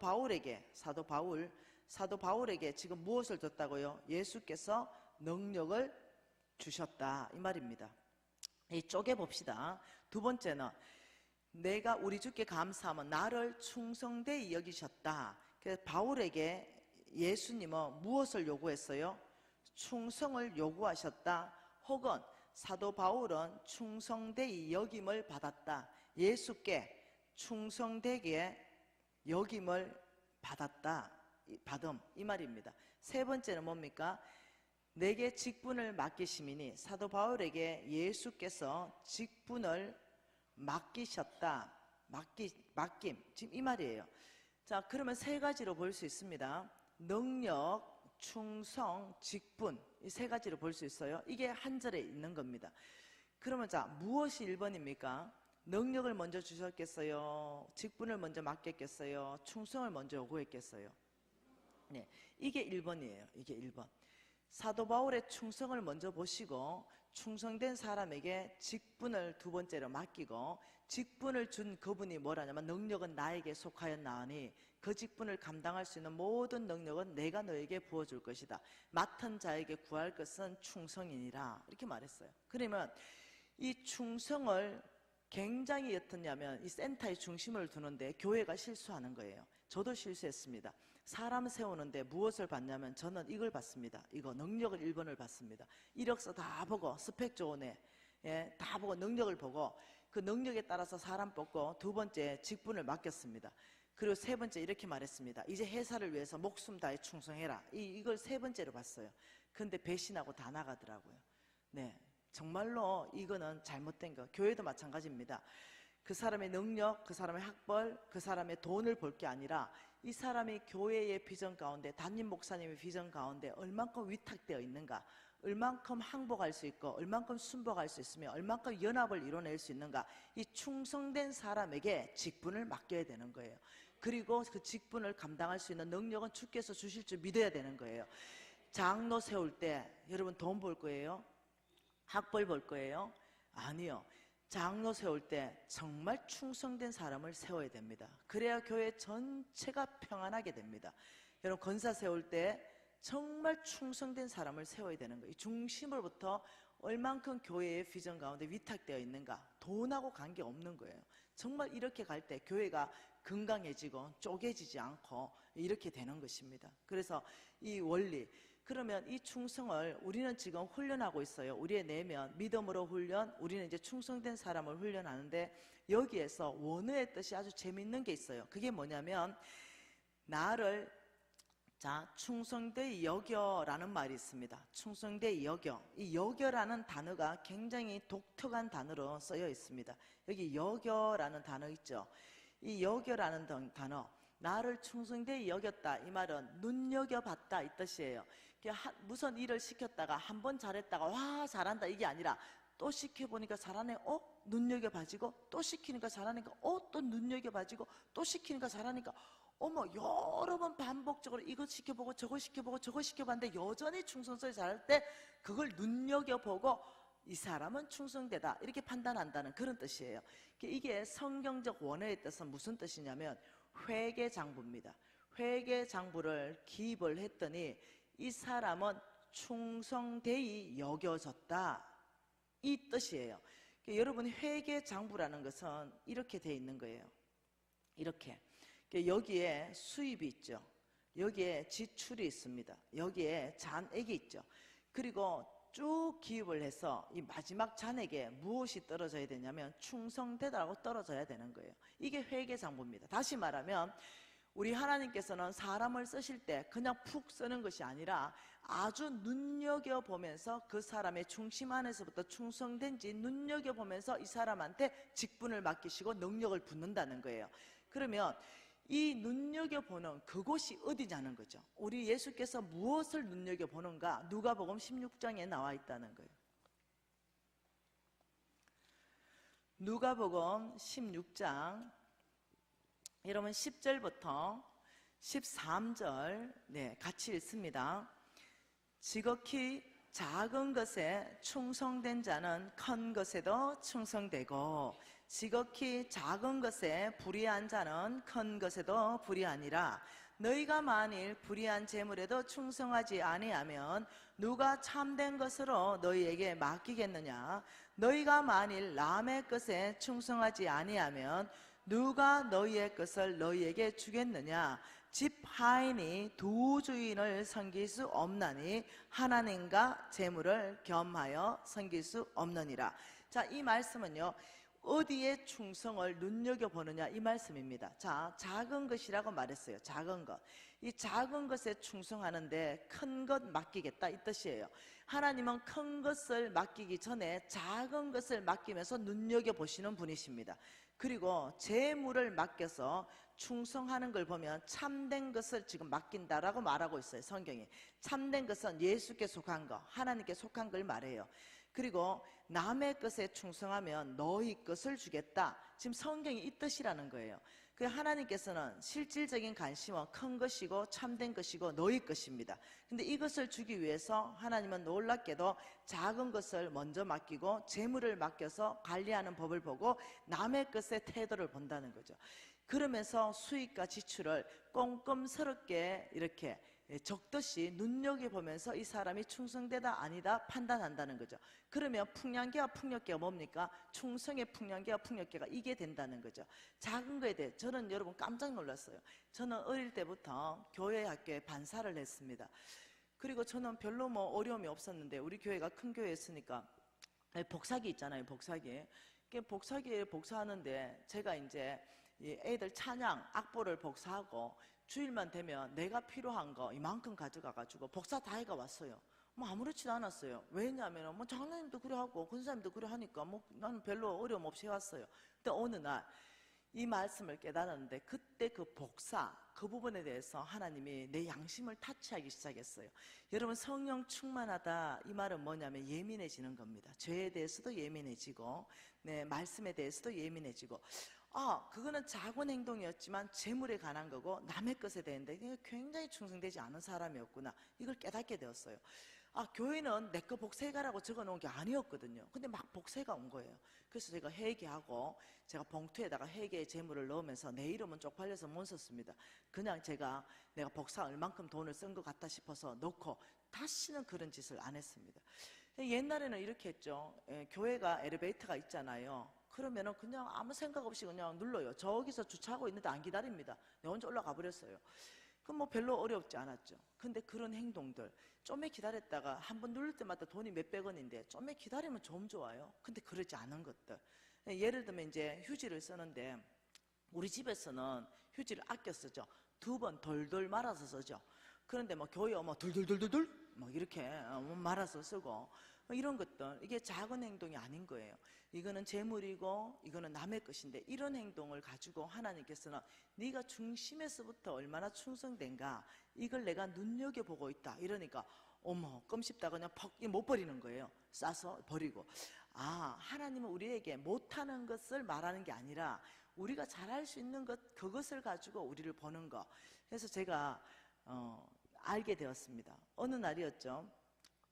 바울에게 지금 무엇을 줬다고요? 예수께서 능력을 주셨다, 이 말입니다. 이 쪼개봅시다. 두 번째는 내가 우리 주께 감사하면 나를 충성되이 여기셨다. 그래서 바울에게 예수님은 무엇을 요구했어요? 충성을 요구하셨다. 혹은 사도 바울은 충성되이 여김을 받았다. 예수께 충성되게 여김을 받았다. 받음, 이 말입니다. 세 번째는 뭡니까? 내게 직분을 맡기심이니. 사도 바울에게 예수께서 직분을 맡기셨다. 맡김, 지금 이 말이에요. 자, 그러면 세 가지로 볼 수 있습니다. 능력, 충성, 직분, 이 세 가지로 볼 수 있어요. 이게 한 절에 있는 겁니다. 그러면 자, 무엇이 1번입니까? 능력을 먼저 주셨겠어요? 직분을 먼저 맡겼겠어요? 충성을 먼저 요구했겠어요? 네, 이게 1번이에요. 이게 1번. 사도 바울의 충성을 먼저 보시고 충성된 사람에게 직분을 두 번째로 맡기고, 직분을 준 그분이 뭐라냐면 능력은 나에게 속하였나니 그 직분을 감당할 수 있는 모든 능력은 내가 너에게 부어줄 것이다. 맡은 자에게 구할 것은 충성이니라, 이렇게 말했어요. 그러면 이 충성을 굉장히 어떻냐면 이 센터에 중심을 두는데 교회가 실수하는 거예요. 저도 실수했습니다. 사람 세우는데 무엇을 받냐면 저는 이걸 받습니다. 이거 능력을 1번을 받습니다. 이력서 다 보고 스펙 좋은 애, 예, 다 보고 능력을 보고 그 능력에 따라서 사람 뽑고, 두 번째 직분을 맡겼습니다. 그리고 세 번째 이렇게 말했습니다. 이제 회사를 위해서 목숨 다해 충성해라. 이걸 세 번째로 봤어요. 근데 배신하고 다 나가더라고요. 네, 정말로 이거는 잘못된 거. 교회도 마찬가지입니다. 그 사람의 능력, 그 사람의 학벌, 그 사람의 돈을 볼 게 아니라 이 사람이 교회의 비전 가운데, 담임 목사님의 비전 가운데 얼만큼 위탁되어 있는가, 얼만큼 항복할 수 있고 얼만큼 순복할 수 있으며 얼만큼 연합을 이뤄낼 수 있는가, 이 충성된 사람에게 직분을 맡겨야 되는 거예요. 그리고 그 직분을 감당할 수 있는 능력은 주께서 주실 줄 믿어야 되는 거예요. 장로 세울 때 여러분 돈 벌 거예요? 학벌 벌 거예요? 아니요. 장로 세울 때 정말 충성된 사람을 세워야 됩니다. 그래야 교회 전체가 평안하게 됩니다. 여러분 권사 세울 때 정말 충성된 사람을 세워야 되는 거예요. 중심으로부터 얼만큼 교회의 비전 가운데 위탁되어 있는가, 돈하고 관계없는 거예요. 정말 이렇게 갈 때 교회가 건강해지고 쪼개지지 않고 이렇게 되는 것입니다. 그래서 이 원리, 그러면 이 충성을 우리는 지금 훈련하고 있어요. 우리의 내면 믿음으로 훈련, 우리는 이제 충성된 사람을 훈련하는데, 여기에서 원어의 뜻이 아주 재밌는 게 있어요. 그게 뭐냐면 나를, 자, 충성되이 여겨라는 말이 있습니다. 충성되이 여겨. 이 여겨라는 단어가 굉장히 독특한 단어로 쓰여 있습니다. 여기 여겨라는 단어 있죠. 이 여겨라는 단어, 나를 충성되이 여겼다. 이 말은 눈여겨봤다 이 뜻이에요. 무슨 일을 시켰다가 한 번 잘했다가 와 잘한다 이게 아니라 또 시켜보니까 잘하네. 눈여겨봐지고 또 시키니까 잘하니까 또 눈여겨봐지고 또 시키니까 잘하니까 어머 여러 번 반복적으로 이거 시켜보고 저거 시켜보고 저거 시켜봤는데 여전히 충성스레 잘할 때 그걸 눈여겨보고 이 사람은 충성되다 이렇게 판단한다는 그런 뜻이에요. 이게 성경적 원어의 뜻은 무슨 뜻이냐면 회계장부입니다. 회계장부를 기입을 했더니 이 사람은 충성되이 여겨졌다 이 뜻이에요. 여러분 회계장부라는 것은 이렇게 돼 있는 거예요. 이렇게 여기에 수입이 있죠. 여기에 지출이 있습니다. 여기에 잔액이 있죠. 그리고 쭉 기입을 해서 이 마지막 잔액에 무엇이 떨어져야 되냐면 충성되다라고 떨어져야 되는 거예요. 이게 회계장부입니다. 다시 말하면 우리 하나님께서는 사람을 쓰실 때 그냥 푹 쓰는 것이 아니라 아주 눈여겨보면서 그 사람의 중심 안에서부터 충성된지 눈여겨보면서 이 사람한테 직분을 맡기시고 능력을 붓는다는 거예요. 그러면 이 눈여겨보는 그곳이 어디냐는 거죠. 우리 예수께서 무엇을 눈여겨보는가? 누가복음 16장에 나와 있다는 거예요. 누가복음 16장 여러분 10절부터 13절 같이 읽습니다. 지극히 작은 것에 충성된 자는 큰 것에도 충성되고 지극히 작은 것에 불의한 자는 큰 것에도 불의하니라. 너희가 만일 불의한 재물에도 충성하지 아니하면 누가 참된 것으로 너희에게 맡기겠느냐? 너희가 만일 남의 것에 충성하지 아니하면 누가 너희의 것을 너희에게 주겠느냐? 집 하인이 두 주인을 섬길 수 없나니 하나님과 재물을 겸하여 섬길 수 없느니라. 자, 이 말씀은요 어디에 충성을 눈여겨보느냐 이 말씀입니다. 자, 작은 것이라고 말했어요. 작은 것. 이 작은 것에 충성하는데 큰 것 맡기겠다 이 뜻이에요. 하나님은 큰 것을 맡기기 전에 작은 것을 맡기면서 눈여겨보시는 분이십니다. 그리고 재물을 맡겨서 충성하는 걸 보면 참된 것을 지금 맡긴다라고 말하고 있어요. 성경이. 참된 것은 예수께 속한 거, 하나님께 속한 걸 말해요. 그리고 남의 것에 충성하면 너희 것을 주겠다. 지금 성경이 이 뜻이라는 거예요. 그 하나님께서는 실질적인 관심은 큰 것이고 참된 것이고 너희 것입니다. 근데 이것을 주기 위해서 하나님은 놀랍게도 작은 것을 먼저 맡기고 재물을 맡겨서 관리하는 법을 보고 남의 것의 태도를 본다는 거죠. 그러면서 수익과 지출을 꼼꼼스럽게 이렇게 적듯이 눈여겨보면서 이 사람이 충성되다 아니다 판단한다는 거죠. 그러면 풍량계와 풍력계가 뭡니까? 충성의 풍량계와 풍력계가 이게 된다는 거죠. 작은 거에 대해 저는 여러분 깜짝 놀랐어요. 저는 어릴 때부터 교회 학교에 반사를 했습니다. 그리고 저는 별로 어려움이 없었는데 우리 교회가 큰 교회였으니까 복사기 있잖아요. 복사기. 복사기에 복사하는데 제가 이제 애들 찬양 악보를 복사하고 주일만 되면 내가 필요한 거 이만큼 가져가가지고 복사 다 해가 왔어요. 아무렇지도 않았어요. 왜냐하면 장로님도 그래 하고 권사님도 그래 하니까 나는 별로 어려움 없이 해왔어요. 근데 어느 날 이 말씀을 깨달았는데 그때 그 복사 그 부분에 대해서 하나님이 내 양심을 타치하기 시작했어요. 여러분 성령 충만하다 이 말은 뭐냐면 예민해지는 겁니다. 죄에 대해서도 예민해지고 말씀에 대해서도 예민해지고 그거는 작은 행동이었지만 재물에 관한 거고 남의 것에 대한데 굉장히 충성되지 않은 사람이었구나 이걸 깨닫게 되었어요. 교회는 내 거 복세가라고 적어놓은 게 아니었거든요. 근데 막 복세가 온 거예요. 그래서 제가 회개하고 제가 봉투에다가 회개의 재물을 넣으면서 내 이름은 쪽팔려서 못 썼습니다. 그냥 내가 복사 얼만큼 돈을 쓴 것 같다 싶어서 넣고 다시는 그런 짓을 안 했습니다. 옛날에는 이렇게 했죠. 교회가 엘리베이터가 있잖아요. 그러면은 그냥 아무 생각 없이 그냥 눌러요. 저기서 주차하고 있는데 안 기다립니다. 내가 혼자 올라가 버렸어요. 그럼 별로 어렵지 않았죠. 근데 그런 행동들 좀에 기다렸다가 한 번 누를 때마다 돈이 몇백 원인데 좀에 기다리면 좀 좋아요. 근데 그러지 않은 것들. 예를 들면 이제 휴지를 쓰는데 우리 집에서는 휴지를 아껴 쓰죠. 2번 돌돌 말아서 쓰죠. 그런데 교회 오면 돌돌돌돌돌 뭐 이렇게 말아서 쓰고 이런 것들, 이게 작은 행동이 아닌 거예요. 이거는 재물이고 이거는 남의 것인데, 이런 행동을 가지고 하나님께서는 네가 중심에서부터 얼마나 충성된가, 이걸 내가 눈여겨보고 있다 이러니까 어머, 껌 씹다가 그냥 퍽 못 버리는 거예요. 싸서 버리고. 아, 하나님은 우리에게 못하는 것을 말하는 게 아니라 우리가 잘할 수 있는 것, 그것을 가지고 우리를 보는 거. 그래서 제가 알게 되었습니다. 어느 날이었죠.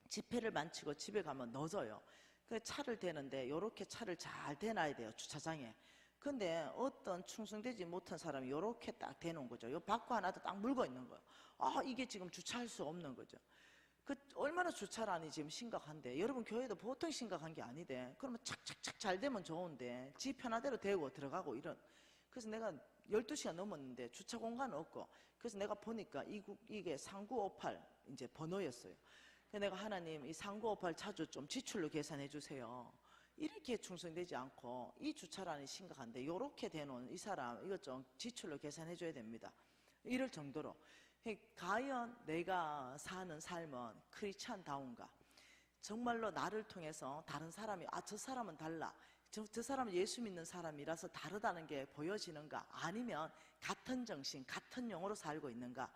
집회를 마치고 집에 가면 늦어요. 그 차를 대는데 이렇게 차를 잘 대놔야 돼요, 주차장에. 근데 어떤 충성되지 못한 사람이 이렇게 딱 대놓은 거죠. 요 바퀴 하나도 딱 물고 있는 거예요. 아, 이게 지금 주차할 수 없는 거죠. 그 얼마나 주차란이 지금 심각한데, 여러분 교회도 보통 심각한 게 아니대. 그러면 착착착 잘 되면 좋은데 지 편하대로 대고 들어가고 이런. 그래서 내가 12시간 넘었는데 주차 공간 없고, 그래서 내가 보니까 이게 3958 이제 번호였어요. 그래서 내가 하나님, 이 3958 차주 좀 지출로 계산해 주세요. 이렇게 충성되지 않고 이 주차란이 심각한데 요렇게 대놓은 이 사람, 이것 좀 지출로 계산해 줘야 됩니다. 이럴 정도로. 과연 내가 사는 삶은 크리스찬다운가? 정말로 나를 통해서 다른 사람이, 아, 저 사람은 달라, 저 사람은 예수 믿는 사람이라서 다르다는 게 보여지는가? 아니면 같은 정신, 같은 영으로 살고 있는가?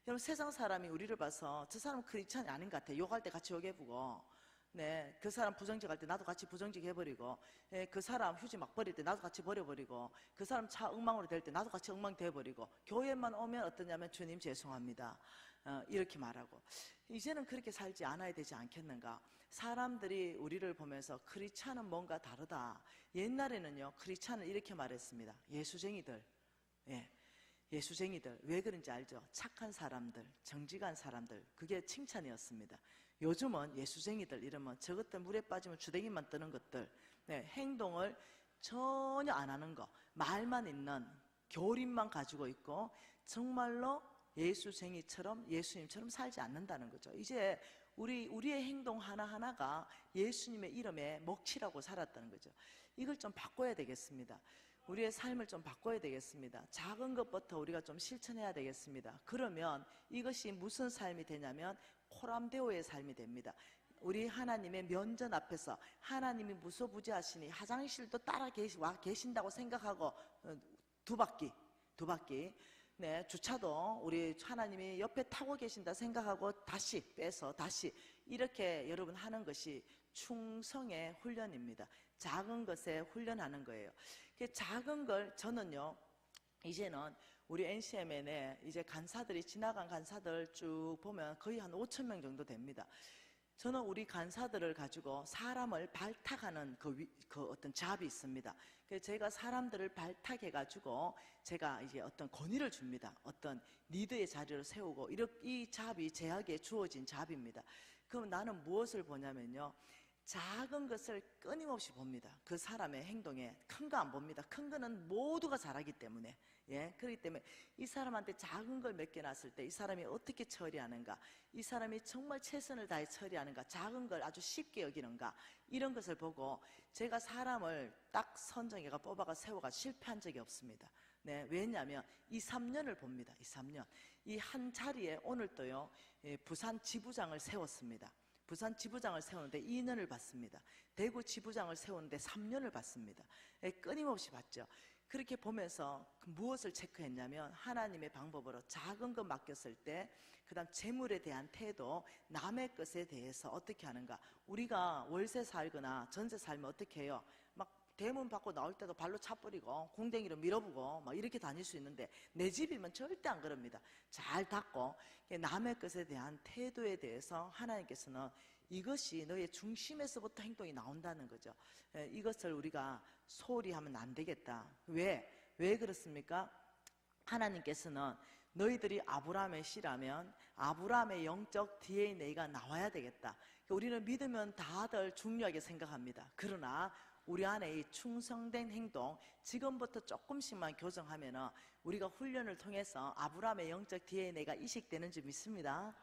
여러분, 세상 사람이 우리를 봐서 저 사람은 크리스찬이 아닌 것 같아. 욕할 때 같이 욕해보고, 네, 그 사람 부정직 할 때 나도 같이 부정직 해버리고, 네, 그 사람 휴지 막 버릴 때 나도 같이 버려버리고, 그 사람 차 엉망으로 될 때 나도 같이 엉망 돼버리고, 교회만 오면 어떠냐면 주님 죄송합니다, 이렇게 말하고. 이제는 그렇게 살지 않아야 되지 않겠는가? 사람들이 우리를 보면서 크리스찬은 뭔가 다르다. 옛날에는요, 크리스찬은 이렇게 말했습니다. 예수쟁이들. 예, 예수쟁이들. 왜 그런지 알죠? 착한 사람들, 정직한 사람들. 그게 칭찬이었습니다. 요즘은 예수쟁이들 이러면 저것들 물에 빠지면 주댕이만 뜨는 것들, 네, 행동을 전혀 안 하는 거, 말만 있는 교리만 가지고 있고 정말로 예수쟁이처럼, 예수님처럼 살지 않는다는 거죠. 이제 우리의 행동 하나하나가 예수님의 이름에 먹칠하고 살았다는 거죠. 이걸 좀 바꿔야 되겠습니다. 우리의 삶을 좀 바꿔야 되겠습니다. 작은 것부터 우리가 좀 실천해야 되겠습니다. 그러면 이것이 무슨 삶이 되냐면 코람데오의 삶이 됩니다. 우리 하나님의 면전 앞에서 하나님이 무소부지하시니 화장실도 따라 와 계신다고 생각하고 두 바퀴, 네, 주차도 우리 하나님이 옆에 타고 계신다 생각하고 다시 빼서 다시 이렇게 여러분 하는 것이 충성의 훈련입니다. 작은 것에 훈련하는 거예요. 작은 걸 저는요, 이제는 우리 NCMN에 이제 간사들이, 지나간 간사들 쭉 보면 거의 한 5천 명 정도 됩니다. 저는 우리 간사들을 가지고 사람을 발탁하는 그 어떤 잡이 있습니다. 그래서 제가 사람들을 발탁해가지고 제가 이제 어떤 권위를 줍니다. 어떤 리더의 자리를 세우고, 이 잡이 제에게 주어진 잡입니다. 그럼 나는 무엇을 보냐면요, 작은 것을 끊임없이 봅니다. 그 사람의 행동에. 큰 거 안 봅니다. 큰 거는 모두가 잘하기 때문에. 예, 그렇기 때문에 이 사람한테 작은 걸 맡겨놨을 때 이 사람이 어떻게 처리하는가, 이 사람이 정말 최선을 다해 처리하는가, 작은 걸 아주 쉽게 여기는가, 이런 것을 보고 제가 사람을 딱 선정해가 뽑아가 세워가 실패한 적이 없습니다. 네, 왜냐하면 2, 3년을 봅니다. 2, 3년. 이 한 자리에 오늘도요, 부산 지부장을 세웠습니다. 부산 지부장을 세우는데 2년을 받습니다. 대구 지부장을 세우는데 3년을 받습니다. 끊임없이 받죠. 그렇게 보면서 무엇을 체크했냐면 하나님의 방법으로 작은 것 맡겼을 때, 그 다음 재물에 대한 태도, 남의 것에 대해서 어떻게 하는가. 우리가 월세 살거나 전세 살면 어떻게 해요? 막 대문 밖으로 나올 때도 발로 차버리고 공댕이로 밀어보고 막 이렇게 다닐 수 있는데, 내 집이면 절대 안 그럽니다. 잘 닫고 남의 것에 대한 태도에 대해서 하나님께서는 이것이 너의 중심에서부터 행동이 나온다는 거죠. 이것을 우리가 소홀히 하면 안 되겠다. 왜 그렇습니까? 하나님께서는 너희들이 아브라함의 씨라면 아브라함의 영적 DNA가 나와야 되겠다. 우리는 믿으면 다들 중요하게 생각합니다. 그러나 우리 안에 이 충성된 행동, 지금부터 조금씩만 교정하면은 우리가 훈련을 통해서 아브라함의 영적 DNA가 이식되는 줄 믿습니다.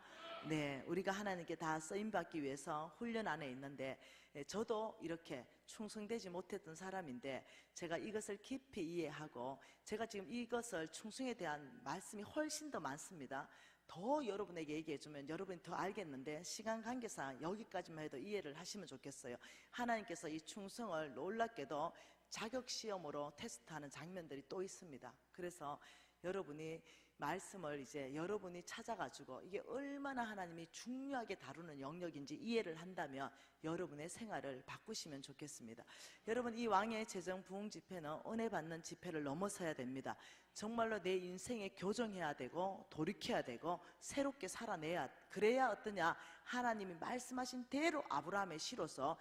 네, 우리가 하나님께 다 쓰임받기 위해서 훈련 안에 있는데, 저도 이렇게 충성되지 못했던 사람인데 제가 이것을 깊이 이해하고, 제가 지금 이것을 충성에 대한 말씀이 훨씬 더 많습니다. 더 여러분에게 얘기해주면 여러분이 더 알겠는데 시간 관계상 여기까지만 해도 이해를 하시면 좋겠어요. 하나님께서 이 충성을 놀랍게도 자격시험으로 테스트하는 장면들이 또 있습니다. 그래서 여러분이 말씀을 이제 여러분이 찾아가지고 이게 얼마나 하나님이 중요하게 다루는 영역인지 이해를 한다면 여러분의 생활을 바꾸시면 좋겠습니다. 여러분, 이 왕의 재정 부흥 집회는 은혜 받는 집회를 넘어서야 됩니다. 정말로 내 인생에 교정해야 되고 돌이켜야 되고 새롭게 살아내야, 그래야 어떠냐, 하나님이 말씀하신 대로 아브라함의 씨로서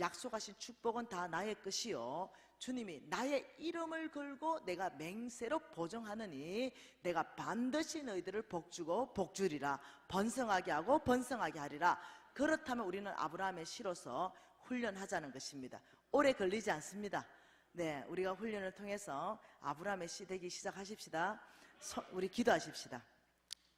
약속하신 축복은 다 나의 것이요, 주님이 나의 이름을 걸고 내가 맹세로 보증하느니 내가 반드시 너희들을 복주고 복주리라, 번성하게 하고 번성하게 하리라. 그렇다면 우리는 아브라함의 씨로서 훈련하자는 것입니다. 오래 걸리지 않습니다. 네, 우리가 훈련을 통해서 아브라함의 씨 되기 시작하십시다. 우리 기도하십시다.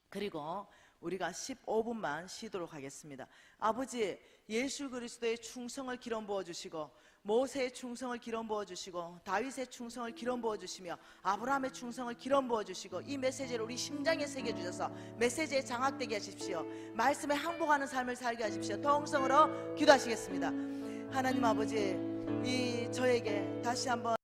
그리고 우리가 15분만 쉬도록 하겠습니다. 아버지, 예수 그리스도의 충성을 기름 부어주시고 모세의 충성을 기름 부어주시고 다윗의 충성을 기름 부어주시며 아브라함의 충성을 기름 부어주시고 이 메시지를 우리 심장에 새겨주셔서 메시지에 장악되게 하십시오. 말씀에 항복하는 삶을 살게 하십시오. 통성으로 기도하시겠습니다. 하나님 아버지, 이 저에게 다시 한번